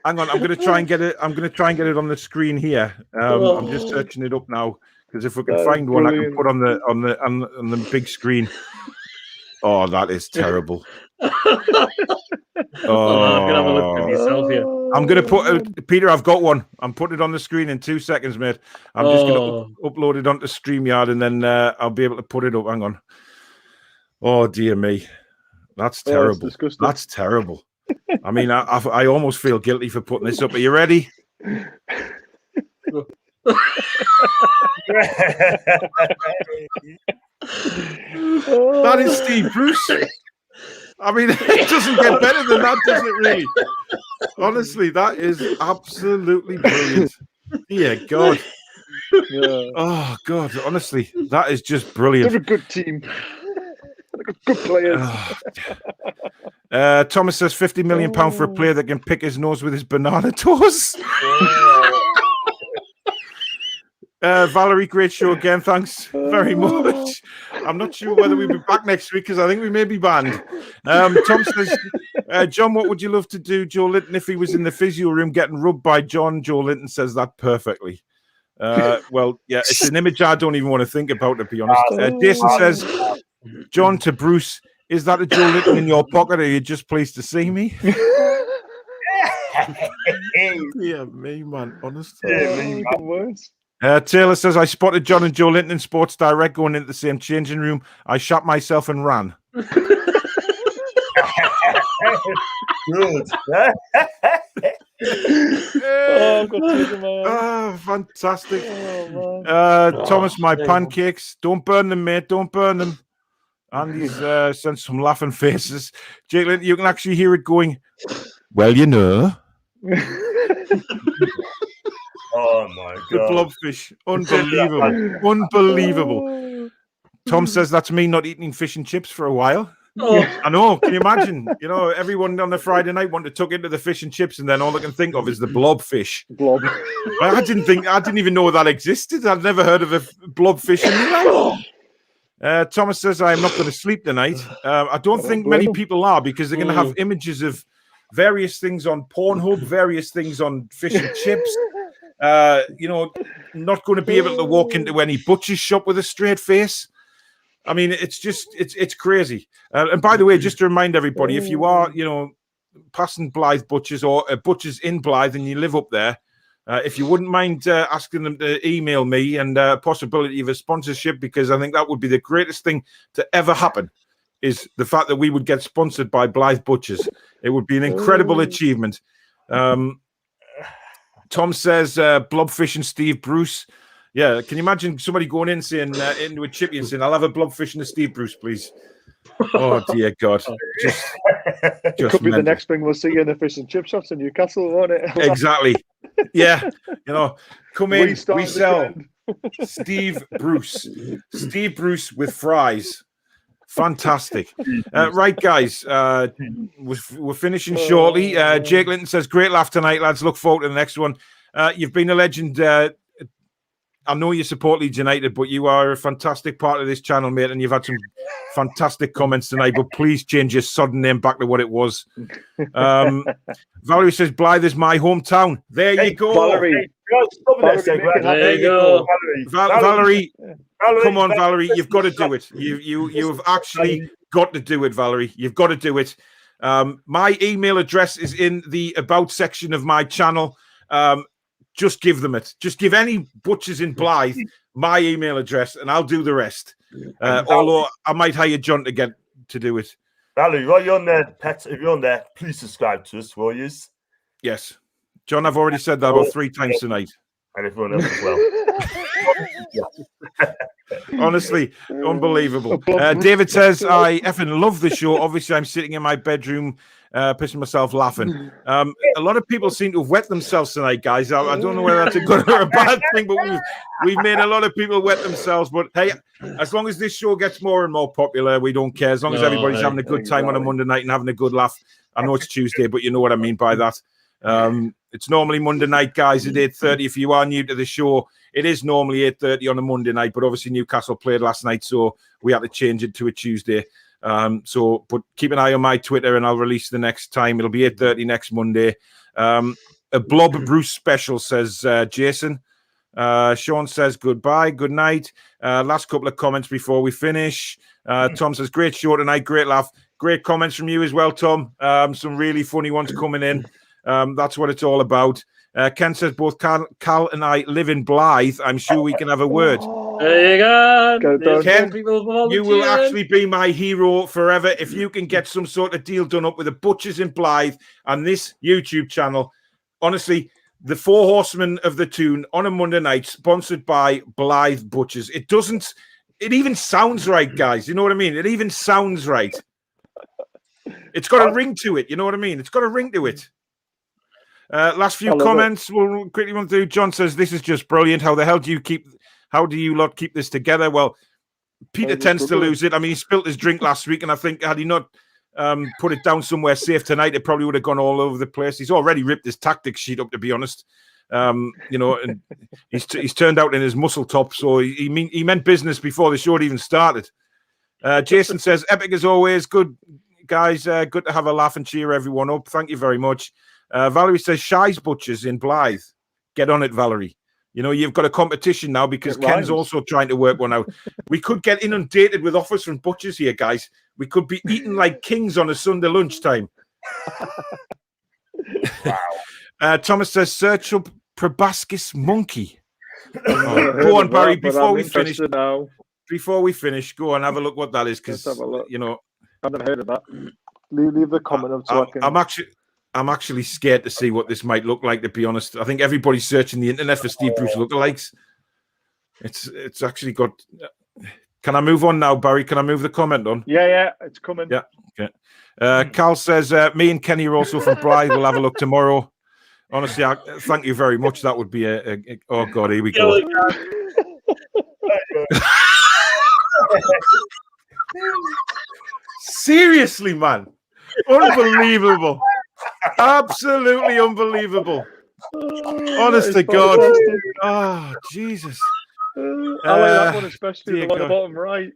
A: Hang on, I'm going to try and get it. I'm going to try and get it on the screen here. I'm just searching it up now because if we can find one, I can put on the big screen. Oh, that is terrible.
B: I'm gonna have a look at myself here.
A: I'm going to put Peter. I've got one. I'm putting it on the screen in 2 seconds, mate. I'm just going to upload it onto StreamYard and then I'll be able to put it up. Hang on. Oh dear me, that's terrible. That's terrible. I mean, I almost feel guilty for putting this up. Are you ready? That is Steve Bruce. I mean, it doesn't get better than that, does it, really? Honestly, that is absolutely brilliant. Dear God.
D: Yeah.
A: Oh, God. Honestly, that is just brilliant.
D: They're a good team. Good players.
A: Thomas says £50 million for a player that can pick his nose with his banana toes. Valerie, great show again. Thanks very much. I'm not sure whether we'll be back next week because I think we may be banned. Tom says, John, what would you love to do, Joe Linton, if he was in the physio room getting rubbed by John? Joe Linton says that perfectly. Well, yeah, it's an image I don't even want to think about, to be honest. Jason says, John to Bruce, is that a Joe Linton in your pocket? Or are you just pleased to see me? Yeah, me, man. Honestly. Taylor says, I spotted John and Joe Linton in Sports Direct going into the same changing room. I shot myself and ran.
C: Good.
A: Fantastic. Thomas, my pancakes. Don't burn them, mate. Don't burn them. Andy's sent some laughing faces. Jake Linton, you can actually hear it going, well, you know.
C: Oh my God.
A: The blobfish. Unbelievable. Unbelievable. Tom says that's me not eating fish and chips for a while.
B: Oh.
A: I know. Can you imagine? You know, everyone on the Friday night want to tuck into the fish and chips, and then all they can think of is the blobfish.
D: Blob.
A: I didn't even know that existed. I'd never heard of a blobfish in my life. Thomas says I'm not going to sleep tonight. I don't think many people are because they're going to have images of various things on Pornhub, various things on fish and chips. You know, not going to be able to walk into any butcher's shop with a straight face. I mean, it's crazy. And by the way, just to remind everybody, if you are, you know, passing Blythe Butchers or Butchers in Blythe and you live up there, if you wouldn't mind asking them to email me and possibility of a sponsorship, because I think that would be the greatest thing to ever happen, is the fact that we would get sponsored by Blythe Butchers. It would be an incredible achievement. Tom says blobfish and Steve Bruce. Yeah, can you imagine somebody going in saying into a chippy and saying, "I'll have a blobfish and a Steve Bruce, please." Oh dear God! Just
D: could be the next thing we'll see in the fish and chip shops in Newcastle, won't it?
A: Exactly. Yeah, you know, come in, we sell Steve Bruce with fries. Fantastic. Right, guys, we're finishing shortly. Jake Linton says, great laugh tonight, lads. Look forward to the next one. You've been a legend. I know you support Leeds United, but you are a fantastic part of this channel, mate, and you've had some fantastic comments tonight, but please change your sodden name back to what it was. Valerie says, Blythe is my hometown. There you go.
D: Valerie.
A: There you go. Valerie, come on, Valerie. You've got to do it. You've actually got to do it, Valerie. You've got to do it. My email address is in the About section of my channel. Just give them it. Just give any butchers in Blythe my email address, and I'll do the rest. Although I might hire John to get to do it.
C: Valerie, while you're on there, Pet, if you're on there, please subscribe to us, will you?
A: Yes. John, I've already said that about 3 times tonight.
C: And everyone else as well.
A: Honestly, unbelievable. David says, I effing love the show. Obviously, I'm sitting in my bedroom, pissing myself laughing. A lot of people seem to have wet themselves tonight, guys. I don't know whether that's a good or a bad thing, but we've made a lot of people wet themselves. But hey, as long as this show gets more and more popular, we don't care. As long as everybody's having a good time on a Monday night and having a good laugh. I know it's Tuesday, but you know what I mean by that. It's normally Monday night, guys, at 8:30. If you are new to the show, it is normally 8:30 on a Monday night, but obviously Newcastle played last night, so we had to change it to a Tuesday. But keep an eye on my Twitter, and I'll release the next time. It'll be 8:30 next Monday. A Blob Bruce special, says Jason. Sean says goodbye, good night. Last couple of comments before we finish. Tom says great show tonight, great laugh. Great comments from you as well, Tom. Some really funny ones coming in. That's what it's all about. Ken says both Cal and I live in Blythe. I'm sure we can have a word.
B: There you go.
A: Ken, you will actually be my hero forever if you can get some sort of deal done up with the Butchers in Blythe and this YouTube channel. Honestly, the 4 Horsemen of the Toon on a Monday night, sponsored by Blythe Butchers. It even sounds right, guys. You know what I mean? It even sounds right. It's got a ring to it. You know what I mean? It's got a ring to it. Last few comments we'll quickly run through. John says, this is just brilliant. How do you lot keep this together? Well, Peter tends to lose it. I mean, he spilt his drink last week, and I think had he not put it down somewhere safe tonight, it probably would have gone all over the place. He's already ripped his tactics sheet up, to be honest. And he's turned out in his muscle top, so he meant business before the show had even started. Jason says, epic as always. Good, guys. Good to have a laugh and cheer everyone up. Thank you very much. Valerie says, Shy's Butchers in Blythe. Get on it, Valerie. You know, you've got a competition now because Ken's also trying to work one out. We could get inundated with offers from butchers here, guys. We could be eating like kings on a Sunday lunchtime. Wow. Thomas says, search up proboscis monkey. Go on, Barry, before we finish, go on, have a look what that is, because, you know.
D: I've never heard of that. Leave the comment up so I can...
A: I'm actually scared to see what this might look like, to be honest. I think everybody's searching the internet for Steve Bruce lookalikes. It's actually got... Can I move on now, Barry? Can I move the comment on?
D: Yeah, it's coming.
A: Yeah, okay. Cal says, me and Kenny are also from Blythe. We'll have a look tomorrow. Honestly, thank you very much. That would be oh, God, here we go. Seriously, man. Unbelievable. Absolutely unbelievable. Honest to God. Oh, Jesus.
D: I like that one, especially the one at the bottom right.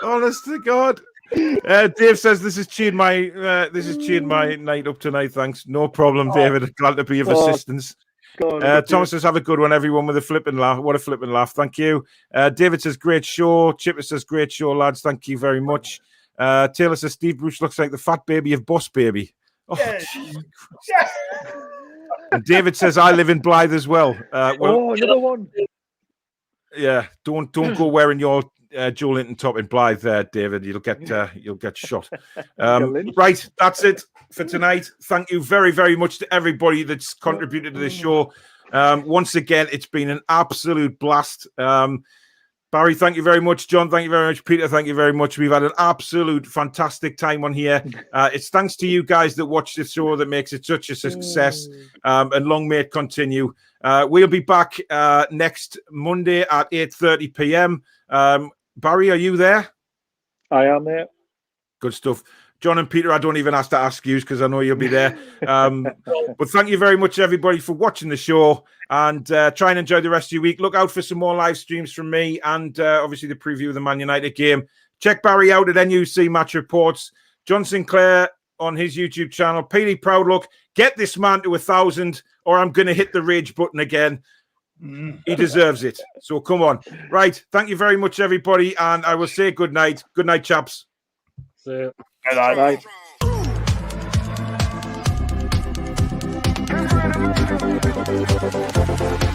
A: Honest to God. Dave says this is cheered my night up tonight. Thanks. No problem, David. Glad to be of assistance. Thomas says, have a good one, everyone, with a flipping laugh. What a flipping laugh. Thank you. David says, great show. Chipper says, great show, lads. Thank you very much. Taylor says, Steve Bruce looks like the fat baby of Boss Baby. Oh, yes. And David says, I live in Blythe as well.
D: Another one.
A: Yeah, don't go wearing your Joe Linton top in Blythe there, David. You'll get shot. Right, that's it for tonight. Thank you very, very much to everybody that's contributed to the show. Once again, it's been an absolute blast. Barry, thank you very much. John, thank you very much. Peter, thank you very much. We've had an absolute fantastic time on here. It's thanks to you guys that watch this show that makes it such a success. And long may it continue. We'll be back next Monday at 8:30 p.m. Barry, are you there?
D: I am there.
A: Good stuff. John and Peter, I don't even have to ask you because I know you'll be there. But thank you very much, everybody, for watching the show, and try and enjoy the rest of your week. Look out for some more live streams from me and obviously the preview of the Man United game. Check Barry out at NUC Match Reports. John Sinclair on his YouTube channel. Petey Proudluck, get this man to 1,000 or I'm going to hit the rage button again. He deserves it. So come on. Right. Thank you very much, everybody. And I will say good night. Good night, chaps.
B: See you.
C: Good night.
D: Bye.